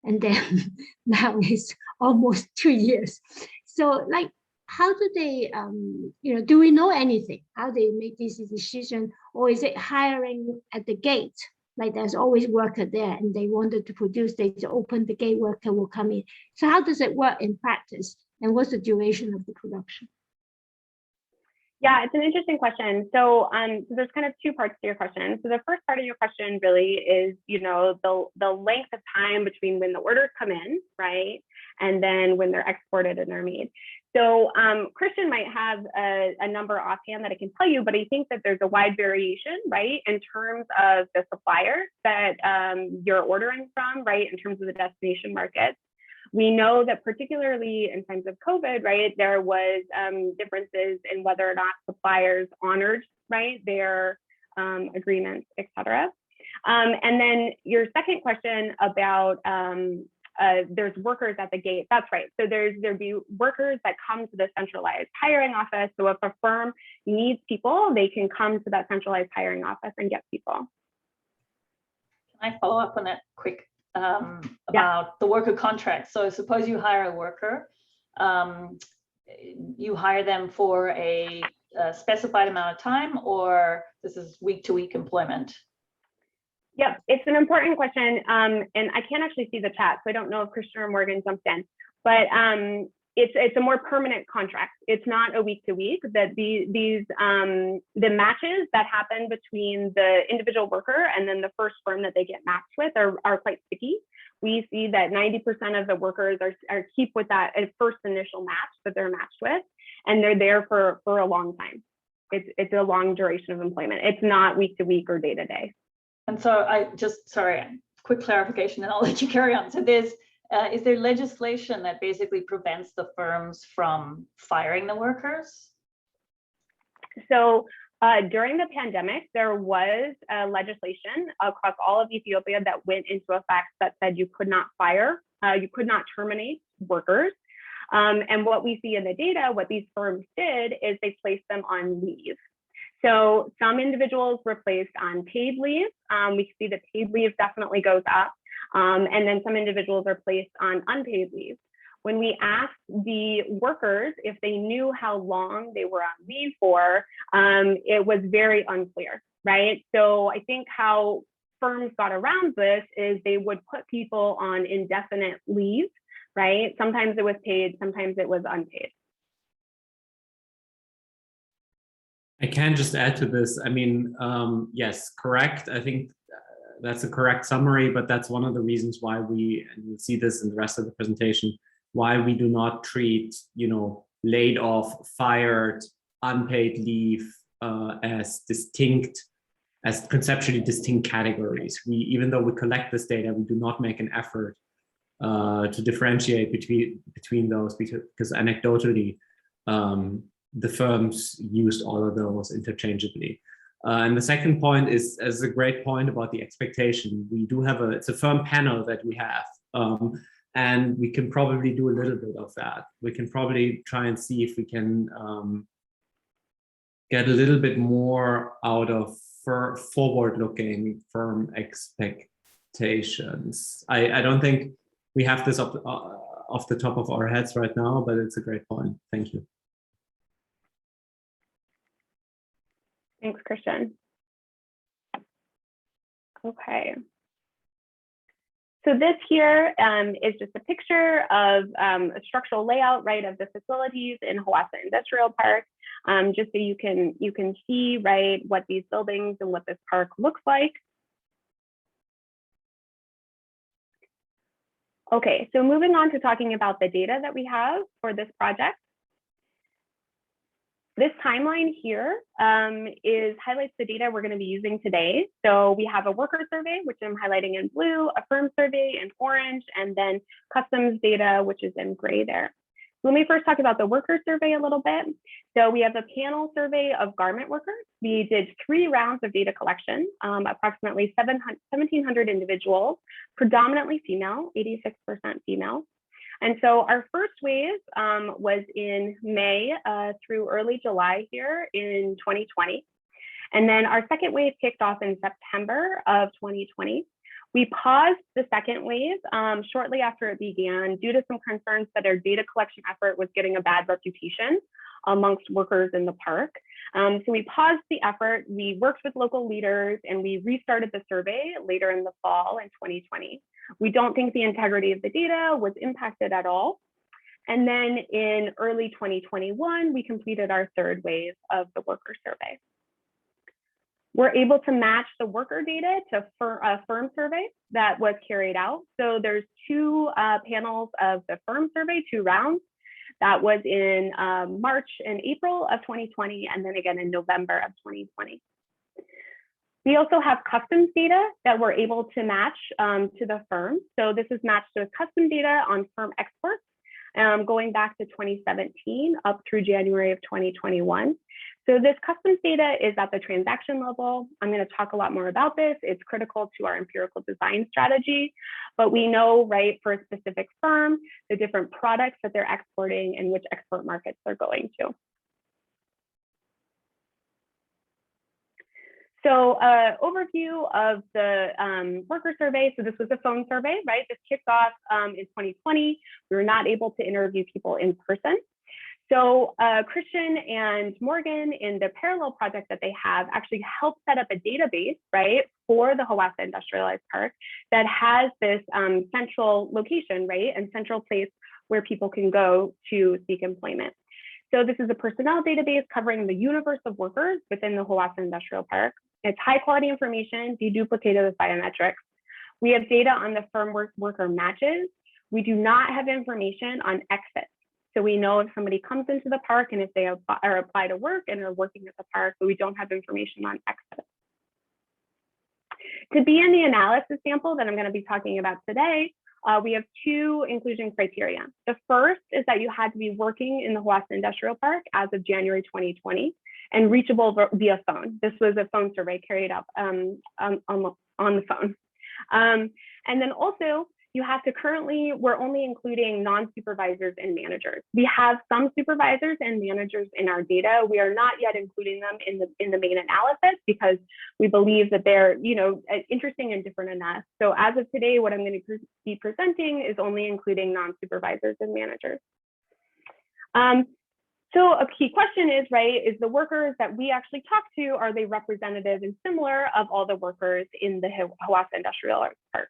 And then now it's almost 2 years. So like, how do they, do we know anything? How they make this decision? Or is it hiring at the gate? Like there's always worker there and they wanted to produce, they open the gate, worker will come in. So how does it work in practice? And what's the duration of the production? Yeah, it's an interesting question. So, there's kind of two parts to your question. So the first part of your question really is, the length of time between when the orders come in, right? And then when they're exported and they're made. So Christian might have a number offhand that I can tell you, but I think that there's a wide variation, right, in terms of the suppliers that you're ordering from, right, in terms of the destination markets. We know that particularly in times of COVID, right, there was differences in whether or not suppliers honored, right, their agreements, et cetera. And then your second question about there's workers at the gate. That's right. So there'd be workers that come to the centralized hiring office. So if a firm needs people, they can come to that centralized hiring office and get people. Can I follow up on that quick about the worker contract? So suppose you hire a worker, you hire them for a specified amount of time, or this is week-to-week employment? Yep, it's an important question, and I can't actually see the chat, so I don't know if Christian or Morgan jumped in, but it's a more permanent contract. It's not a week-to-week. That the matches that happen between the individual worker and then the first firm that they get matched with are quite sticky. We see that 90% of the workers are keep with that first initial match that they're matched with, and they're there for a long time. It's a long duration of employment. It's not week-to-week or day-to-day. And so quick clarification, and I'll let you carry on. So is there legislation that basically prevents the firms from firing the workers? So during the pandemic, there was legislation across all of Ethiopia that went into effect that said you could not fire, you could not terminate workers. And what we see in the data, what these firms did is they placed them on leave. So some individuals were placed on paid leave. We see that paid leave definitely goes up. And then some individuals are placed on unpaid leave. When we asked the workers if they knew how long they were on leave for, it was very unclear, right? So I think how firms got around this is they would put people on indefinite leave, right? Sometimes it was paid, sometimes it was unpaid. I can just add to this. I mean, yes, correct. I think that's a correct summary, but that's one of the reasons why and you'll see this in the rest of the presentation, why we do not treat, laid off, fired, unpaid leave as conceptually distinct categories. Even though we collect this data, we do not make an effort to differentiate between those because anecdotally, the firms used all of those interchangeably. And the second point is a great point about the expectation. We do have it's a firm panel that we have, and we can probably do a little bit of that. We can probably try and see if we can get a little bit more out of forward-looking firm expectations. I don't think we have this off the top of our heads right now, but it's a great point. Thank you. Thanks, Christian. Okay. So this here is just a picture of a structural layout, right, of the facilities in Hawassa Industrial Park, just so you can see, right, what these buildings and what this park looks like. Okay, so moving on to talking about the data that we have for this project. This timeline here highlights the data we're going to be using today. So we have a worker survey, which I'm highlighting in blue, a firm survey in orange, and then customs data, which is in gray there. let me first talk about the worker survey a little bit. So we have a panel survey of garment workers. We did 3 rounds of data collection, approximately 1,700 individuals, predominantly female, 86% female. And so our first wave was in May through early July here in 2020. And then our second wave kicked off in September of 2020. We paused the second wave shortly after it began due to some concerns that our data collection effort was getting a bad reputation amongst workers in the park. So we paused the effort, we worked with local leaders, and we restarted the survey later in the fall in 2020. We don't think the integrity of the data was impacted at all. And then in early 2021, we completed our third wave of the worker survey. We're able to match the worker data to a firm survey that was carried out. So there's 2 panels of the firm survey, 2 rounds. That was in March and April of 2020, and then again in November of 2020. We also have customs data that we're able to match to the firm. So this is matched to custom data on firm exports going back to 2017 up through January of 2021. So this customs data is at the transaction level. I'm going to talk a lot more about this. It's critical to our empirical design strategy, but we know, right, for a specific firm, the different products that they're exporting and which export markets they're going to. So overview of the worker survey. So this was a phone survey, right? This kicked off in 2020. We were not able to interview people in person. So Christian and Morgan in the parallel project that they have actually helped set up a database, right, for the Hawassa Industrialized Park that has this central location, right, and central place where people can go to seek employment. So this is a personnel database covering the universe of workers within the Hawassa Industrial Park. It's high quality information, deduplicated with biometrics. We have data on the firm worker matches. We do not have information on exits. So we know if somebody comes into the park and if they are apply to work and are working at the park, but we don't have information on exits. To be in the analysis sample that I'm going to be talking about today, we have 2 inclusion criteria. The first is that you had to be working in the Hawassa Industrial Park as of January 2020 and reachable via phone. This was a phone survey carried out on the phone. And then also, you have to we're only including non-supervisors and managers. We have some supervisors and managers in our data. We are not yet including them in the main analysis because we believe that they're, interesting and different enough. So as of today, what I'm going to be presenting is only including non-supervisors and managers. So a key question is, right, is the workers that we actually talk to, are they representative and similar of all the workers in the Hawassa Industrial Park?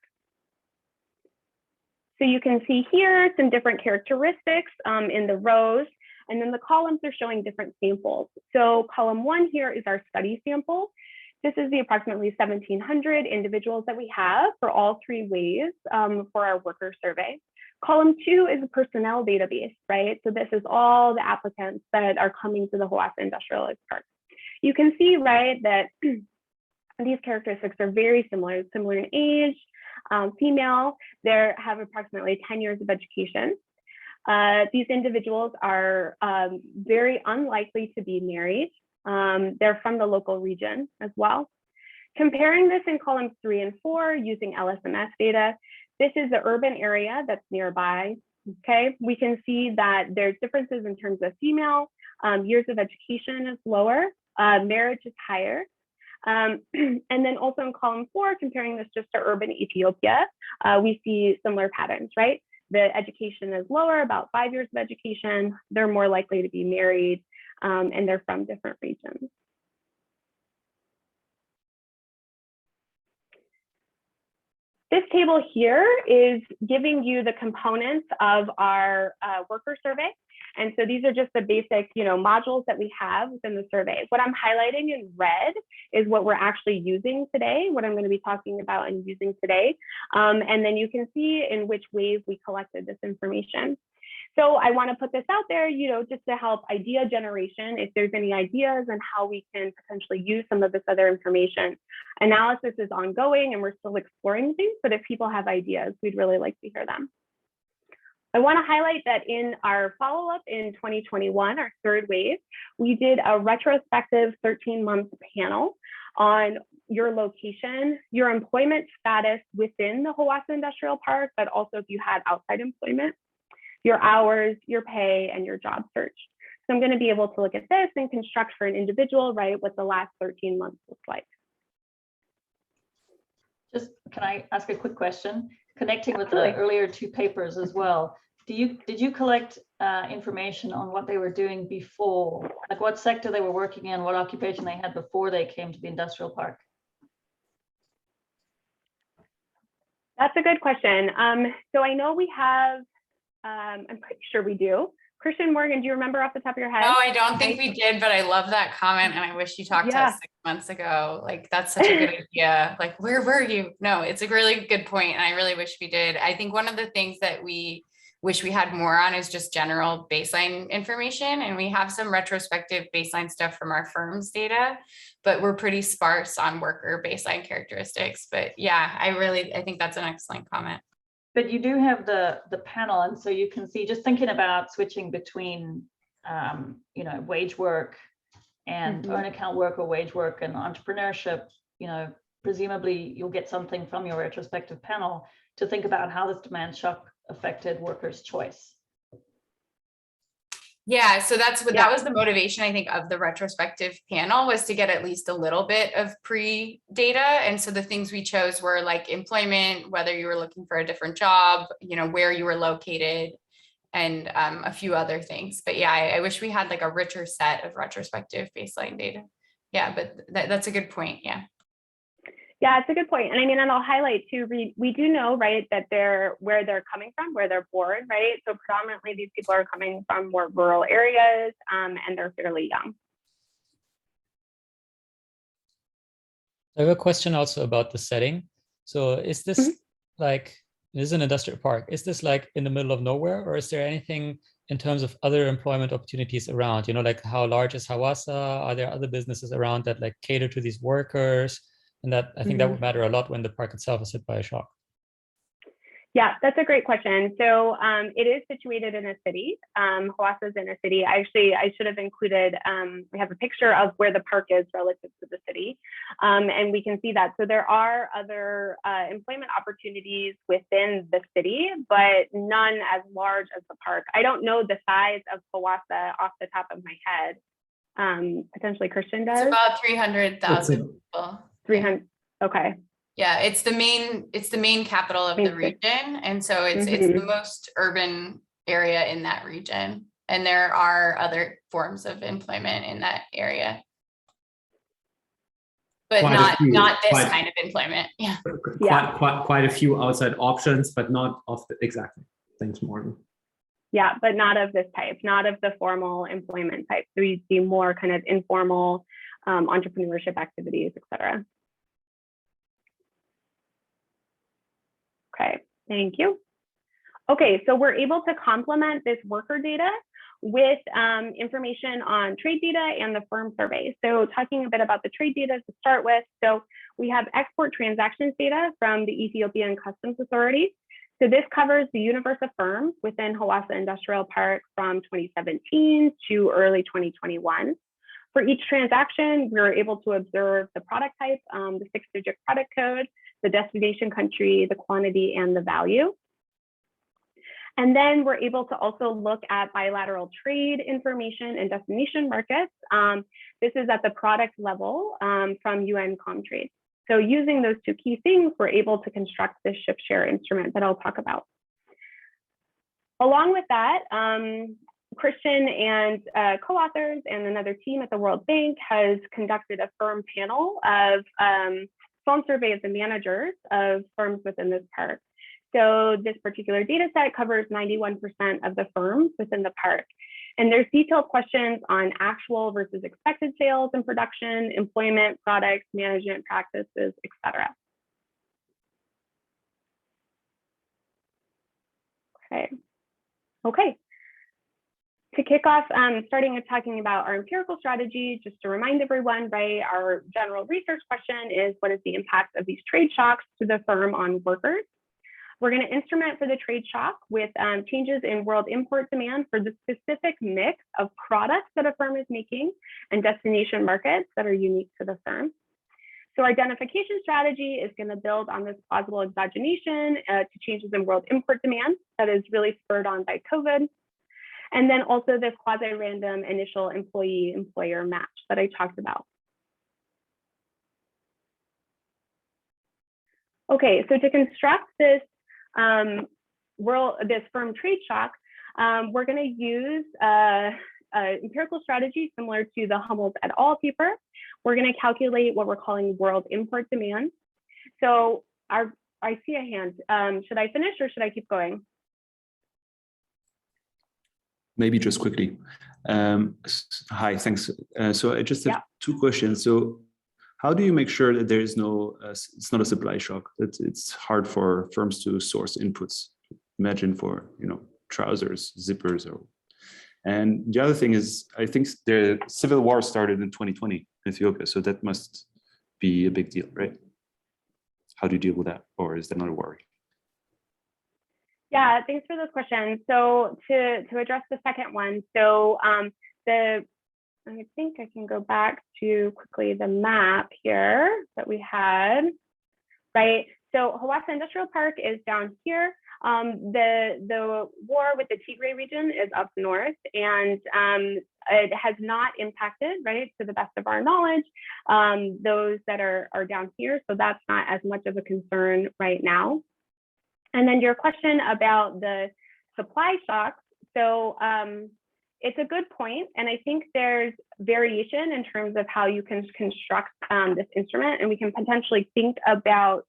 So you can see here some different characteristics in the rows, and then the columns are showing different samples. So column 1 here is our study sample. This is the approximately 1,700 individuals that we have for all 3 waves for our worker survey. Column 2 is a personnel database, right? So this is all the applicants that are coming to the Hawassa Industrial Park. You can see, right, that these characteristics are very similar in age, female. They have approximately 10 years of education. These individuals are very unlikely to be married. They're from the local region as well. Comparing this in columns 3 and 4 using LSMS data, this is the urban area that's nearby. Okay, we can see that there's differences in terms of female, years of education is lower, marriage is higher. And then also in column 4, comparing this just to urban Ethiopia, we see similar patterns, right? The education is lower, about 5 years of education. They're more likely to be married, and they're from different regions. This table here is giving you the components of our worker survey. And so these are just the basic, modules that we have within the survey. What I'm highlighting in red is what we're actually using today, what I'm going to be talking about and using today. And then you can see in which wave we collected this information. So I want to put this out there, just to help idea generation, if there's any ideas on how we can potentially use some of this other information. Analysis is ongoing and we're still exploring things, but if people have ideas, we'd really like to hear them. I want to highlight that in our follow-up in 2021, our third wave, we did a retrospective 13-month panel on your location, your employment status within the Hawassa Industrial Park, but also if you had outside employment, your hours, your pay, and your job search. So I'm going to be able to look at this and construct for an individual, right, what the last 13 months looks like. Just, can I ask a quick question? Connecting with Absolutely. the earlier two papers as well. Did you collect information on what they were doing before, like what sector they were working in, what occupation they had before they came to the industrial park? That's a good question. So I know we have, I'm pretty sure we do. Christian, Morgan, do you remember off the top of your head? No, I don't think we did, but I love that comment. And I wish you talked to us 6 months ago. Like, that's such a good idea. Like, where were you? No, it's a really good point, and I really wish we did. I think one of the things that we wish we had more on is just general baseline information. And we have some retrospective baseline stuff from our firm's data, but we're pretty sparse on worker baseline characteristics. But yeah, I think that's an excellent comment. But you do have the panel, and so you can see, just thinking about switching between you know, wage work and earn account work or wage work and entrepreneurship, you know, presumably you'll get something from your retrospective panel to think about how this demand shock affected workers' choice. Yeah, so that's what that was the motivation, I think, of the retrospective panel, was to get at least a little bit of pre-data. And so the things we chose were like employment, whether you were looking for a different job, you know, where you were located, and a few other things. But yeah, I wish we had like a richer set of retrospective baseline data. Yeah, but that's a good point. Yeah. Yeah, it's a good point. And I mean, and I'll highlight too, we do know, right, that where they're coming from, where they're born, right? So predominantly these people are coming from more rural areas, and they're fairly young. I have a question also about the setting. So is this like, this is an industrial park. Is this like in the middle of nowhere, or is there anything in terms of other employment opportunities around? You know, like how large is Hawassa? Are there other businesses around that like cater to these workers? And that, I think that would matter a lot when the park itself is hit by a shock. Yeah, that's a great question. So it is situated in a city. Hawassa is in a city. I should have included, we have a picture of where the park is relative to the city. And we can see that. So there are other employment opportunities within the city, but none as large as the park. I don't know the size of Hawassa off the top of my head. Potentially Christian does. It's about 300,000 people. 300, okay. Yeah, it's the main capital of the region. And so it's the most urban area in that region. And there are other forms of employment in that area. But not this kind of employment. Yeah. Quite a few outside options, but not of the, exactly. Thanks, Morgan. Yeah, but not of this type, not of the formal employment type. So you see more kind of informal entrepreneurship activities, et cetera. Okay, thank you. Okay, so we're able to complement this worker data with information on trade data and the firm survey. So talking a bit about the trade data to start with. So we have export transactions data from the Ethiopian Customs Authority. So this covers the universe of firms within Hawassa Industrial Park from 2017 to early 2021. For each transaction, we were able to observe the product type, the 6-digit product code, the destination country, the quantity, and the value. And then we're able to also look at bilateral trade information and destination markets. This is at the product level from UN Comtrade. So using those two key things, we're able to construct this ship share instrument that I'll talk about. Along with that, Christian and co-authors and another team at the World Bank has conducted a firm panel of phone surveys and managers of firms within this park. So this particular data set covers 91% of the firms within the park. And there's detailed questions on actual versus expected sales and production, employment, products, management practices, et cetera. Okay. To kick off, starting with talking about our empirical strategy, just to remind everyone, right, our general research question is, what is the impact of these trade shocks to the firm on workers? We're going to instrument for the trade shock with changes in world import demand for the specific mix of products that a firm is making and destination markets that are unique to the firm. So our identification strategy is going to build on this plausible exogenation to changes in world import demand that is really spurred on by COVID. And then also this quasi-random initial employee-employer match that I talked about. Okay, so to construct this this firm trade shock, we're going to use empirical strategy similar to the Hummels et al. Paper. We're going to calculate what we're calling world import demand. So I see a hand. Should I finish or should I keep going? Maybe just quickly. Hi, thanks. So I just have two questions. So how do you make sure that there is no, it's not a supply shock, that it's hard for firms to source inputs? Imagine for, trousers, zippers, and the other thing is, I think the civil war started in 2020 in Ethiopia, so that must be a big deal, right? How do you deal with that, or is that not a worry? Yeah, thanks for this question. So to address the second one, so I think I can go back to quickly the map here that we had, right? So Hawassa Industrial Park is down here. The war with the Tigray region is up north, and it has not impacted, right, to the best of our knowledge, those that are down here. So that's not as much of a concern right now. And then your question about the supply shocks. So it's a good point, and I think there's variation in terms of how you can construct this instrument, and we can potentially think about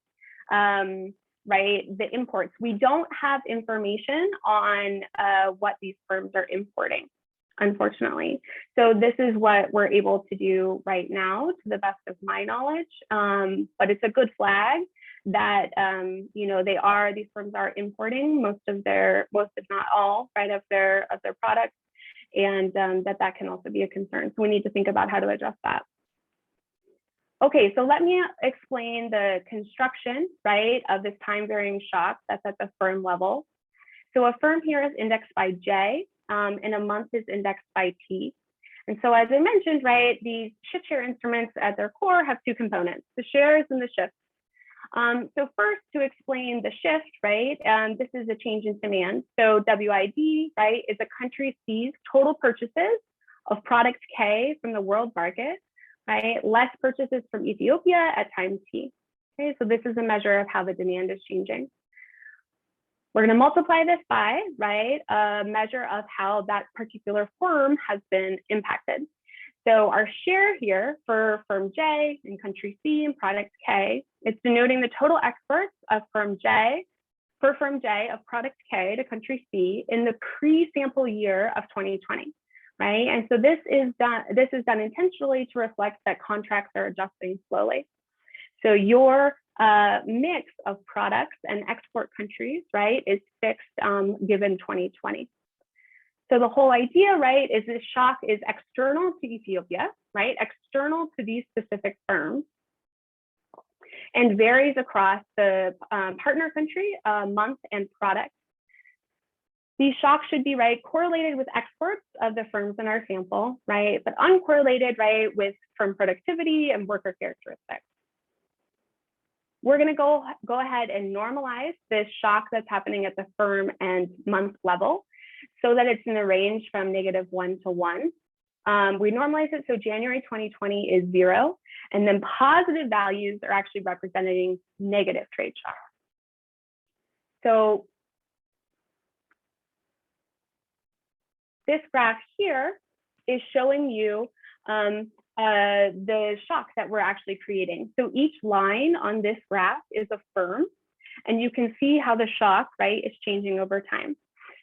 right, the imports. We don't have information on what these firms are importing, unfortunately. So this is what we're able to do right now, to the best of my knowledge. But it's a good flag that these firms are importing most if not all, right, of their products, and that can also be a concern. So we need to think about how to address that. Okay, so let me explain the construction, right, of this time varying shock that's at the firm level. So a firm here is indexed by J, and a month is indexed by T. And so as I mentioned, right, these shift share instruments at their core have two components, the shares and the shifts. So first, to explain the shift, right, this is a change in demand. So WID, right, is a country C's total purchases of product K from the world market, right, less purchases from Ethiopia at time T. Okay, so this is a measure of how the demand is changing. We're going to multiply this by, right, a measure of how that particular firm has been impacted. So our share here for firm J in country C and product K, it's denoting the total exports of firm J of product K to country C in the pre-sample year of 2020, right? And so this is done intentionally to reflect that contracts are adjusting slowly. So your mix of products and export countries, right, is fixed given 2020. So the whole idea, right, is this shock is external to Ethiopia, right, external to these specific firms, and varies across the partner country, month, and product. These shocks should be, right, correlated with exports of the firms in our sample, right, but uncorrelated, right, with firm productivity and worker characteristics. We're going to go ahead and normalize this shock that's happening at the firm and month level, so that it's in the range from -1 to 1. We normalize it so January 2020 is 0, and then positive values are actually representing negative trade shock. So this graph here is showing you the shock that we're actually creating. So each line on this graph is a firm, and you can see how the shock, right, is changing over time.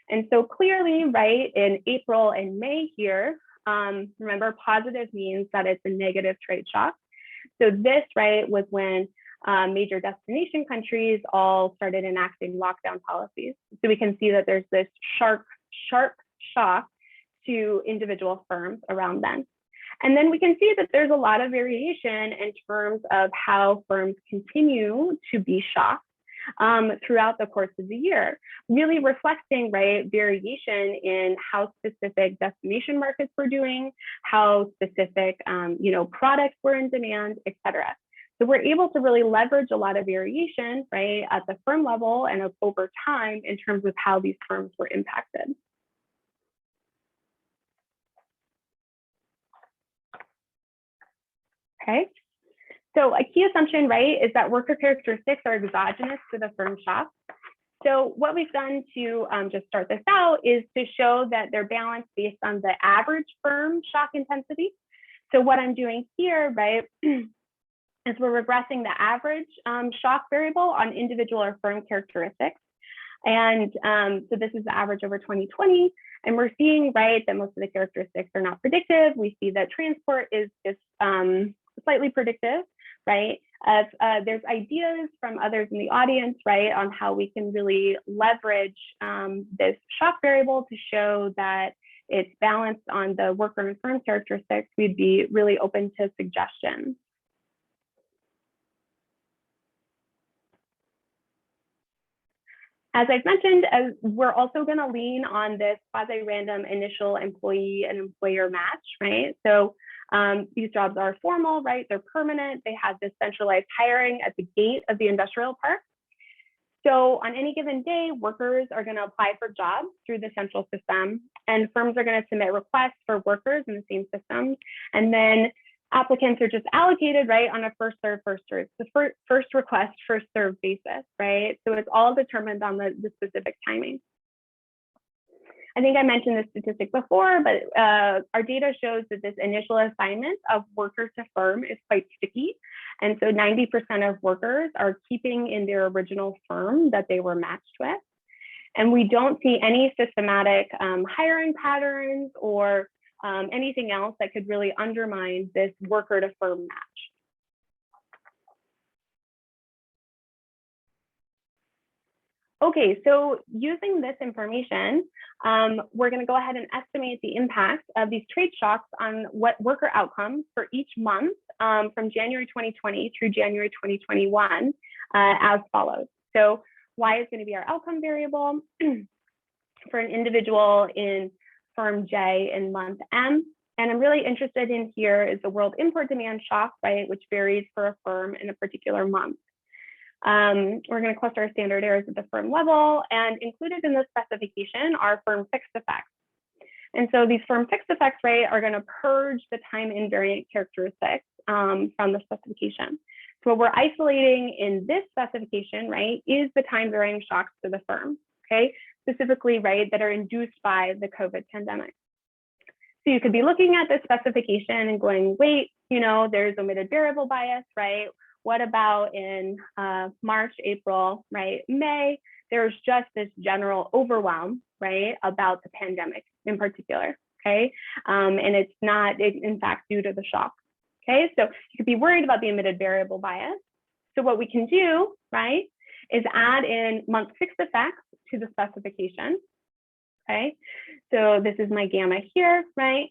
And so clearly, right, in April and May here, remember, positive means that it's a negative trade shock. So this, right, was when major destination countries all started enacting lockdown policies. So we can see that there's this sharp shock to individual firms around then. And then we can see that there's a lot of variation in terms of how firms continue to be shocked. throughout the course of the year, really reflecting, right, variation in how specific destination markets were doing, how specific, products were in demand, et cetera. So we're able to really leverage a lot of variation, right, at the firm level and over time in terms of how these firms were impacted. Okay, so a key assumption, right, is that worker characteristics are exogenous to the firm shock. So what we've done to just start this out is to show that they're balanced based on the average firm shock intensity. So what I'm doing here, right, is we're regressing the average shock variable on individual or firm characteristics. And so this is the average over 2020. And we're seeing, right, that most of the characteristics are not predictive. We see that transport is just slightly predictive, right? There's ideas from others in the audience, right, on how we can really leverage this shock variable to show that it's balanced on the worker and firm characteristics. We'd be really open to suggestions. As I've mentioned, we're also going to lean on this quasi-random initial employee and employer match, right? So these jobs are formal, right? They're permanent. They have this centralized hiring at the gate of the industrial park. So on any given day, workers are going to apply for jobs through the central system, and firms are going to submit requests for workers in the same system. And then applicants are just allocated, right, on a first serve, first serve, the first request, first serve basis, right? So it's all determined on the specific timing. I think I mentioned this statistic before, but our data shows that this initial assignment of worker to firm is quite sticky. And so 90% of workers are keeping in their original firm that they were matched with. And we don't see any systematic hiring patterns or anything else that could really undermine this worker to firm match. Okay, so using this information, we're going to go ahead and estimate the impact of these trade shocks on what worker outcomes for each month from January 2020 through January 2021 as follows. So Y is going to be our outcome variable for an individual in firm J in month M. And I'm really interested in here is the world import demand shock, right, which varies for a firm in a particular month. We're going to cluster our standard errors at the firm level, and included in the specification are firm fixed effects. And so these firm fixed effects, right, are going to purge the time invariant characteristics from the specification. So what we're isolating in this specification, right, is the time varying shocks to the firm, okay, specifically, right, that are induced by the COVID pandemic. So you could be looking at this specification and going, wait, you know, there's omitted variable bias, right? What about in March, April, right, May? There's just this general overwhelm, right, about the pandemic in particular, okay? And it's not, in fact, due to the shock, okay? So you could be worried about the omitted variable bias. So what we can do, right, is add in month fixed effects to the specification, okay? So this is my gamma here, right?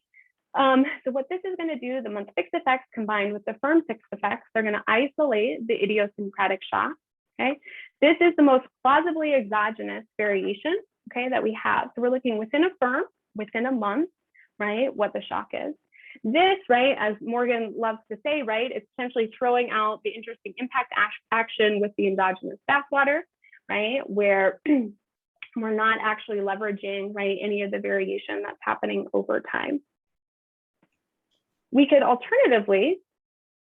So what this is going to do, the month fixed effects combined with the firm fixed effects, they're going to isolate the idiosyncratic shock, okay? This is the most plausibly exogenous variation, okay, that we have. So we're looking within a firm, within a month, right, what the shock is. This, right, as Morgan loves to say, right, it's essentially throwing out the interesting impact action with the endogenous bathwater, right, where we're not actually leveraging, right, any of the variation that's happening over time. We could alternatively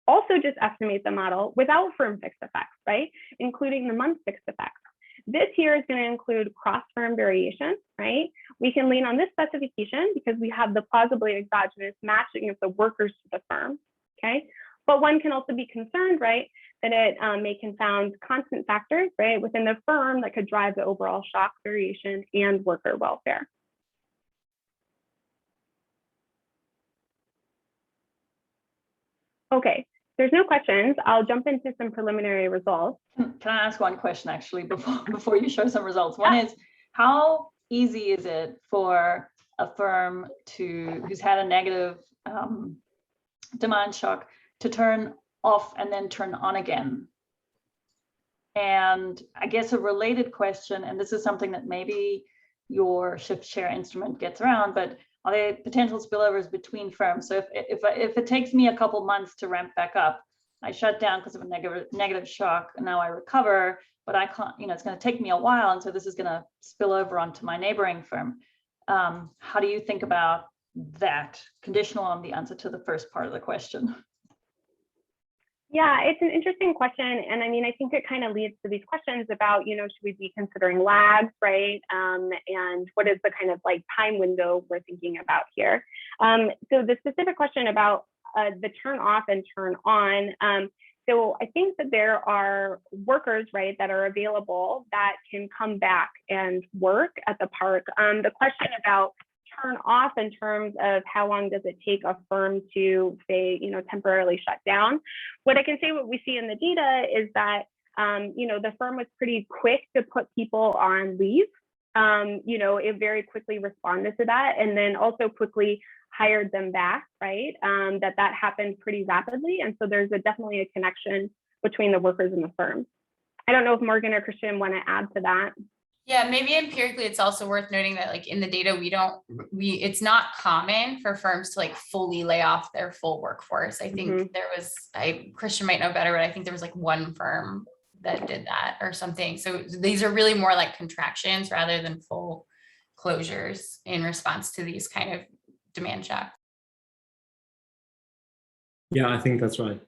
also just estimate the model without firm fixed effects, right, including the month fixed effects. This here is going to include cross-firm variation, right? We can lean on this specification because we have the plausibly exogenous matching of the workers to the firm, okay? But one can also be concerned, right, that it may confound constant factors, right, within the firm that could drive the overall shock variation and worker welfare. Okay, there's no questions. I'll jump into some preliminary results. Can I ask one question actually before you show some results? One is, how easy is it for a firm who's had a negative demand shock to turn off and then turn on again? And I guess a related question, and this is something that maybe your shift share instrument gets around, but are there potential spillovers between firms? So if it takes me a couple months to ramp back up, I shut down because of a negative shock, and now I recover, but I can't, it's going to take me a while, and so this is going to spill over onto my neighboring firm. How do you think about that, conditional on the answer to the first part of the question? Yeah, it's an interesting question. And I mean, I think it kind of leads to these questions about, should we be considering lags, right? And what is the kind of like time window we're thinking about here? So the specific question about the turn off and turn on. So I think that there are workers, right, that are available that can come back and work at the park. The question about turn off in terms of how long does it take a firm to say, temporarily shut down. What I can say, what we see in the data is that, the firm was pretty quick to put people on leave. It very quickly responded to that, and then also quickly hired them back, right? That happened pretty rapidly. And so there's definitely a connection between the workers and the firm. I don't know if Morgan or Christian want to add to that. Yeah, maybe empirically, it's also worth noting that like in the data, it's not common for firms to like fully lay off their full workforce. I think there was, Christian might know better, but I think there was like one firm that did that or something. So these are really more like contractions rather than full closures in response to these kind of demand shocks. Yeah, I think that's right.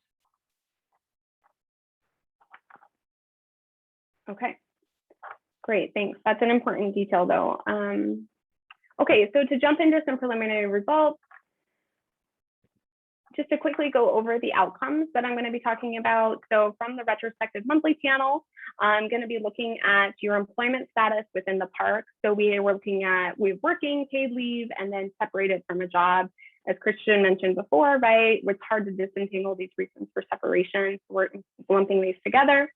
Okay. Great, thanks. That's an important detail though. Okay, so to jump into some preliminary results, just to quickly go over the outcomes that I'm going to be talking about. So from the retrospective monthly panel, I'm going to be looking at your employment status within the park. So we are looking at working, paid leave, and then separated from a job. As Christian mentioned before, right, it's hard to disentangle these reasons for separation. So we're lumping these together.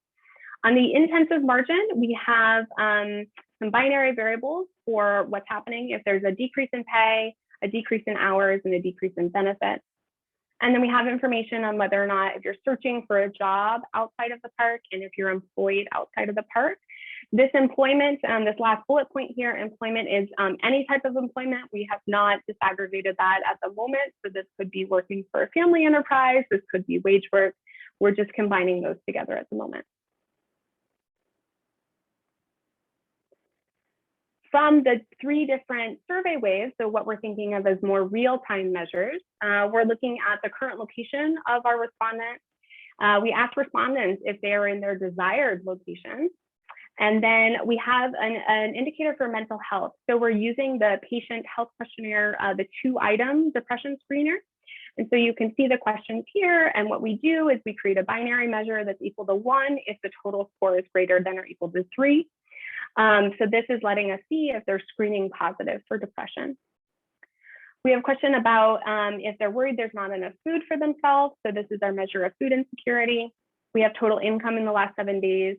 On the intensive margin, we have some binary variables for what's happening if there's a decrease in pay, a decrease in hours, and a decrease in benefits. And then we have information on whether or not if you're searching for a job outside of the park and if you're employed outside of the park. This employment, this last bullet point here, employment is any type of employment. We have not disaggregated that at the moment. So this could be working for a family enterprise. This could be wage work. We're just combining those together at the moment. From the 3 different survey waves, so what we're thinking of as more real-time measures, we're looking at the current location of our respondents. We asked respondents if they are in their desired location. And then we have an indicator for mental health. So we're using the patient health questionnaire, the 2-item depression screener. And so you can see the questions here. And what we do is we create a binary measure that's equal to 1 if the total score is greater than or equal to 3. So this is letting us see if they're screening positive for depression. We have a question about if they're worried there's not enough food for themselves. So this is our measure of food insecurity. We have total income in the last 7 days.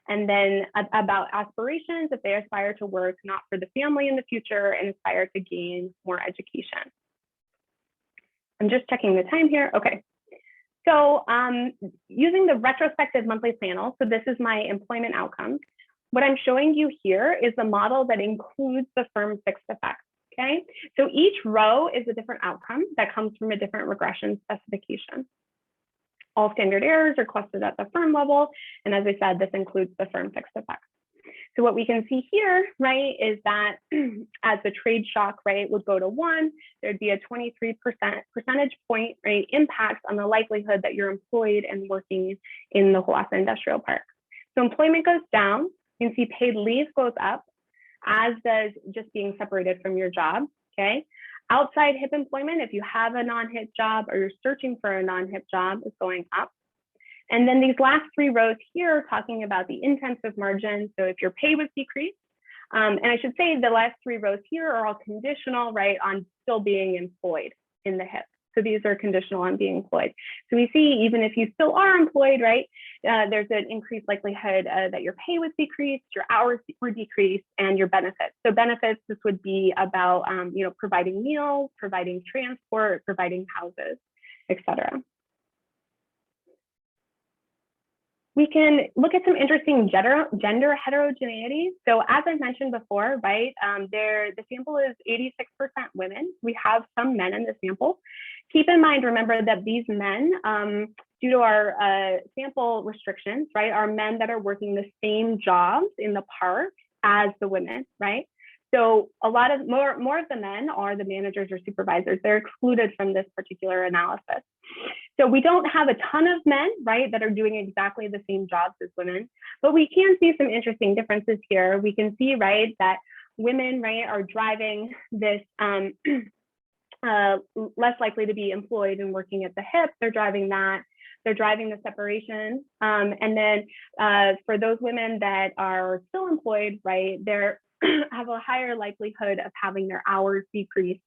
And then about aspirations, if they aspire to work not for the family in the future and aspire to gain more education. I'm just checking the time here. Okay. So using the retrospective monthly panel, so this is my employment outcomes. What I'm showing you here is the model that includes the firm fixed effects, okay? So each row is a different outcome that comes from a different regression specification. All standard errors are clustered at the firm level. And as I said, this includes the firm fixed effects. So what we can see here, right, is that as the trade shock, right, would go to 1, there'd be a 23% percentage point, right, impact on the likelihood that you're employed and working in the Hawassa Industrial Park. So employment goes down. You can see paid leave goes up, as does just being separated from your job, okay? Outside HIP employment, if you have a non-HIP job or you're searching for a non-HIP job, is going up. And then these last 3 rows here are talking about the intensive margin. So if your pay was decreased, and I should say the last 3 rows here are all conditional, right, on still being employed in the HIP. So these are conditional on being employed. So we see even if you still are employed, right, there's an increased likelihood that your pay was decreased, your hours were decreased, and your benefits. So benefits, this would be about providing meals, providing transport, providing houses, et cetera. We can look at some interesting gender heterogeneity. So as I mentioned before, right, the sample is 86% women. We have some men in the sample. Keep in mind, remember that these men, due to our sample restrictions, right, are men that are working the same jobs in the park as the women, right? So a lot of more of the men are the managers or supervisors. They're excluded from this particular analysis. So we don't have a ton of men, right, that are doing exactly the same jobs as women, but we can see some interesting differences here. We can see, right, that women, right, are driving this less likely to be employed and working at the hip. They're driving that. They're driving the separation. And then for those women that are still employed, right, they're have a higher likelihood of having their hours decrease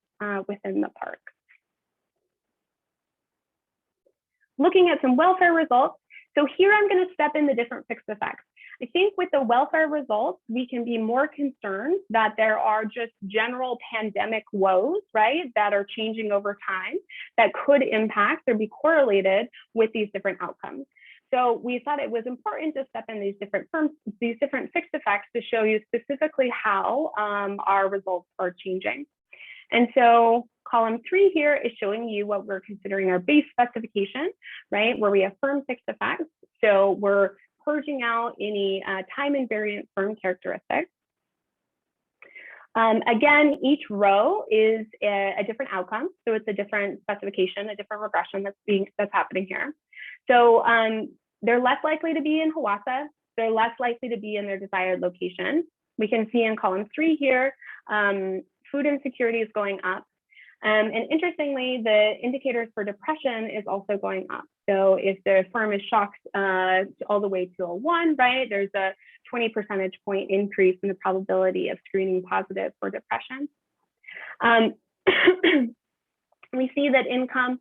within the park. Looking at some welfare results. So here I'm going to step in the different fixed effects. I think with the welfare results, we can be more concerned that there are just general pandemic woes, right, that are changing over time that could impact or be correlated with these different outcomes. So we thought it was important to step in these different fixed effects to show you specifically how our results are changing. And so column 3 here is showing you what we're considering our base specification, right, where we have firm fixed effects. So we're purging out any time invariant firm characteristics. Again, each row is a different outcome. So it's a different specification, a different regression that's happening here. So they're less likely to be in Hawassa. They're less likely to be in their desired location. We can see in column 3 here, food insecurity is going up. And interestingly, the indicators for depression is also going up. So if the firm is shocked all the way to a 1, right, there's a 20 percentage point increase in the probability of screening positive for depression. We see that income,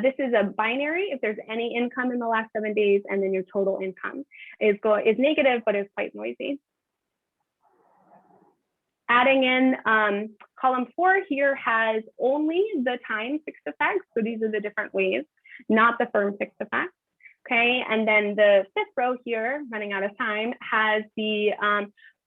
this is a binary. If there's any income in the last 7 days, and then your total income is negative, but is quite noisy. Adding in column 4 here has only the time fixed effects. So these are the different ways, not the firm fixed effects. Okay, and then the 5th row here, running out of time, has the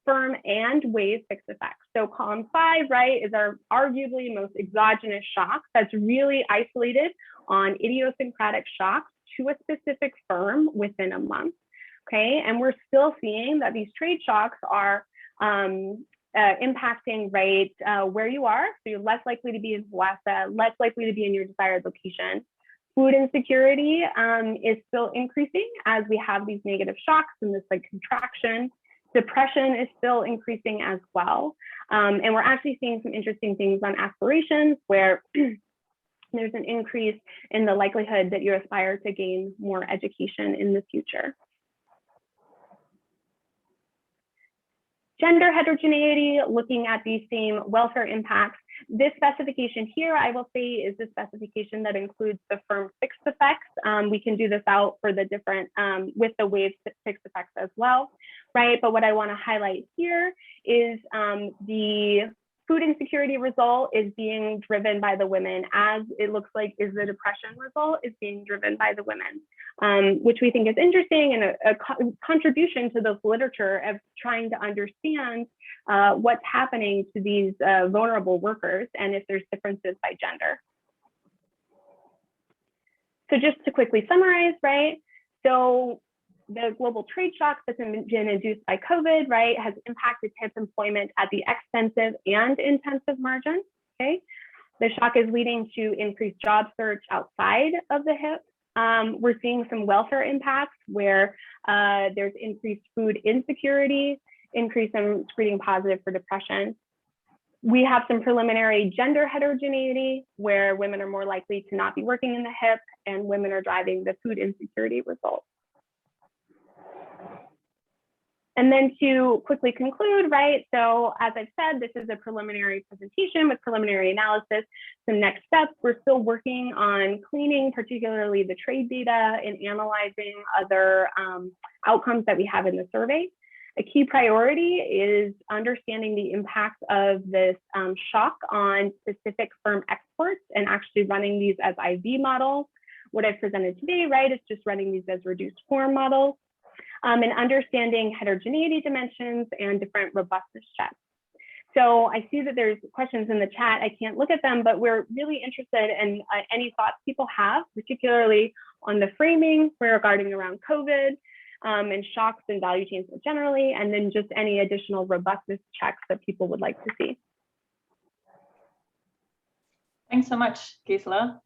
firm and wave fixed effects. So column 5, right, is our arguably most exogenous shock that's really isolated on idiosyncratic shocks to a specific firm within a month. Okay, and we're still seeing that these trade shocks are impacting, right, where you are. So you're less likely to be in Hawassa, less likely to be in your desired location. Food insecurity is still increasing as we have these negative shocks and this like contraction. Depression is still increasing as well. And we're actually seeing some interesting things on aspirations where there's an increase in the likelihood that you aspire to gain more education in the future. Gender heterogeneity, looking at these same welfare impacts. This specification here, I will say, is the specification that includes the firm fixed effects. We can do this out for the different, with the wave fixed effects as well, right? But what I want to highlight here is the food insecurity result is being driven by the women, as it looks like is the depression result is being driven by the women, which we think is interesting and a contribution to this literature of trying to understand what's happening to these vulnerable workers and if there's differences by gender. So just to quickly summarize, right? So the global trade shock that's been induced by COVID, right, has impacted HIP employment at the extensive and intensive margin, okay? The shock is leading to increased job search outside of the HIP. We're seeing some welfare impacts where there's increased food insecurity, increase in screening positive for depression. We have some preliminary gender heterogeneity where women are more likely to not be working in the HIP and women are driving the food insecurity results. And then to quickly conclude, right, so as I've said, this is a preliminary presentation with preliminary analysis. The next steps, we're still working on cleaning, particularly the trade data and analyzing other outcomes that we have in the survey. A key priority is understanding the impact of this shock on specific firm exports and actually running these as IV models. What I've presented today, right, is just running these as reduced form models. and understanding heterogeneity dimensions and different robustness checks. So I see that there's questions in the chat. I can't look at them, but we're really interested in any thoughts people have, particularly on the framing regarding around COVID and shocks and value chains generally, and then just any additional robustness checks that people would like to see. Thanks so much, Gisela.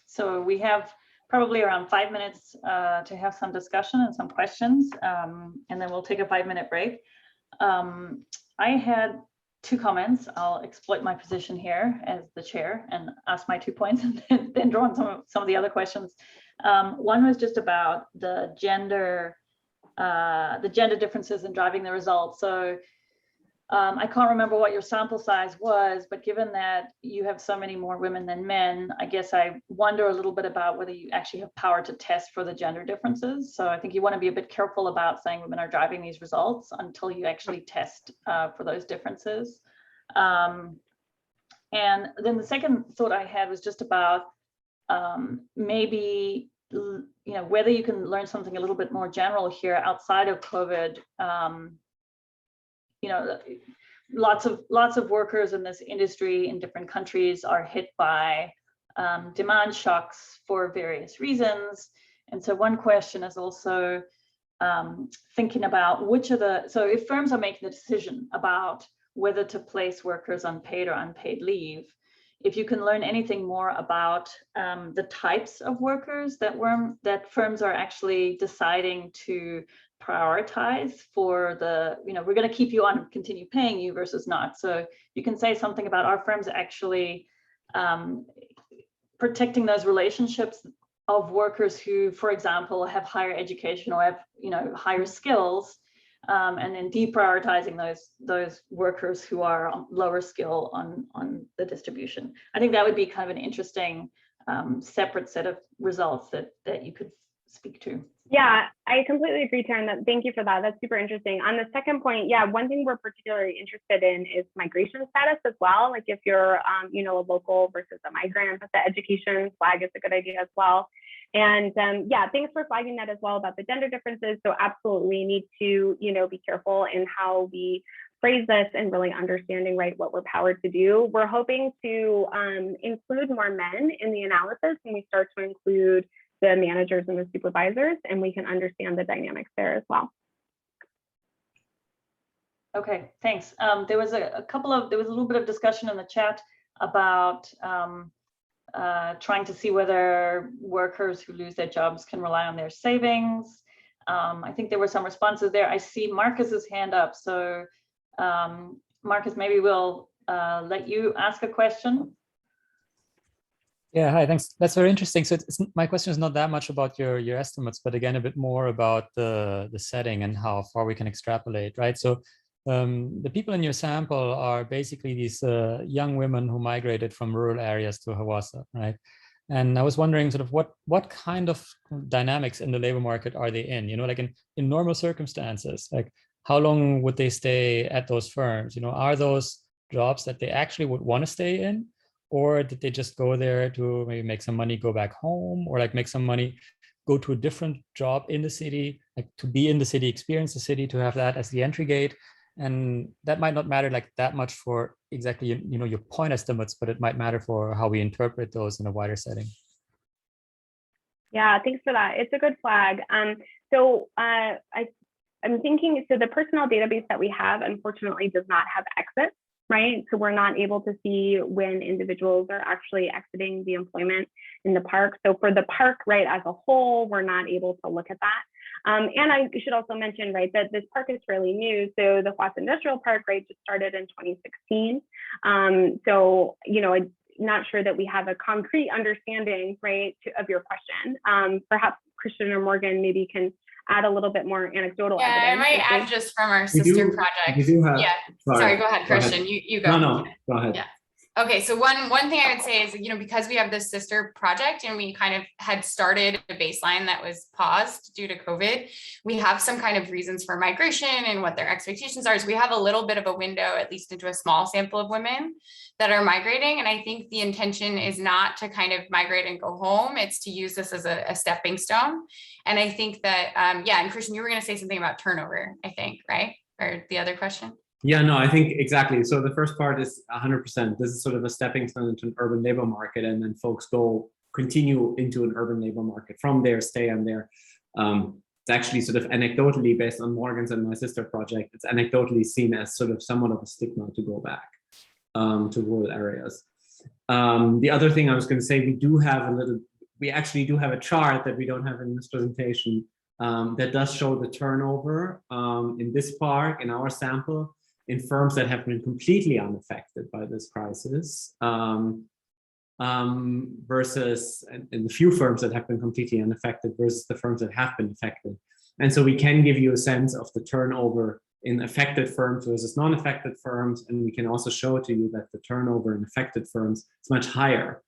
So we have probably around 5 minutes to have some discussion and some questions, and then we'll take a 5-minute break. I had 2 comments. I'll exploit my position here as the chair and ask my 2 points, and then draw on some of the other questions. One was just about the gender differences in driving the results. So I can't remember what your sample size was, but given that you have so many more women than men, I guess I wonder a little bit about whether you actually have power to test for the gender differences. So I think you want to be a bit careful about saying women are driving these results until you actually test for those differences. And then the second thought I had was just about maybe, whether you can learn something a little bit more general here outside of COVID. Lots of workers in this industry in different countries are hit by demand shocks for various reasons. And so one question is also thinking about so if firms are making the decision about whether to place workers on paid or unpaid leave, if you can learn anything more about the types of workers that firms are actually deciding to prioritize for we're going to keep you on and continue paying you versus not. So you can say something about our firms actually protecting those relationships of workers who, for example, have higher education or have higher skills, and then deprioritizing those workers who are lower skill on the distribution. I think that would be kind of an interesting separate set of results that you could speak to. Yeah, I completely agree, Taryn. Thank you for that. That's super interesting. On the second point, yeah, one thing we're particularly interested in is migration status as well. Like if you're, a local versus a migrant, but the education flag is a good idea as well. And yeah, thanks for flagging that as well about the gender differences. So absolutely need to, be careful in how we phrase this and really understanding, right, what we're powered to do. We're hoping to include more men in the analysis when we start to include the managers and the supervisors, and we can understand the dynamics there as well. Okay, thanks. There was a little bit of discussion in the chat about trying to see whether workers who lose their jobs can rely on their savings. I think there were some responses there. I see Marcus's hand up. So Marcus, maybe we'll let you ask a question. Yeah, hi, thanks. That's very interesting. So my question is not that much about your estimates, but again, a bit more about the setting and how far we can extrapolate, right? So the people in your sample are basically these young women who migrated from rural areas to Hawassa, right? And I was wondering sort of what kind of dynamics in the labor market are they in? Like in normal circumstances, like how long would they stay at those firms? Are those jobs that they actually would want to stay in? Or did they just go there to maybe make some money, go back home, or like make some money, go to a different job in the city, like to be in the city, experience the city, to have that as the entry gate? And that might not matter like that much for exactly, your point estimates, but it might matter for how we interpret those in a wider setting. Yeah, thanks for that. It's a good flag. I'm thinking, so the personnel database that we have, unfortunately, does not have exits. Right. So we're not able to see when individuals are actually exiting the employment in the park. So for the park, right, as a whole, we're not able to look at that. And I should also mention, right, that this park is fairly new. So the Hawassa Industrial Park, right, just started in 2016. So, I'm not sure that we have a concrete understanding, right, of your question. Perhaps Christian or Morgan maybe can add a little bit more anecdotal evidence. Yeah, I might add just from our sister project. We do have, yeah. Sorry, go ahead, Christian. You go. No, go ahead. Yeah. Okay, so one thing I would say is, because we have this sister project and we kind of had started a baseline that was paused due to COVID, we have some kind of reasons for migration and what their expectations are. So we have a little bit of a window, at least into a small sample of women that are migrating. And I think the intention is not to kind of migrate and go home. It's to use this as a stepping stone. And I think that, and Christian, you were going to say something about turnover, I think, right? Or the other question? Yeah, no, I think exactly. So the first part is 100%. This is sort of a stepping stone into an urban labor market, and then folks continue into an urban labor market. From there, stay on there. It's actually sort of anecdotally, based on Morgan's and my sister project, it's anecdotally seen as sort of somewhat of a stigma to go back to rural areas. The other thing I was going to say, we actually do have a chart that we don't have in this presentation that does show the turnover in this park, in our sample, in firms that have been completely unaffected by this crisis versus in the few firms that have been completely unaffected versus the firms that have been affected. And so we can give you a sense of the turnover in affected firms versus non-affected firms. And we can also show to you that the turnover in affected firms is much higher.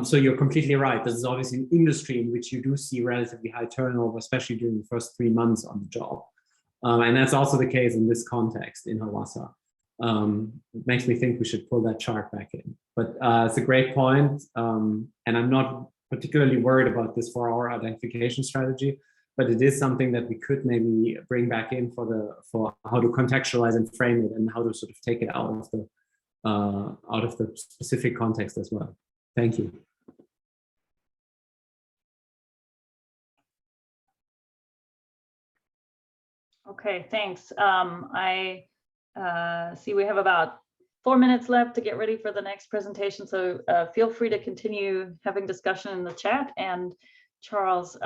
So you're completely right. This is obviously an industry in which you do see relatively high turnover, especially during the first 3 months on the job. And that's also the case in this context in Hawassa. It makes me think we should pull that chart back in. But it's a great point. And I'm not particularly worried about this for our identification strategy, but it is something that we could maybe bring back in for how to contextualize and frame it and how to sort of take it out of the specific context as well. Thank you. Okay, thanks. I see we have about 4 minutes left to get ready for the next presentation. So feel free to continue having discussion in the chat. And Charles,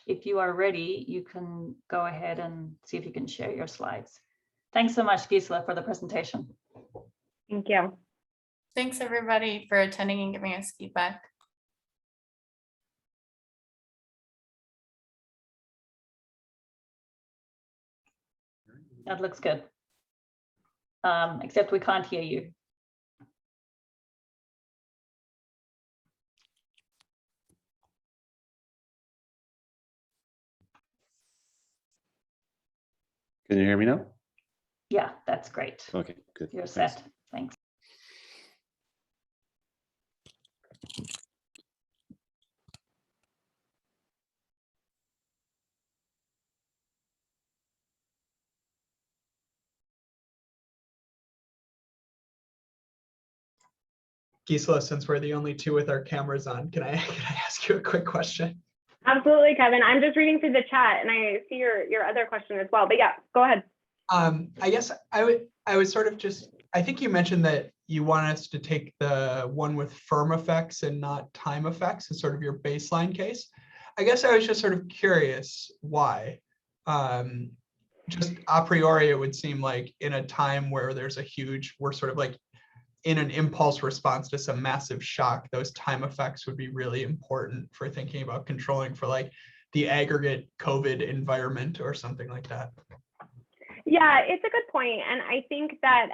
if you are ready, you can go ahead and see if you can share your slides. Thanks so much, Gisela, for the presentation. Thank you. Thanks everybody for attending and giving us feedback. That looks good. Except we can't hear you. Can you hear me now? Yeah, that's great. Okay, good. You're Thanks. set. Thanks. Gisela, since we're the only two with our cameras on, can I ask you a quick question? Absolutely, Kevin. I'm just reading through the chat and I see your other question as well, but yeah, go ahead. I guess I would sort of just, I think you mentioned that you want us to take the one with firm effects and not time effects as sort of your baseline case. I guess I was just sort of curious why. Just a priori, it would seem like in a time where there's we're sort of like in an impulse response to some massive shock, those time effects would be really important for thinking about controlling for like the aggregate COVID environment or something like that. Yeah, it's a good point. And I think that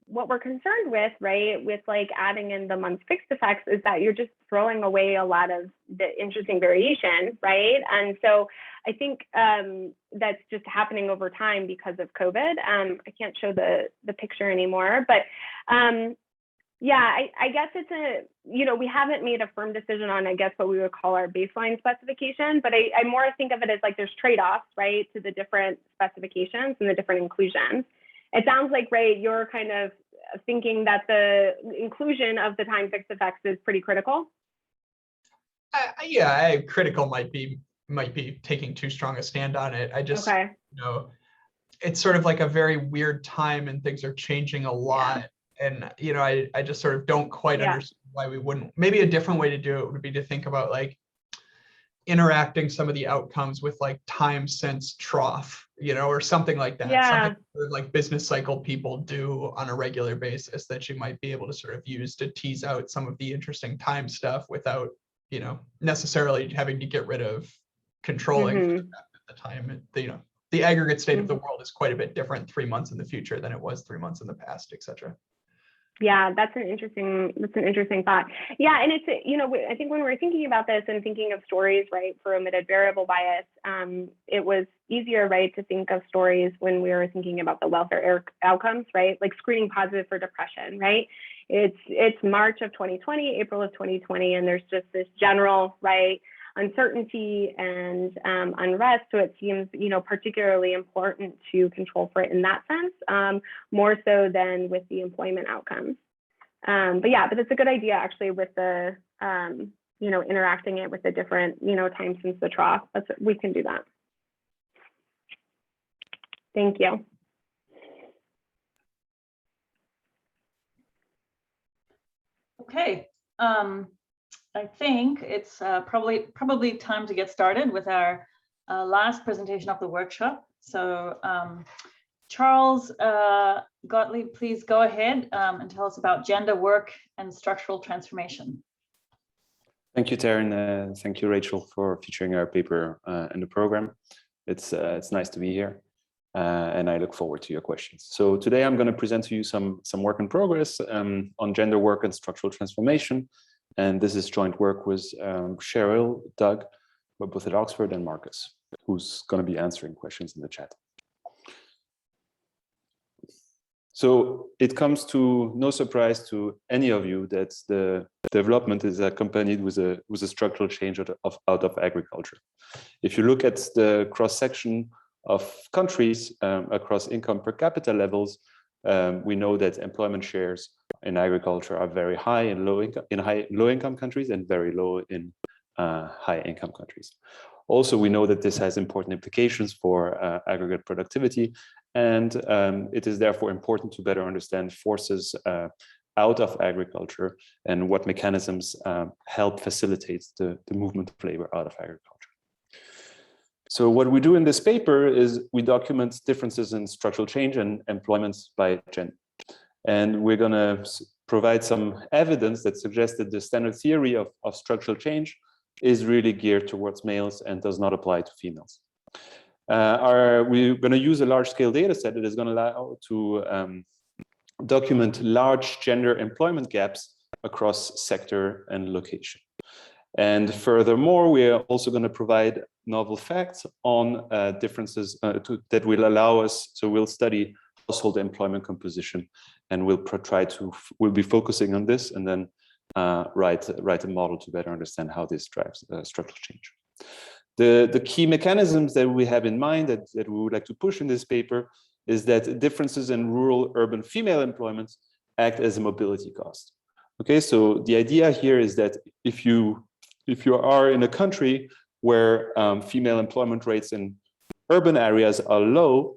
what we're concerned with, right, with like adding in the month fixed effects is that you're just throwing away a lot of the interesting variation, right? And so I think that's just happening over time because of COVID. I can't show the picture anymore, but yeah, I guess it's we haven't made a firm decision on, I guess, what we would call our baseline specification, but I more think of it as like there's trade-offs, right, to the different specifications and the different inclusions. It sounds like, Ray, you're kind of thinking that the inclusion of the time fixed effects is pretty critical. Yeah, critical might be taking too strong a stand on it. I just, it's sort of like a very weird time and things are changing a lot. Yeah. And, I just sort of don't quite understand why we wouldn't. Maybe a different way to do it would be to think about like interacting some of the outcomes with like time since trough, or something like that. Yeah. Something like business cycle people do on a regular basis that you might be able to sort of use to tease out some of the interesting time stuff without, necessarily having to get rid of controlling at the time. The aggregate state of the world is quite a bit different 3 months in the future than it was 3 months in the past, etc. Yeah, that's an interesting thought. Yeah, and it's, I think when we're thinking about this and thinking of stories, right, for omitted variable bias, it was easier, right, to think of stories when we were thinking about the welfare outcomes, right, like screening positive for depression, right? It's March of 2020, April of 2020, and there's just this general, right, uncertainty and unrest. So it seems, particularly important to control for it in that sense, more so than with the employment outcomes. But it's a good idea actually with the, interacting it with the different, times since the trough. We can do that. Thank you. Okay. I think it's probably time to get started with our last presentation of the workshop. So Charles Gottlieb, please go ahead and tell us about gender work and structural transformation. Thank you, Taryn. Thank you, Rachel, for featuring our paper in the program. It's nice to be here, and I look forward to your questions. So today I'm going to present to you some work in progress on gender work and structural transformation. And this is joint work with Cheryl, Doug, we're both at Oxford, and Marcus, who's going to be answering questions in the chat. So it comes to no surprise to any of you that the development is accompanied with a structural change out of agriculture. If you look at the cross-section of countries across income per capita levels, we know that employment shares in agriculture are very high in low-income countries and very low in high-income countries. Also, we know that this has important implications for aggregate productivity, and it is therefore important to better understand forces out of agriculture and what mechanisms help facilitate the movement of labor out of agriculture. So what we do in this paper is we document differences in structural change and employment by gender. And we're going to provide some evidence that suggests that the standard theory of structural change is really geared towards males and does not apply to females. We're going to use a large-scale data set that is going to allow to document large gender employment gaps across sector and location. And furthermore, we are also going to provide novel facts on differences that will allow us, so we'll study household employment composition, and we'll be focusing on this, and then write a model to better understand how this drives structural change. The key mechanisms that we have in mind that we would like to push in this paper is that differences in rural-urban female employment act as a mobility cost. Okay, so the idea here is that if you are in a country where female employment rates in urban areas are low,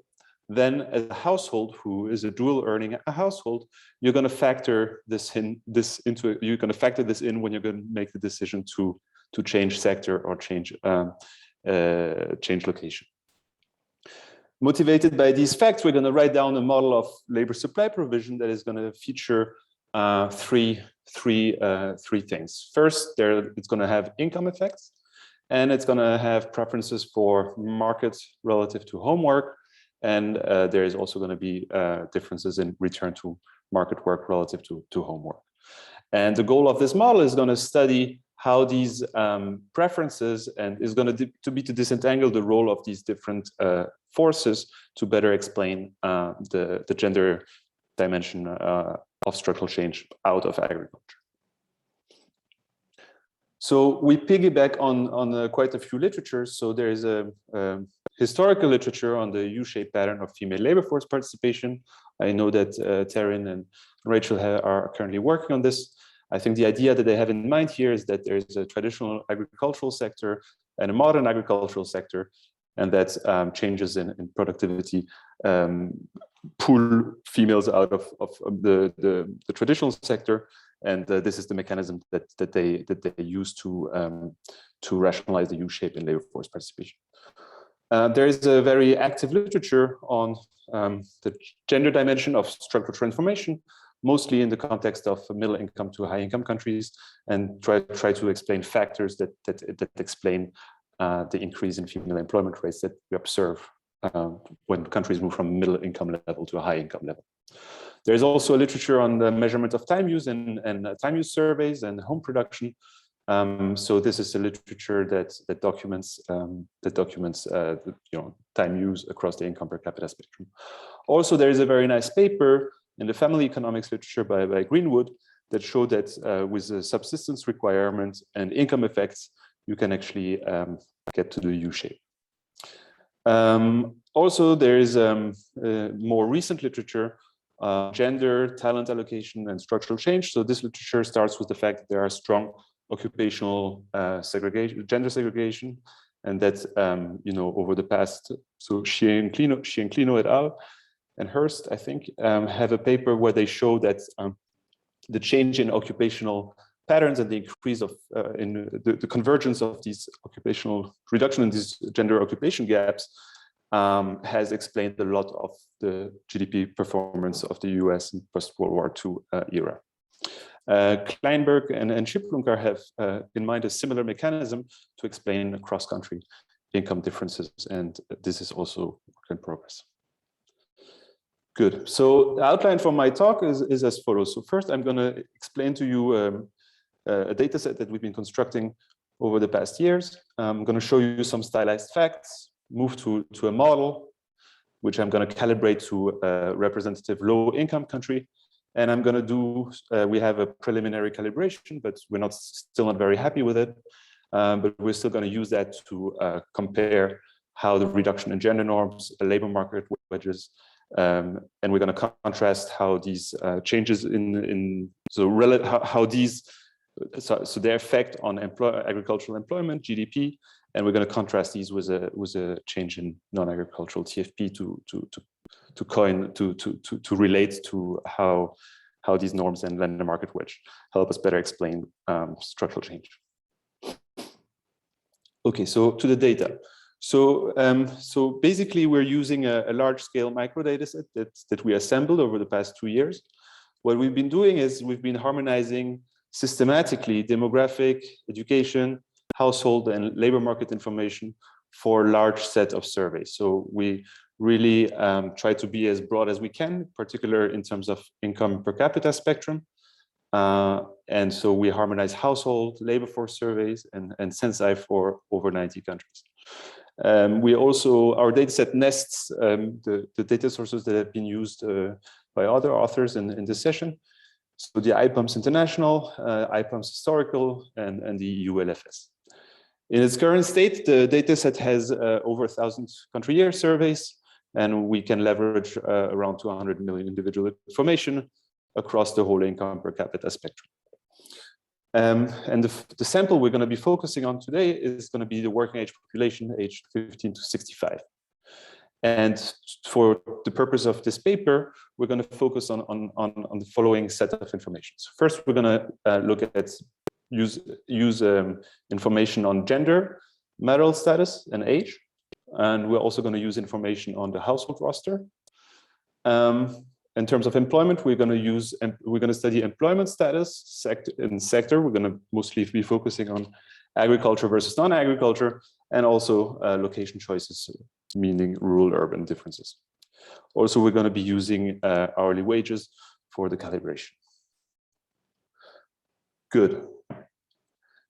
then as a household who is a dual earning a household, you're going to factor this in when you're going to make the decision to change sector or change location. Motivated by these facts, we're going to write down a model of labor supply provision that is going to feature three things. First, it's going to have income effects, and it's going to have preferences for market relative to homework, and there is also going to be differences in return to market work relative to homework. And the goal of this model is going to study how these preferences and is going to disentangle the role of these different forces to better explain the gender dimension of structural change out of agriculture. So we piggyback on quite a few literatures. So there is a historical literature on the U-shaped pattern of female labor force participation. I know that Taryn and Rachel are currently working on this. I think the idea that they have in mind here is that there is a traditional agricultural sector and a modern agricultural sector, and that changes in productivity pull females out of the traditional sector, and this is the mechanism that they use to rationalize the U-shape in labor force participation. There is a very active literature on the gender dimension of structural transformation, mostly in the context of middle income to high income countries, and try to explain factors that explain the increase in female employment rates that we observe when countries move from middle income level to a high income level. There's also literature on the measurement of time use and time use surveys and home production. So this is a literature that documents time use across the income per capita spectrum. Also, there is a very nice paper in the family economics literature by Greenwood that showed that with the subsistence requirement and income effects, you can actually get to the U shape. Also, there is more recent literature, gender, talent allocation, and structural change. So this literature starts with the fact that there are strong occupational segregation, gender segregation, and that over the past, so Xie and Clino et al. And Hurst, I think, have a paper where they show that the change in occupational patterns and the increase of in the convergence of these occupational reduction in these gender occupation gaps has explained a lot of the GDP performance of the US in post-World War II era. Kleinberg and Schiplunkar have in mind a similar mechanism to explain cross-country income differences, and this is also work in progress. Good. So the outline for my talk is as follows. So first, I'm going to explain to you a data set that we've been constructing over the past years. I'm going to show you some stylized facts, move to a model, which I'm going to calibrate to a representative low-income country. And I'm going to do, we have a preliminary calibration, but we're still not very happy with it. But we're still going to use that to compare how the reduction in gender norms, labor market wedges, and we're going to contrast how these changes so their effect on agricultural employment, GDP, and we're going to contrast these with a change in non-agricultural TFP to relate to how these norms and labor market wedge help us better explain structural change. Okay, so to the data. So basically, we're using a large-scale microdata set that we assembled over the past 2 years. What we've been doing is we've been harmonizing systematically demographic, education, household, and labor market information for a large set of surveys. So we really try to be as broad as we can, particularly in terms of income per capita spectrum. And so we harmonize household, labor force surveys, and censi for over 90 countries. We also, our dataset nests the data sources that have been used by other authors in this session. So the IPUMS International, IPUMS Historical, and the EU LFS. In its current state, the dataset has over 1,000 country year surveys, and we can leverage around 200 million individual information across the whole income per capita spectrum. And the sample we're going to be focusing on today is going to be the working age population, aged 15 to 65. And for the purpose of this paper, we're going to focus on the following set of information. So first, we're going to look at use information on gender, marital status, and age. And we're also going to use information on the household roster. In terms of employment, we're going to study employment status sector. We're going to mostly be focusing on agriculture versus non-agriculture, and also location choices, meaning rural-urban differences. Also, we're going to be using hourly wages for the calibration. Good.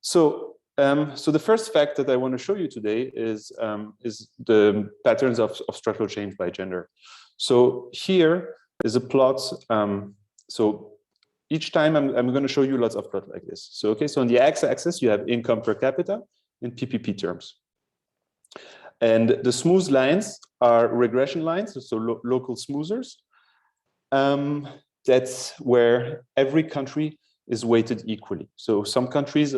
So, so the first fact that I want to show you today is the patterns of structural change by gender. So here is a plot. So each time I'm going to show you lots of plots like this. So okay, so on the x-axis you have income per capita in PPP terms, and the smooth lines are regression lines, so local smoothers. That's where every country is weighted equally. So some countries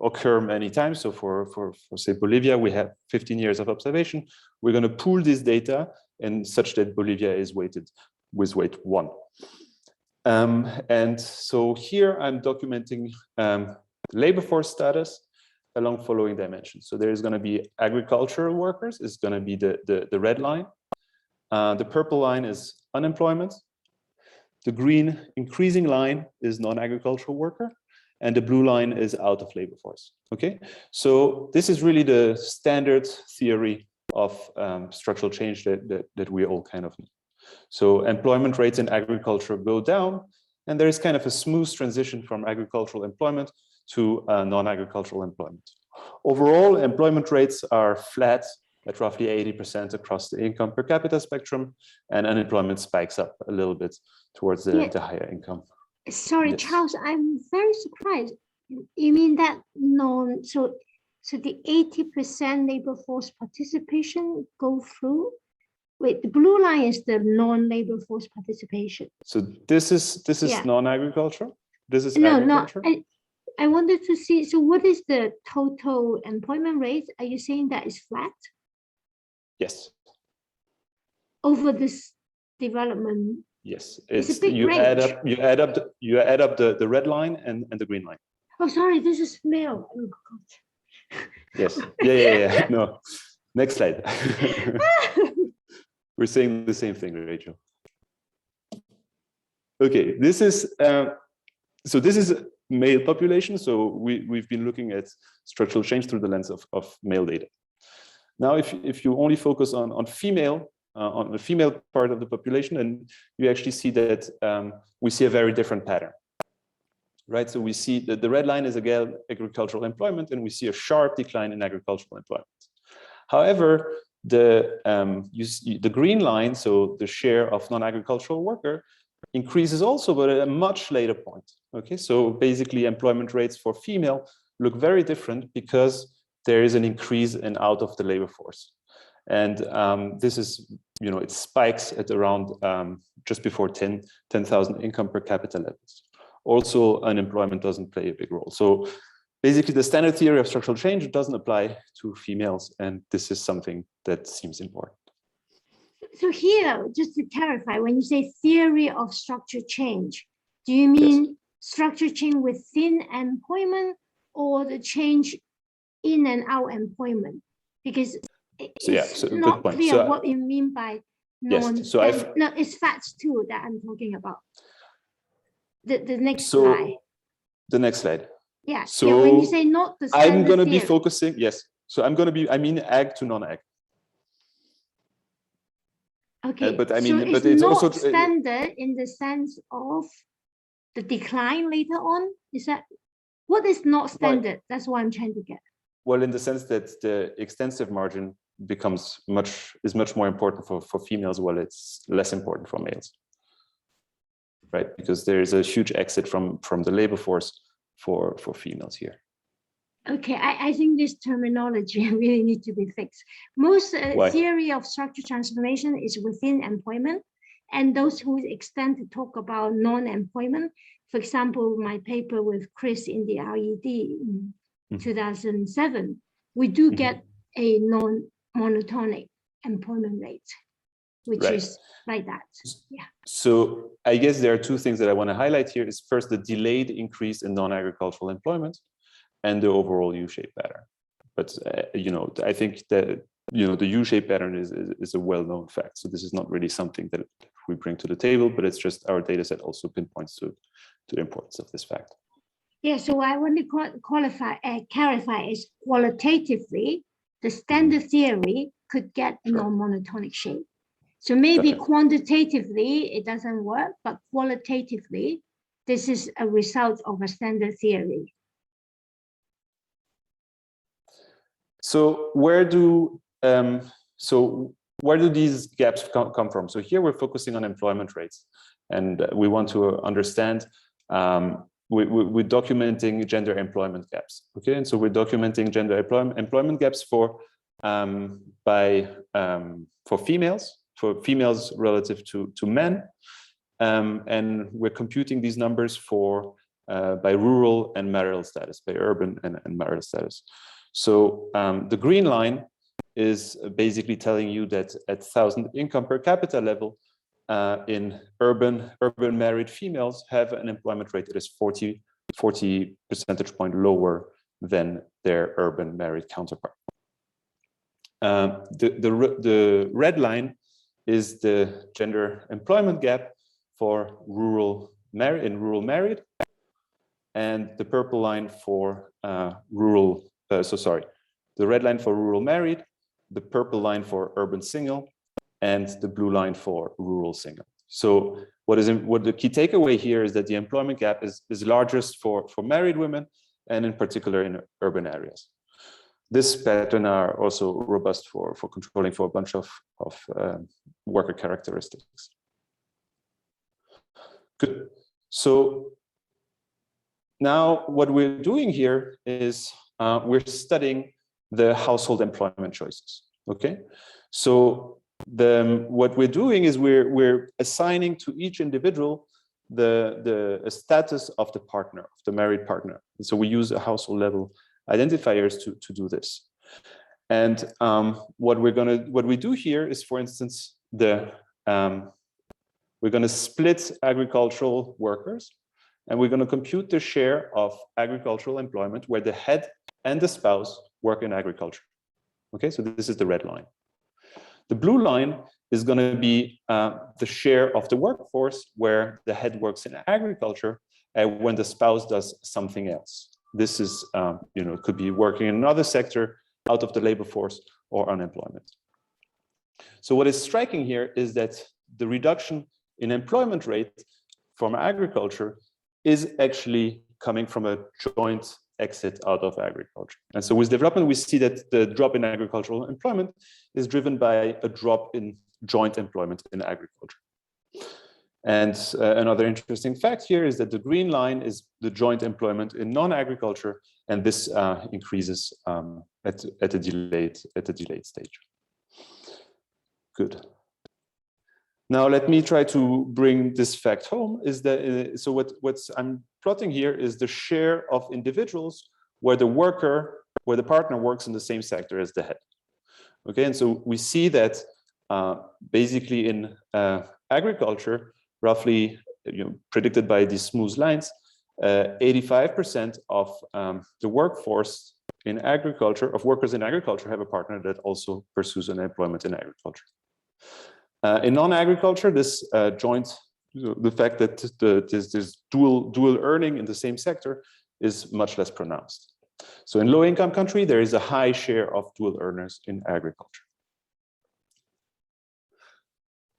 occur many times. So for say Bolivia, we have 15 years of observation. We're going to pool this data and such that Bolivia is weighted with weight 1. And so here I'm documenting labor force status along following dimensions. So there is going to be agricultural workers, is going to be the red line. The purple line is unemployment. The green increasing line is non-agricultural worker, and the blue line is out of labor force. Okay, so this is really the standard theory of structural change that we all kind of know. So employment rates in agriculture go down, and there is kind of a smooth transition from agricultural employment to non-agricultural employment. Overall, employment rates are flat at roughly 80% across the income per capita spectrum, and unemployment spikes up a little bit towards the higher income. Sorry, Yes. Charles, I'm very surprised. You mean that so the 80% labor force participation go through? Wait, the blue line is the non-labor force participation. So this is non-agricultural. This is No, agriculture. no. I wanted to see. So, what is the total employment rate? Are you saying that is flat? Yes. Over this development. Yes. It's a big you range. add up the red line and the green line. Oh, sorry, this is male. Oh, God. Yes. Yeah. No. Next slide. We're saying the same thing, Rachel. Okay, this is male population. So we've been looking at structural change through the lens of male data. Now, if you only focus on female, on the female part of the population, and you actually see that we see a very different pattern, right? So we see that the red line is again agricultural employment, and we see a sharp decline in agricultural employment. However, the green line, so the share of non-agricultural worker, increases also, but at a much later point. Okay, so basically employment rates for female look very different because there is an increase in out of the labor force. And this is, it spikes at around just before 10,000 income per capita levels. Also, unemployment doesn't play a big role. So basically the standard theory of structural change doesn't apply to females. And this is something that seems important. So here, just to clarify, when you say theory of structure change, do you mean structure change within employment or the change in and out employment? Because it's not clear what you mean by no, it's facts too that I'm talking about. The next slide. The next slide. Yeah. So when you say not the standard I'm going to be theory. focusing, yes. So I mean ag to non-ag. Okay, but it's not also standard in the sense of the decline later on. Is that what is not standard? Well, that's what I'm trying to get. Well, in the sense that the extensive margin is much more important for females, while it's less important for males, right? Because there is a huge exit from the labor force for females here. Okay, I think this terminology really needs to be fixed. Most theory of structure transformation is within employment, and those who extend to talk about non-employment, for example, my paper with Chris in the RED in 2007, we do get a non-monotonic employment rate, which is like that. Yeah. So I guess there are two things that I want to highlight here. Is first the delayed increase in non-agricultural employment, and the overall U-shaped pattern. But I think that the U-shaped pattern is a well-known fact. So this is not really something that we bring to the table, but it's just our data set also pinpoints to the importance of this fact. Yeah. So I want to clarify is qualitatively the standard theory could get a non-monotonic shape. So maybe quantitatively it doesn't work, but qualitatively this is a result of a standard theory. So where do these gaps come from? So here we're focusing on employment rates, and we want to understand. We're documenting gender employment gaps. Okay, and so we're documenting gender employment gaps for females relative to men, and we're computing these numbers by rural and marital status, by urban and marital status. So the green line is basically telling you that at 1,000 income per capita level, in urban married females have an employment rate that is 40 percentage point lower than their urban married counterpart. The red line is the gender employment gap for rural married, and the purple line for the red line for rural married, the purple line for urban single, and the blue line for rural single. So what the key takeaway here is that the employment gap is largest for married women, and in particular in urban areas. This pattern are also robust for controlling for a bunch of worker characteristics. Good. So now what we're doing here is we're studying the household employment choices. Okay, so what we're doing is we're assigning to each individual the status of the partner, of the married partner. And so we use a household level identifiers to do this. And what we do here is, for instance, we're going to split agricultural workers, and we're going to compute the share of agricultural employment where the head and the spouse work in agriculture. Okay, so this is the red line. The blue line is going to be the share of the workforce where the head works in agriculture and when the spouse does something else. This is, could be working in another sector, out of the labor force, or unemployment. So what is striking here is that the reduction in employment rate from agriculture is actually coming from a joint exit out of agriculture. And so with development, we see that the drop in agricultural employment is driven by a drop in joint employment in agriculture. And another interesting fact here is that the green line is the joint employment in non-agriculture, and this increases at a delayed stage. Good. Now let me try to bring this fact home. Is that so? What I'm plotting here is the share of individuals where the partner works in the same sector as the head. Okay, and so we see that basically in agriculture, roughly, predicted by these smooth lines, 85% of the workforce in agriculture, of workers in agriculture, have a partner that also pursues an employment in agriculture. In non-agriculture, this the fact that there's dual earning in the same sector is much less pronounced. So in low-income country, there is a high share of dual earners in agriculture.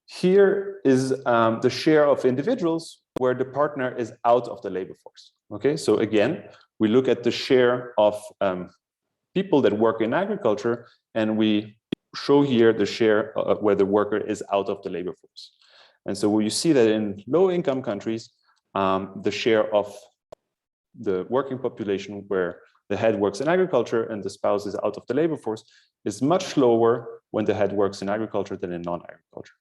Here is the share of individuals where the partner is out of the labor force. Okay, so again, we look at the share of people that work in agriculture, and we show here the share where the worker is out of the labor force. And so you see that in low-income countries, the share of the working population where the head works in agriculture and the spouse is out of the labor force is much lower when the head works in agriculture than in non-agriculture.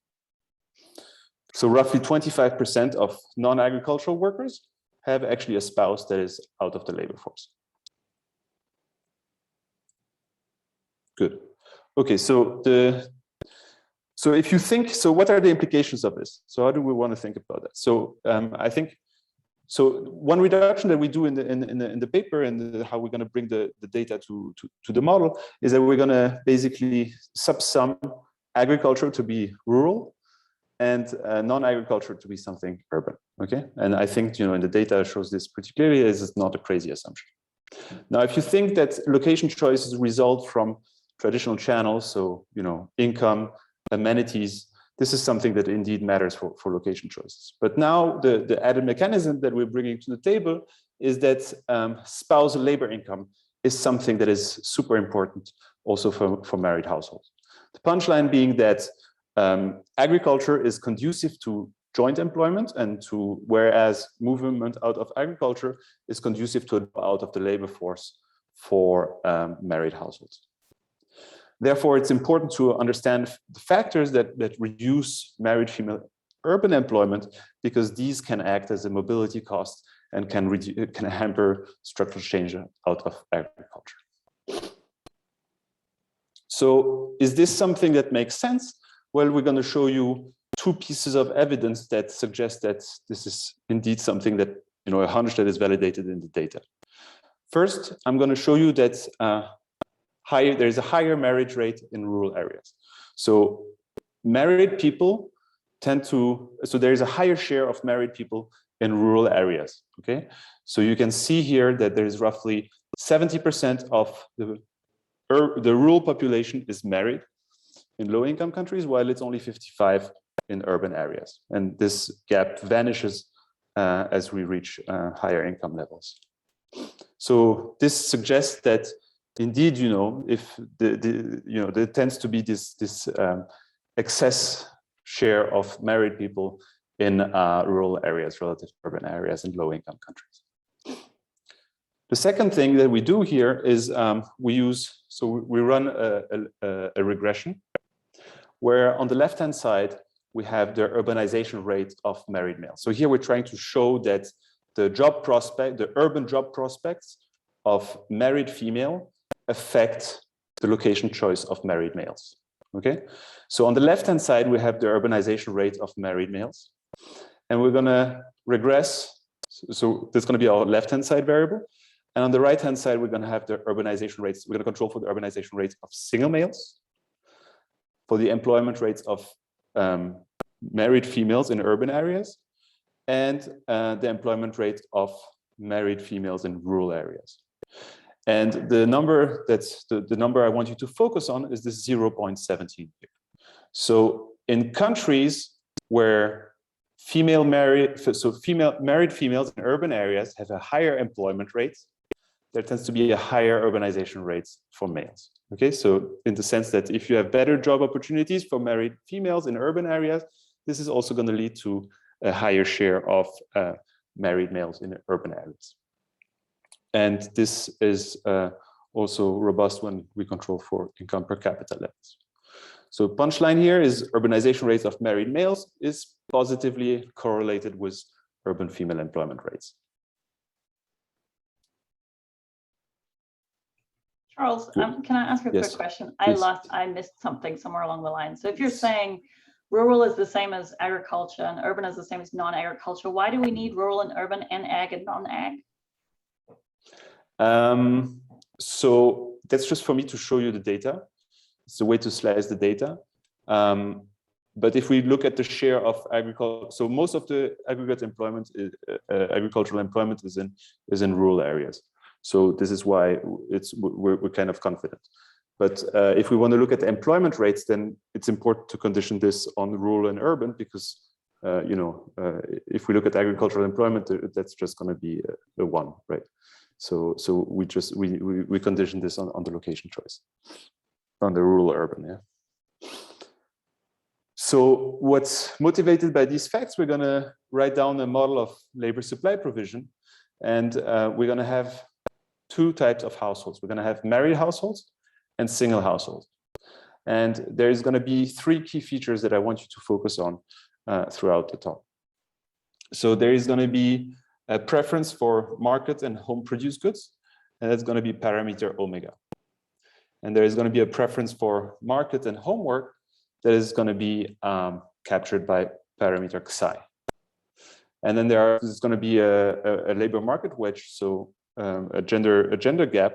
So roughly 25% of non-agricultural workers have actually a spouse that is out of the labor force. Good. Okay, so if you think, so what are the implications of this? So how do we want to think about that? So I think, so one reduction that we do in the paper and how we're going to bring the data to the model is that we're going to basically subsum agriculture to be rural and non-agriculture to be something urban. Okay, and I think in the data shows this pretty clearly. It's not a crazy assumption. Now, if you think that location choices result from traditional channels, so income, amenities, this is something that indeed matters for location choices. But now the added mechanism that we're bringing to the table is that spousal labor income is something that is super important also for married households. The punchline being that agriculture is conducive to joint employment, and whereas movement out of agriculture is conducive to out of the labor force for married households. Therefore, it's important to understand the factors that reduce married female urban employment, because these can act as a mobility cost and can hamper structural change out of agriculture. So is this something that makes sense? Well, we're going to show you two pieces of evidence that suggest that this is indeed something that, a hunch that is validated in the data. First, I'm going to show you that there's a higher marriage rate in rural areas. So married people so there's a higher share of married people in rural areas, okay? So you can see here that there's roughly 70% of the rural population is married, in low-income countries, while it's only 55 in urban areas. And this gap vanishes as we reach higher income levels. So this suggests that indeed, if there tends to be this excess share of married people in rural areas relative to urban areas in low-income countries. The second thing that we do here is we run a regression where on the left-hand side, we have the urbanization rate of married males. So here we're trying to show that the urban job prospects of married female affect the location choice of married males. Okay, so on the left-hand side, we have the urbanization rate of married males, and we're gonna regress. So that's gonna be our left-hand side variable. And on the right-hand side, we're going to have the urbanization rates. We're going to control for the urbanization rates of single males, for the employment rates of married females in urban areas, and the employment rate of married females in rural areas. And the number the number I want you to focus on is this 0.17 here. So in countries where married females in urban areas have a higher employment rate, there tends to be a higher urbanization rates for males. Okay, so in the sense that if you have better job opportunities for married females in urban areas, this is also going to lead to a higher share of married males in urban areas. And this is also robust when we control for income per capita levels. So punchline here is urbanization rates of married males is positively correlated with urban female employment rates. Charles, can I ask a Yes, quick question? please. I missed something somewhere along the line. So if you're saying rural is the same as agriculture and urban is the same as non-agriculture, why do we need rural and urban and ag and non-ag? So that's just for me to show you the data. It's a way to slice the data. But if we look at the share of agriculture, so most of the aggregate employment, agricultural employment is in rural areas. So this is why we're kind of confident. But if we want to look at the employment rates, then it's important to condition this on rural and urban because if we look at agricultural employment, that's just going to be a 1, right? So we condition this on the location choice, on the rural urban, yeah. So what's motivated by these facts, we're going to write down a model of labor supply provision, and we're going to have 2 types of households. We're going to have married households and single households. And there's going to be 3 key features that I want you to focus on throughout the talk. So there is going to be a preference for market and home produced goods, and that's going to be parameter omega. And there is going to be a preference for market and homework that is going to be captured by parameter psi. And then there's going to be a labor market wedge, so a gender gap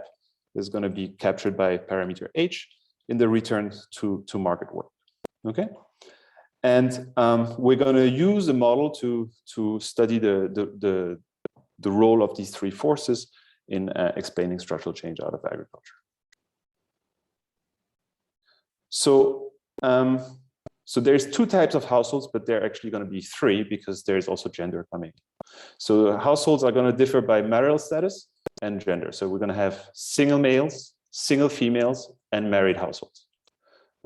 is going to be captured by parameter h in the return to market work. Okay, and we're going to use a model to study the role of these 3 forces in explaining structural change out of agriculture. So there's 2 types of households, but there are actually going to be 3 because there's also gender coming. So households are going to differ by marital status and gender. So we're going to have single males, single females, and married households.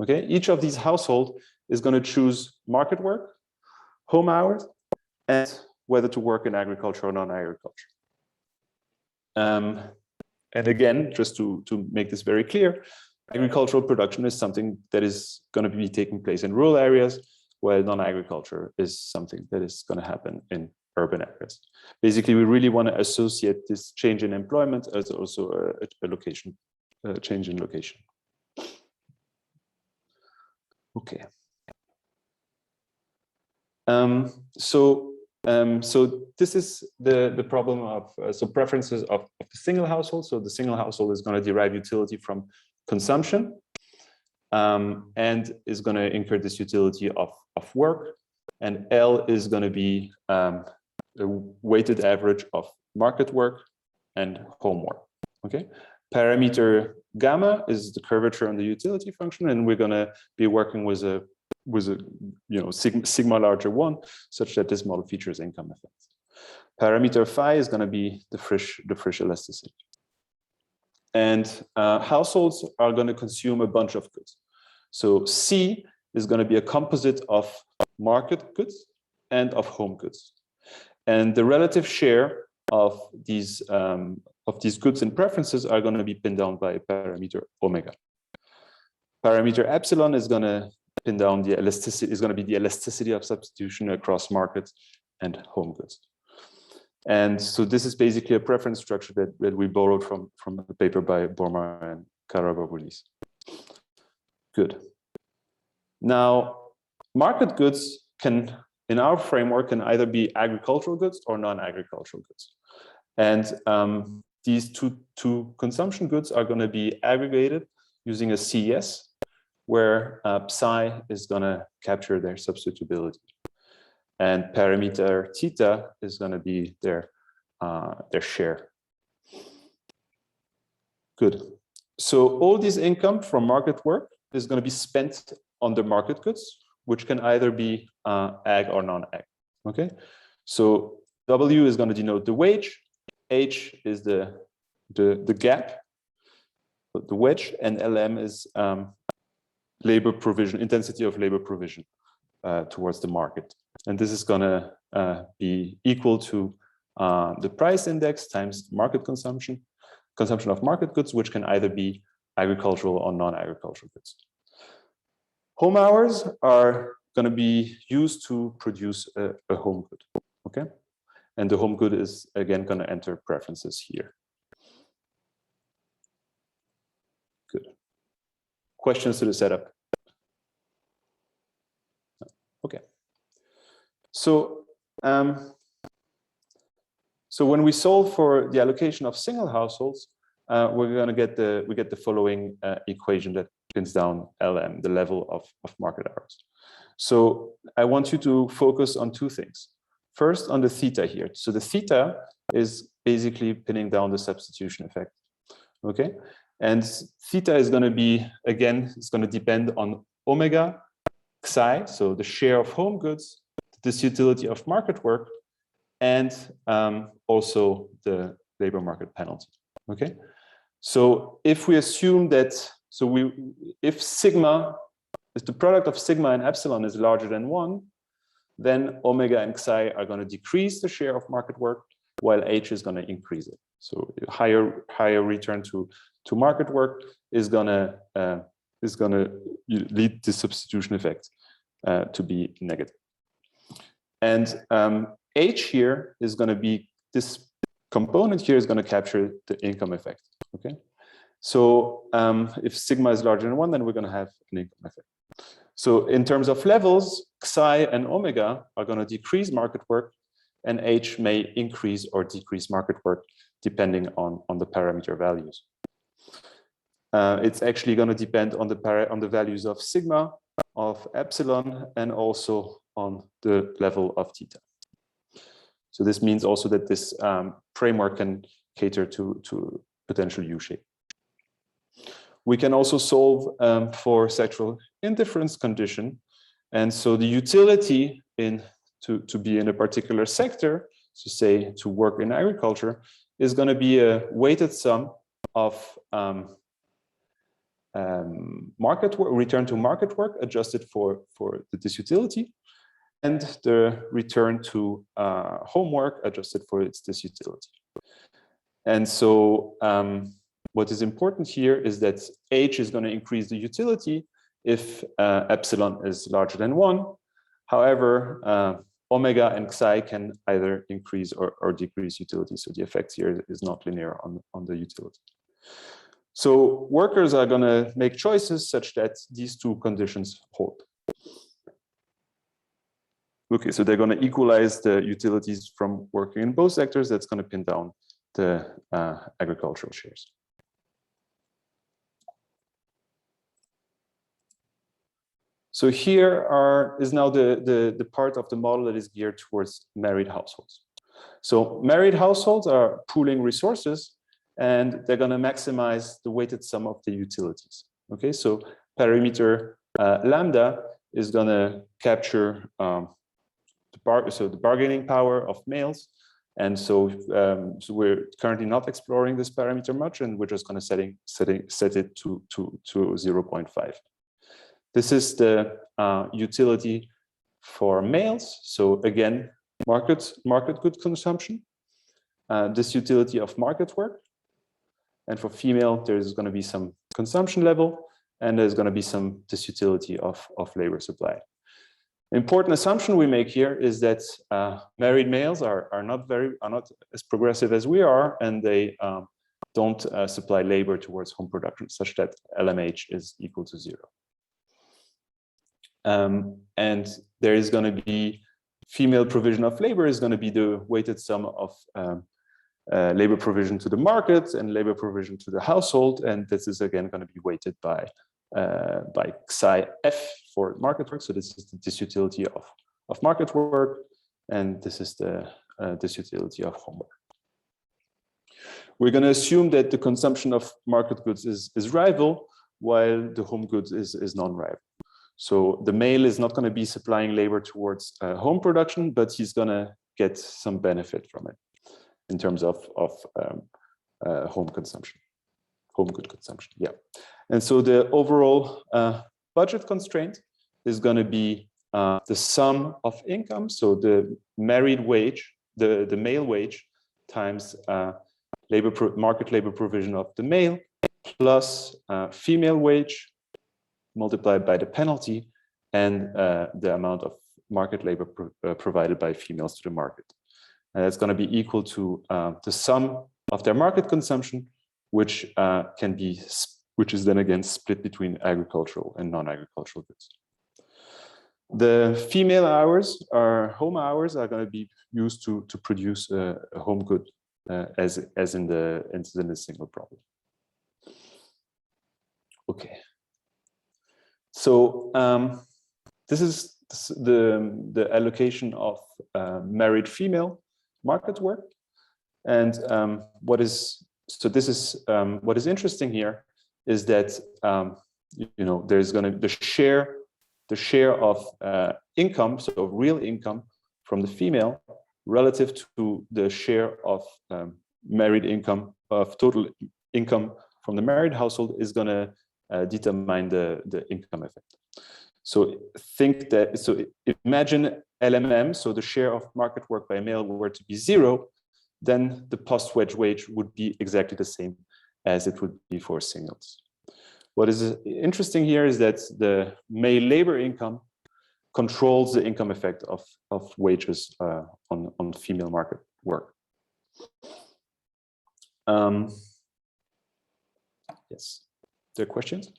Okay, each of these households is going to choose market work, home hours, and whether to work in agriculture or non-agriculture. And again, just to make this very clear, agricultural production is something that is going to be taking place in rural areas, while non-agriculture is something that is going to happen in urban areas. Basically, we really want to associate this change in employment as also a change in location. Okay. So this is the problem of preferences of the single household. So the single household is going to derive utility from consumption and is going to incur this utility of work, and L is going to be a weighted average of market work and homework. Okay, Parameter gamma is the curvature on the utility function, and we're going to be working with a sigma larger one, such that this model features income effects. Parameter phi is going to be the Frisch elasticity. And households are going to consume a bunch of goods. So C is going to be a composite of market goods and of home goods. And the relative share of these goods and preferences are going to be pinned down by parameter omega. Parameter epsilon is going to pin down the elasticity, is going to be the elasticity of substitution across markets and home goods. And so this is basically a preference structure that we borrowed from a paper by Borma and Karababulis. Good. Now, market goods can, in our framework, can either be agricultural goods or non-agricultural goods. And these two consumption goods are going to be aggregated using a CES, where psi is going to capture their substitutability. And parameter theta is going to be their share. Good. So all this income from market work is going to be spent on the market goods, which can either be ag or non-ag. Okay. So W is going to denote the wage. H is the gap, the wedge, and LM is labor provision, intensity of labor provision towards the market. And this is going to be equal to the price index times market consumption of market goods, which can either be agricultural or non-agricultural goods. Home hours are going to be used to produce a home good. Okay. And the home good is again going to enter preferences here. Good. Questions to the setup? Okay. So, so when we solve for the allocation of single households, we're going to get the following equation that pins down LM, the level of market hours. So I want you to focus on two things. First, on the theta here. So the theta is basically pinning down the substitution effect. Okay, and theta is going to be, again, it's going to depend on omega psi, so the share of home goods, this utility of market work, and also the labor market penalty. Okay, so if we assume that, if the product of sigma and epsilon is larger than 1, then omega and psi are going to decrease the share of market work, while H is going to increase it. So higher return to market work is going to lead the substitution effect to be negative. And H here is going to be, this component here is going to capture the income effect. Okay, so if sigma is larger than 1, then we're going to have an income effect. So in terms of levels, psi and omega are going to decrease market work, and H may increase or decrease market work depending on the parameter values. It's actually going to depend on the values of sigma, of epsilon, and also on the level of theta. So this means also that this framework can cater to potential U-shape. We can also solve for sexual indifference condition. And so the utility to be in a particular sector, so say to work in agriculture, is going to be a weighted sum of market work, return to market work adjusted for the disutility, and the return to homework adjusted for its disutility. And so what is important here is that H is going to increase the utility if epsilon is larger than 1. However, omega and psi can either increase or decrease utility. So the effect here is not linear on the utility. So workers are going to make choices such that these two conditions hold. Okay, so they're going to equalize the utilities from working in both sectors. That's going to pin down the agricultural shares. So here is now the part of the model that is geared towards married households. So married households are pooling resources, and they're going to maximize the weighted sum of the utilities. Okay, so parameter lambda is going to capture the bargaining power of males. And so, so we're currently not exploring this parameter much, and we're just going to set it to 0.5. This is the utility for males. So again, market good consumption. This utility of market work. And for female, there's going to be some consumption level, and there's going to be some disutility of labor supply. Important assumption we make here is that married males are not as progressive as we are, and they don't supply labor towards home production such that LMH is equal to 0. And there is going to be female provision of labor is going to be the weighted sum of labor provision to the market and labor provision to the household, and this is again going to be weighted by psi f for market work. So this is the disutility of market work, and this is the disutility of homework. We're going to assume that the consumption of market goods is rival, while the home goods is non-rival. So the male is not going to be supplying labor towards home production, but he's going to get some benefit from it in terms of home consumption, home good consumption. Yeah. And so the overall budget constraint is going to be the sum of income. So the married wage, the male wage times market labor provision of the male plus female wage multiplied by the penalty and the amount of market labor provided by females to the market. And that's going to be equal to the sum of their market consumption, which is then again split between agricultural and non-agricultural goods. The female hours, home hours, are going to be used to produce a home good, as in the single problem. Okay. So this is the allocation of married female market work, and what is interesting here is that there's going to the share of income, so real income from the female relative to the share of married income, of total income from the married household, is going to determine the income effect. So imagine LMM, so the share of market work by male were to be 0, then the post-wage wage would be exactly the same as it would be for singles. What is interesting here is that the male labor income controls the income effect of wages on female market work. Yes, there are questions?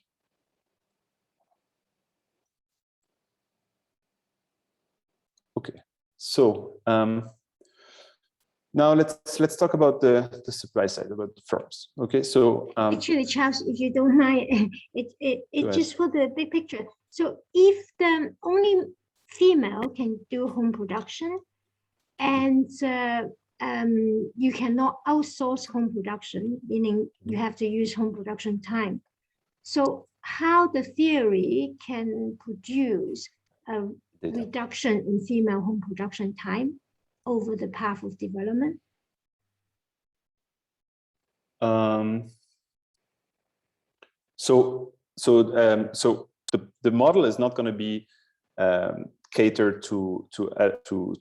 Okay, so now let's talk about the supply side, about the firms. Okay, so actually, Charles, if you don't mind, it's just for the big picture. So if the only female can do home production, and you cannot outsource home production, meaning you have to use home production time. So how the theory can produce a reduction in female home production time over the path of development? So the model is not going to be catered to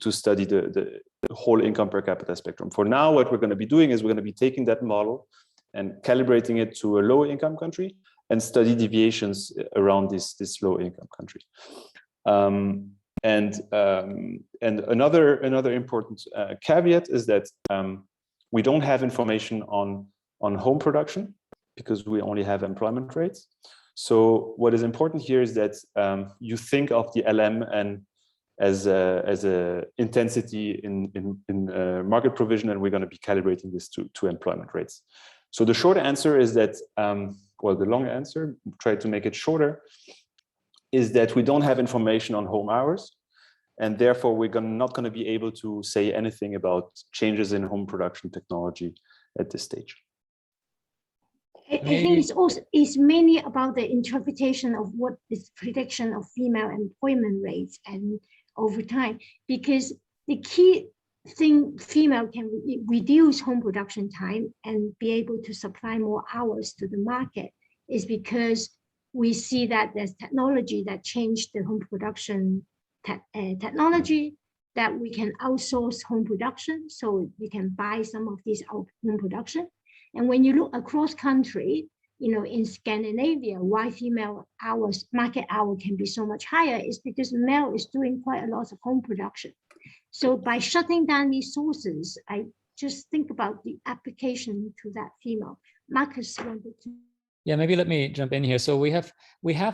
study the whole income per capita spectrum. For now, what we're going to be doing is we're going to be taking that model and calibrating it to a low income country and study deviations around this low income country. And another important caveat is that we don't have information on home production because we only have employment rates. So what is important here is that you think of the LM and as a intensity in market provision, and we're going to be calibrating this to employment rates. So the short answer is that, well, the long answer, try to make it shorter, is that we don't have information on home hours, and therefore we're not going to be able to say anything about changes in home production technology at this stage. I think it's mainly about the interpretation of what is prediction of female employment rates and over time, because the key thing, female can reduce home production time and be able to supply more hours to the market, is because we see that there's technology that changed the home production technology, that we can outsource home production, so you can buy some of these home production. And when you look across country, you know, in Scandinavia, why female hours, market hour can be so much higher is because male is doing quite a lot of home production. So by shutting down these sources, I just think about the application to that female. Marcus wanted to. Yeah, maybe let me jump in here. So we have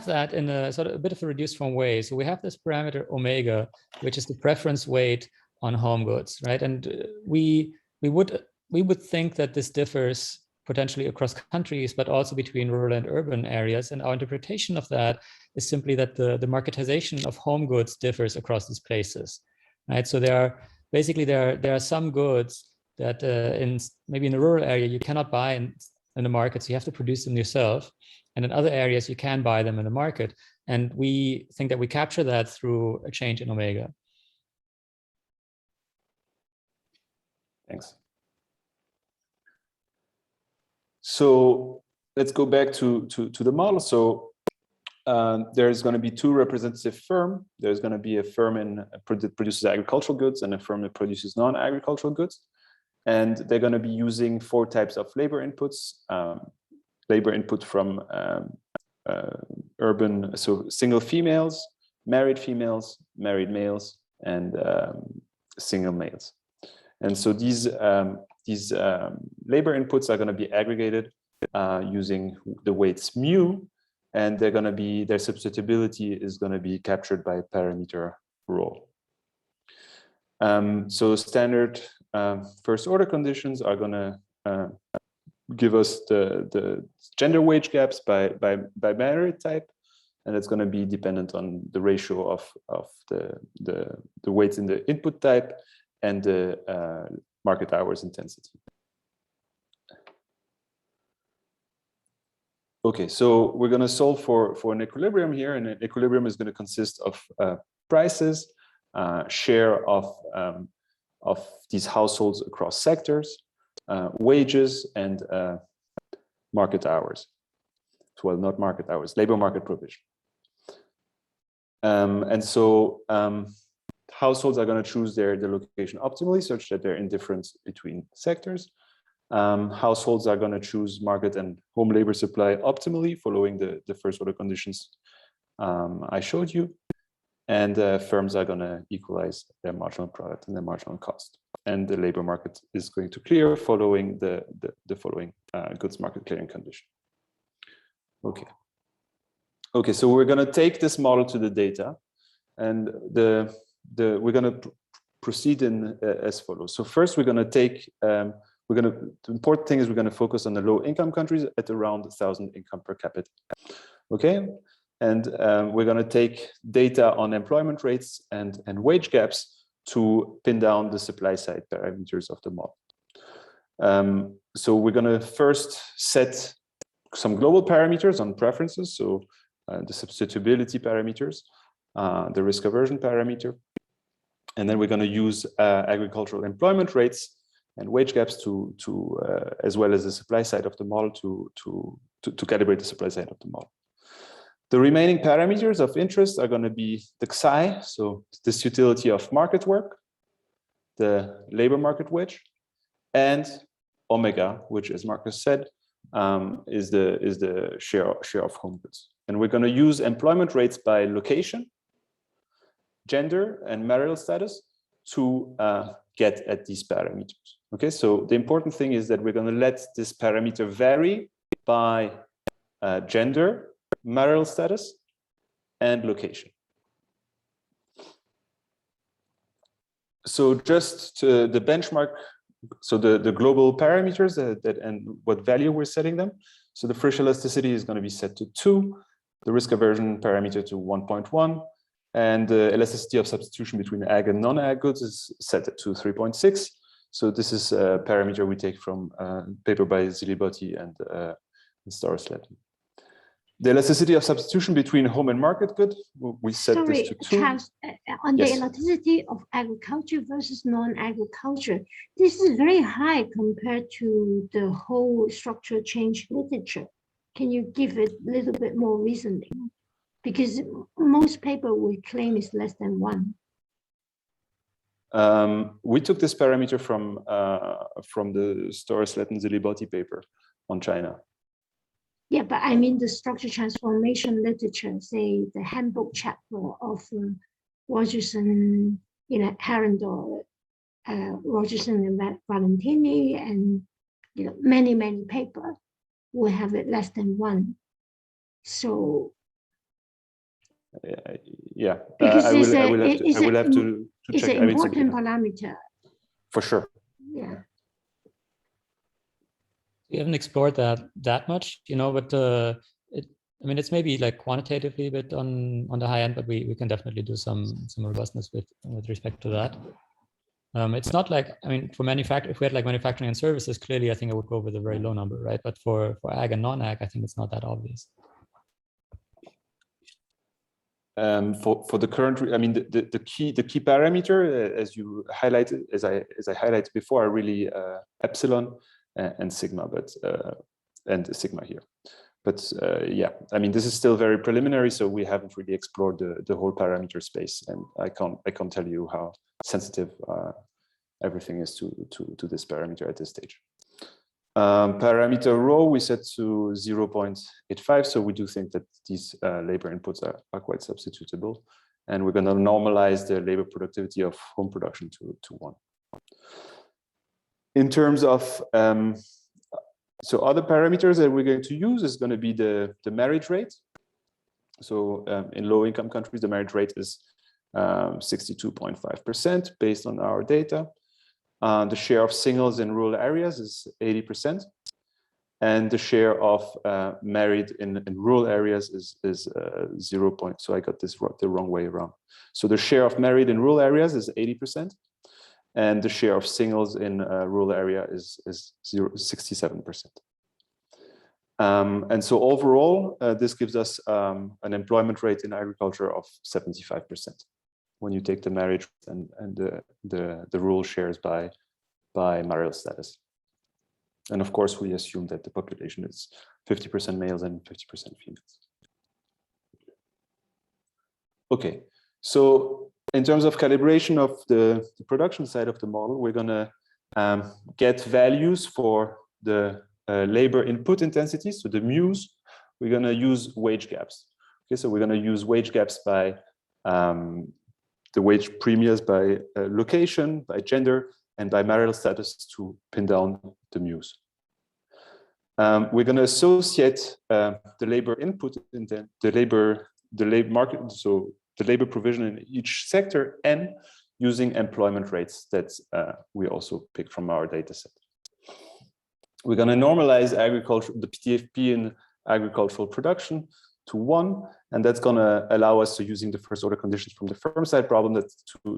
that in a sort of a bit of a reduced form way. So we have this parameter omega, which is the preference weight on home goods, right? And we would think that this differs potentially across countries, but also between rural and urban areas. And our interpretation of that is simply that the marketization of home goods differs across these places, right? So there are some goods that maybe in a rural area you cannot buy in the market, so you have to produce them yourself. And in other areas you can buy them in the market. And we think that we capture that through a change in omega. Thanks. So let's go back to the model. So there's going to be two representative firms. There's going to be a firm that produces agricultural goods and a firm that produces non-agricultural goods. And they're going to be using 4 types of labor inputs. Labor input from urban, so single females, married males, and single males. And so these labor inputs are going to be aggregated using the weights mu, and they're going to be, their substitutability is going to be captured by parameter rho. So standard first order conditions are going to give us the gender wage gaps by merit type, and it's going to be dependent on the ratio of the weights in the input type and the market hours intensity. Okay, so we're going to solve for an equilibrium here, and an equilibrium is going to consist of prices, share of these households across sectors, wages, and market hours. Well, not market hours, labor market provision. And so households are going to choose their location optimally, such that they're indifferent between sectors. Households are going to choose market and home labor supply optimally, following the first order conditions I showed you. And firms are going to equalize their marginal product and their marginal cost. And the labor market is going to clear following the following goods market clearing condition. Okay. Okay, so we're going to take this model to the data, and we're going to proceed in as follows. So first, we're going to take the important thing is we're going to focus on the low income countries at around 1,000 income per capita. Okay, and we're going to take data on employment rates and wage gaps to pin down the supply side parameters of the model. So we're going to first set some global parameters on preferences. So the substitutability parameters, the risk aversion parameter, and then we're going to use agricultural employment rates and wage gaps to as well as the supply side of the model to calibrate the supply side of the model. The remaining parameters of interest are going to be the Xi, so this utility of market work, the labor market wage, and omega, which, as Marcus said, is the share of home goods. And we're going to use employment rates by location, gender, and marital status to get at these parameters. Okay, so the important thing is that we're going to let this parameter vary by gender, marital status, and location. So just to the benchmark, so the global parameters and what value we're setting them. So the friction elasticity is going to be set to 2, the risk aversion parameter to 1.1, and the elasticity of substitution between ag and non-ag goods is set to 3.6. So this is a parameter we take from paper by Zilibotti and Storrs-Letten. The elasticity of substitution between home and market good, we set this to 2. Charles, on the elasticity of agriculture versus non-agriculture, this is very high compared to the whole structural change literature. Can you give it a little bit more reasoning? Because most paper will claim it's less than 1. We took this parameter from the Storrs-Letten-Zilibotti paper on China. Yeah, but I mean the structure transformation literature, say the handbook chapter of Rogerson, Herendorf, Rogerson and Valentini, and many papers will have it less than 1. So yeah, because I will have to it's check. an important parameter. For sure. Yeah. We haven't explored that much, but I mean, it's maybe like quantitatively a bit on the high end, but we can definitely do some robustness with respect to that. It's not like, I mean, for manufacturing, if we had like manufacturing and services, clearly I think I would go with a very low number, right? But for ag and non-ag, I think it's not that obvious. For the current, I mean, the key parameter, as you highlighted, as I highlighted before, are really epsilon and sigma, and sigma here. But yeah, I mean, this is still very preliminary, so we haven't really explored the whole parameter space, and I can't tell you how sensitive everything is to this parameter at this stage. Parameter rho we set to 0.85, so we do think that these labor inputs are quite substitutable, and we're going to normalize the labor productivity of home production to 1. In terms of so other parameters that we're going to use is going to be the marriage rate. So in low income countries, the marriage rate is 62.5% based on our data. The share of singles in rural areas is 80%, and the share of married in rural areas is 0. So I got this the wrong way around. So the share of married in rural areas is 80%, and the share of singles in rural area is 67%. And so overall, this gives us an employment rate in agriculture of 75%. When you take the marriage and the rural shares by marital status. And of course, we assume that the population is 50% males and 50% females. Okay, so in terms of calibration of the production side of the model, we're going to get values for the labor input intensity, so the μ's. We're going to use wage gaps. Okay, so we're going to use wage gaps by the wage premiums by location, by gender, and by marital status to pin down the μ's. We're going to associate the labor input in the labor market, so the labor provision in each sector, and using employment rates that we also pick from our data set. We're going to normalize agriculture, the TFP in agricultural production to 1, and that's going to allow us to using the first order conditions from the firm side problem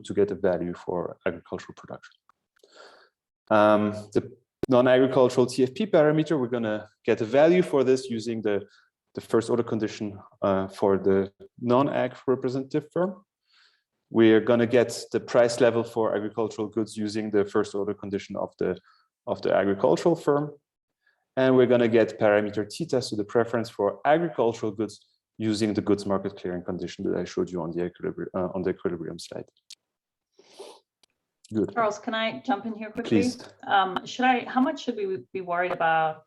to get a value for agricultural production. The non-agricultural TFP parameter, we're going to get a value for this using the first order condition for the non-ag representative firm. We're going to get the price level for agricultural goods using the first order condition of the agricultural firm. And we're going to get parameter theta, so the preference for agricultural goods using the goods market clearing condition that I showed you on the equilibrium slide. Good. Charles, can I jump in here quickly? Please. How much should we be worried about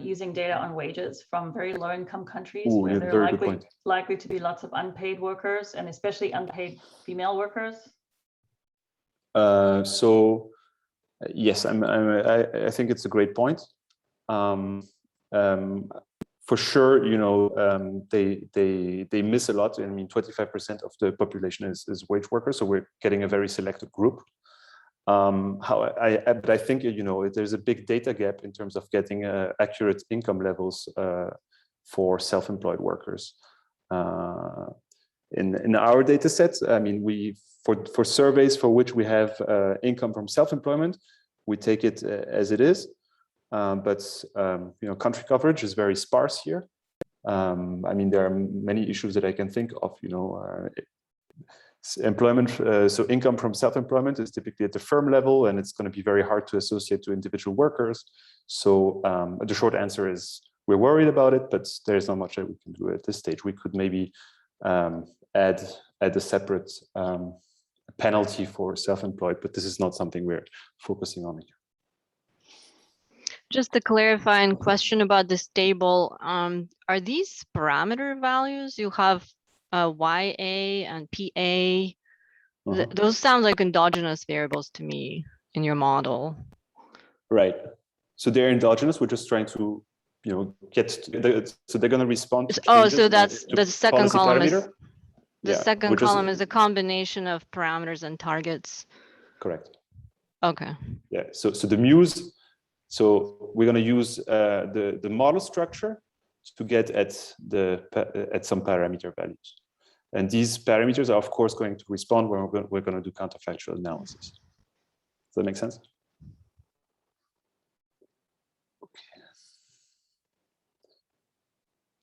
using data on wages from very low income countries where there are likely to be lots of unpaid workers, and especially unpaid female workers? So yes, I think it's a great point. For sure, they miss a lot. I mean, 25% of the population is wage workers, so we're getting a very selected group. But I think there's a big data gap in terms of getting accurate income levels for self-employed workers. In our data sets, I mean, for surveys for which we have income from self-employment, we take it as it is. but country coverage is very sparse here. I mean, there are many issues that I can think of. Employment, so income from self-employment is typically at the firm level, and it's going to be very hard to associate to individual workers. So the short answer is we're worried about it, but there's not much that we can do at this stage. We could maybe add a separate penalty for self-employed, but this is not something we're focusing on here. Just a clarifying question about this table. Are these parameter values? You have YA and PA. Those sound like endogenous variables to me in your model. Right. So they're endogenous. We're just trying to, get so they're going to respond to changes. So that's the second column parameter. The second column is a combination of parameters and targets. Correct. Okay. Yeah. So the muse. So we're going to use the model structure to get at some parameter values. And these parameters are, of course, going to respond when we're going to do counterfactual analysis. Does that make sense? Okay.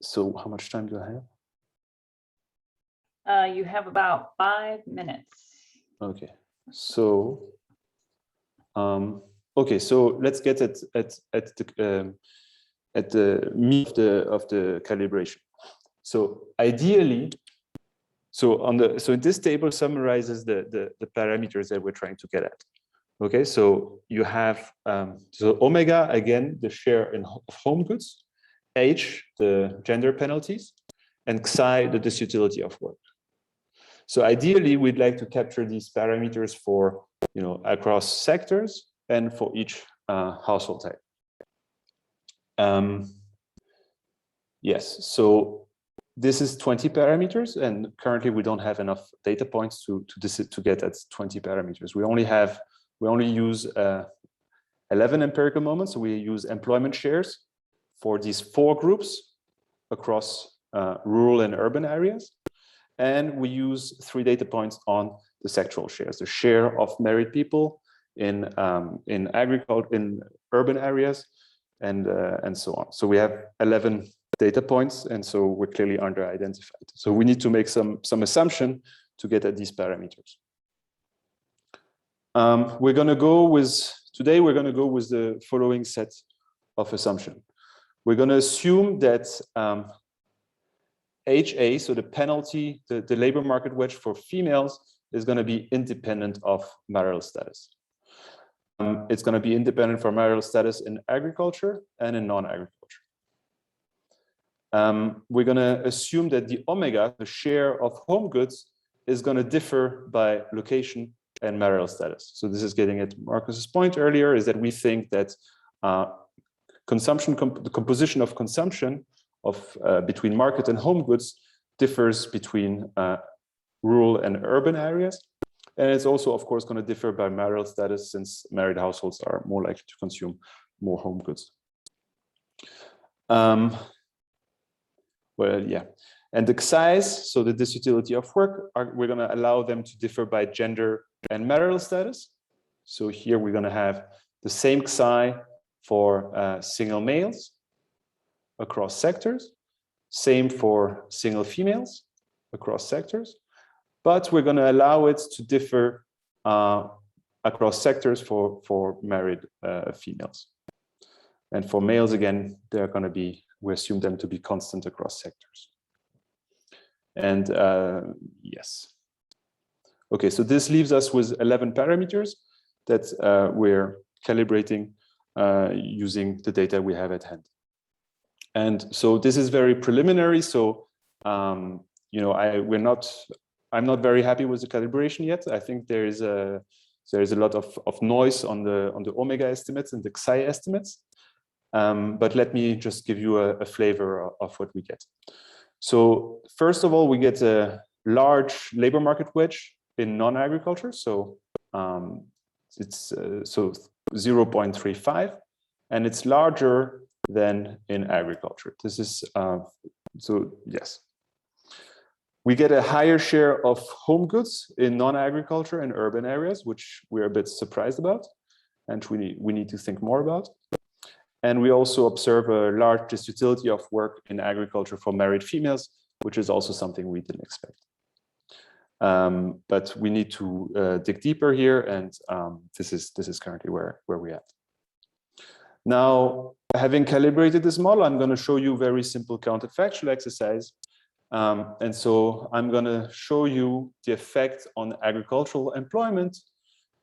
So how much time do I have? You have about 5 minutes. Okay. So, so let's get at the meat of the calibration. So ideally, so in this table summarizes the parameters that we're trying to get at. Okay, so you have so omega, again, the share of home goods, H, the gender penalties, and Xi, the disutility of work. So ideally, we'd like to capture these parameters for across sectors and for each household type. Yes, so this is 20 parameters, and currently we don't have enough data points to get at 20 parameters. We only use 11 empirical moments. So we use employment shares for these 4 groups across rural and urban areas. And we use 3 data points on the sectoral shares, the share of married people in agriculture, in urban areas, and so on. So we have 11 data points, and so we're clearly under-identified. So we need to make some assumption to get at these parameters. Today we're going to go with the following set of assumption. We're going to assume that HA, so the penalty, the labor market wage for females, is going to be independent of marital status. It's going to be independent for marital status in agriculture and in non-agriculture. We're going to assume that the omega, the share of home goods, is going to differ by location and marital status. So this is getting at Marcus's point earlier, is that we think that the composition of consumption between market and home goods differs between rural and urban areas. And it's also, of course, going to differ by marital status, since married households are more likely to consume more home goods. Well, yeah. And the Xis, so the disutility of work, we're going to allow them to differ by gender and marital status. So here we're going to have the same Xi for single males across sectors, same for single females across sectors, but we're going to allow it to differ across sectors for married females. And for males, again, they're going to be, we assume them to be constant across sectors. And yes. Okay, so this leaves us with 11 parameters that we're calibrating using the data we have at hand. And so this is very preliminary. So, I'm not very happy with the calibration yet. I think there is a lot of noise on the omega estimates and the Xi estimates. But let me just give you a flavor of what we get. So first of all, we get a large labor market wedge in non-agriculture. So it's 0.35, and it's larger than in agriculture. This is so yes. We get a higher share of home goods in non-agriculture and urban areas, which we're a bit surprised about, and we need to think more about. And we also observe a large disutility of work in agriculture for married females, which is also something we didn't expect. But we need to dig deeper here, and this is currently where we're at. Now, having calibrated this model, I'm going to show you a very simple counterfactual exercise. And so I'm going to show you the effect on agricultural employment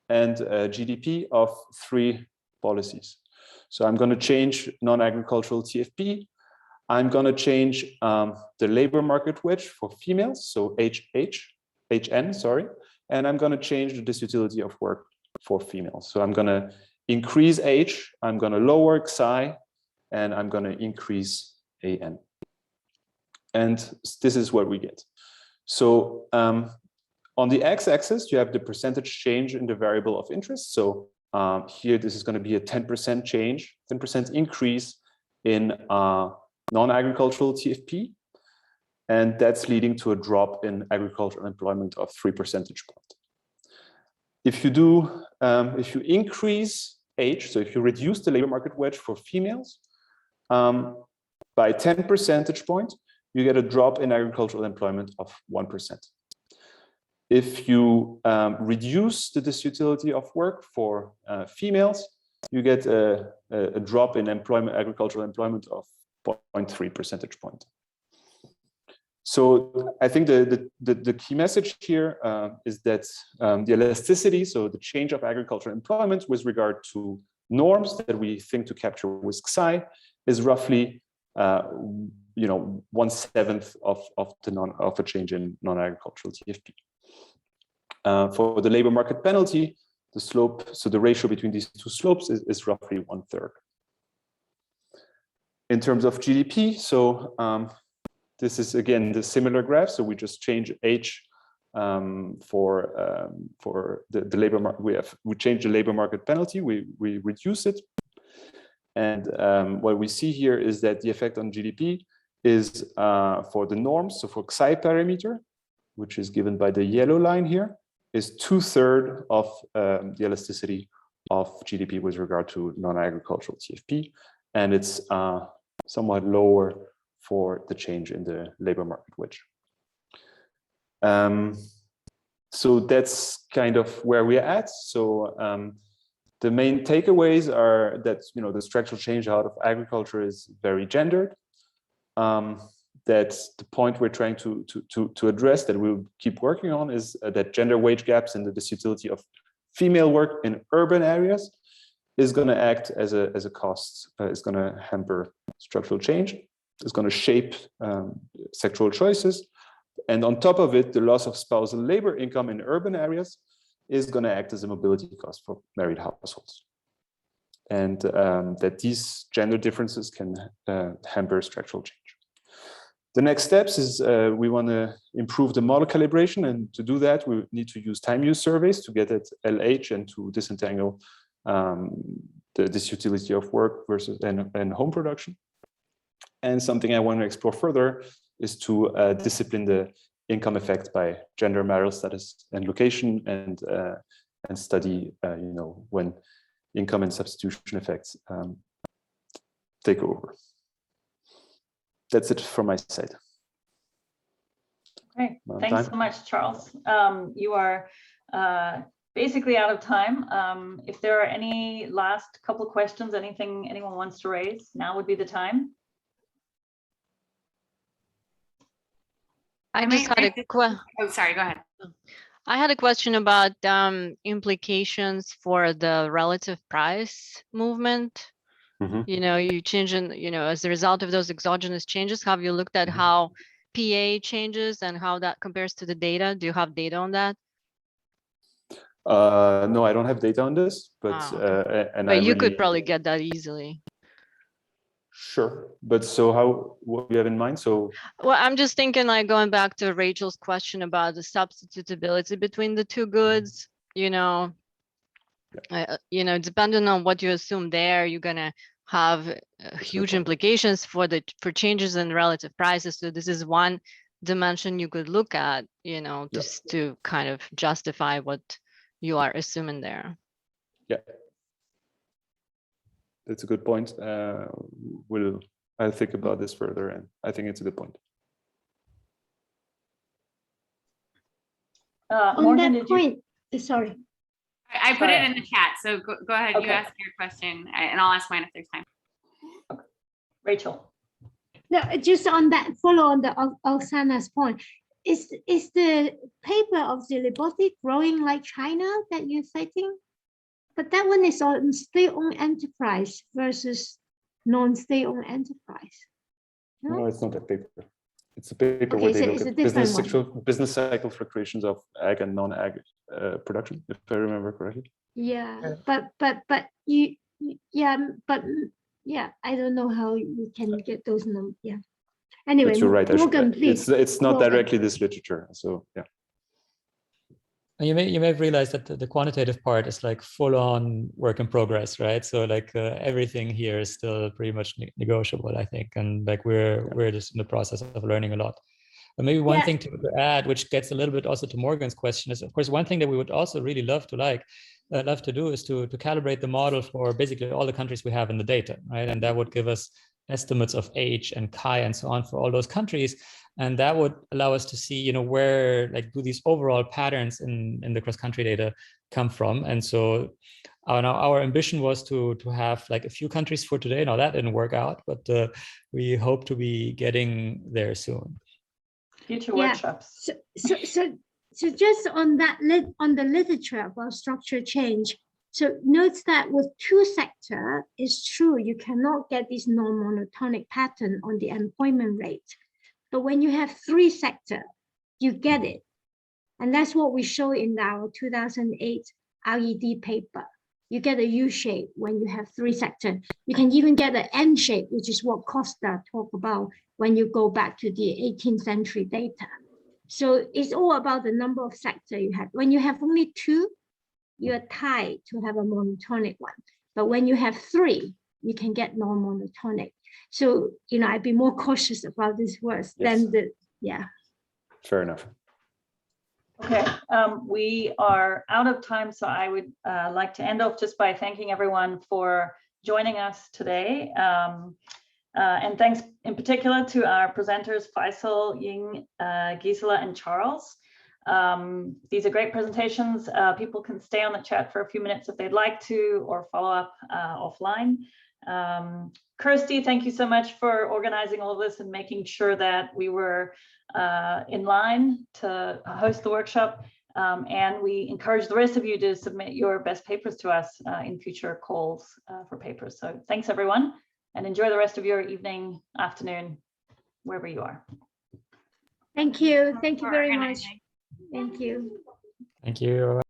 and GDP of 3 policies. So I'm going to change non-agricultural TFP. I'm going to change the labor market wage for females, so HN, sorry. And I'm going to change the disutility of work for females. So I'm going to increase H, I'm going to lower Xi, and I'm going to increase AN. And this is what we get. So on the x-axis, you have the percentage change in the variable of interest. So here, this is going to be a 10% change, 10% increase in non-agricultural TFP. And that's leading to a drop in agricultural employment of 3 percentage points. If you increase H, so if you reduce the labor market wage for females by 10 percentage points, you get a drop in agricultural employment of 1%. If you reduce the disutility of work for females, you get a drop in agricultural employment of 0.3 percentage point. So I think the key message here is that the elasticity, so the change of agricultural employment with regard to norms that we think to capture with Xi, is roughly 1/7 of a change in non-agricultural TFP. For the labor market penalty, the slope, so the ratio between these two slopes is roughly 1/3. In terms of GDP, so this is again the similar graph. So we just change H for the labor market. We change the labor market penalty. We reduce it, and what we see here is that the effect on GDP is for the norms. So for Xi parameter, which is given by the yellow line here, is 2/3 of the elasticity of GDP with regard to non-agricultural TFP, and it's somewhat lower for the change in the labor market wage. So that's kind of where we're at. So the main takeaways are that the structural change out of agriculture is very gendered. That the point we're trying to address, that we'll keep working on, is that gender wage gaps and the disutility of female work in urban areas is going to act as a cost. It's going to hamper structural change. It's going to shape sectoral choices. And on top of it, the loss of spousal labor income in urban areas is going to act as a mobility cost for married households. And that these gender differences can hamper structural change. The next steps is we want to improve the model calibration, and to do that, we need to use time use surveys to get at LH and to disentangle the disutility of work versus and home production. And something I want to explore further is to discipline the income effect by gender, marital status, and location, and study, when income and substitution effects take over. That's it from my side. Great, thanks so much, Charles. You are basically out of time. If there are any last couple of questions, anything anyone wants to raise, now would be the time. I just had a question. Oh, sorry, go ahead. I had a question about implications for the relative price movement. Mm-hmm. You change in, as a result of those exogenous changes, have you looked at how PA changes and how that compares to the data? Do you have data on that? No, I don't have data on this, but but you could probably get that easily. Sure, but so what do you have in mind? So, well, I'm just thinking, like, going back to Rachel's question about the substitutability between the two goods. Depending on what you assume there, you're gonna have huge implications for changes in relative prices. So this is one dimension you could look at, just to kind of justify what you are assuming there. Yeah, that's a good point. I'll think about this further, and I think it's a good point. On Morgan, that point, sorry. I put it in the chat, so go ahead. Okay. You ask your question, and I'll ask mine if there's time. Okay. Rachel. No, just on that, follow on the Oksana's point. Is the paper of Zilibotti growing like China that you're citing? But that one is on state-owned enterprise versus non-state-owned enterprise. No, it's not a paper. It's a paper Okay, where so they it's look a at different business cycle fluctuations of ag and non-ag production, if I remember correctly. Yeah, but I don't know how you can get those numbers. Yeah. Anyway, But you're right. Morgan, please. It's not Morgan. directly this literature. So yeah. You may have realized that the quantitative part is like full on work in progress, right? So like everything here is still pretty much negotiable, I think, and like we're just in the process of learning a lot. But maybe one thing to add, which gets a little bit also to Morgan's question, is of course one thing that we would also really love to do is to calibrate the model for basically all the countries we have in the data, right? And that would give us estimates of age and chi and so on for all those countries. And that would allow us to see, you know, where like do these overall patterns in the cross-country data come from. And so our ambition was to have like a few countries for today. Now that didn't work out, but we hope to be getting there soon. Future workshops. So just on that, on the literature about structure change, so note that with two sector, it's true, you cannot get this non-monotonic pattern on the employment rate. But when you have three sector, you get it. And that's what we show in our 2008 RED paper. You get a U shape when you have three sector. You can even get an N shape, which is what Costa talked about when you go back to the 18th century data. So it's all about the number of sector you have. When you have only two, you're tied to have a monotonic one. But when you have three, you can get non-monotonic. So, you know, I'd be more cautious about these words than Fair enough. Okay, we are out of time, so I would like to end off just by thanking everyone for joining us today. And thanks in particular to our presenters, Faisal, Ying, Gisela, and Charles. These are great presentations. People can stay on the chat for a few minutes if they'd like to, or follow up offline. Kirsty, thank you so much for organizing all of this and making sure that we were in line to host the workshop. And we encourage the rest of you to submit your best papers to us in future calls for papers. So thanks everyone, and enjoy the rest of your evening, afternoon, wherever you are. Thank you. Thank you very much. Thank you. Thank you.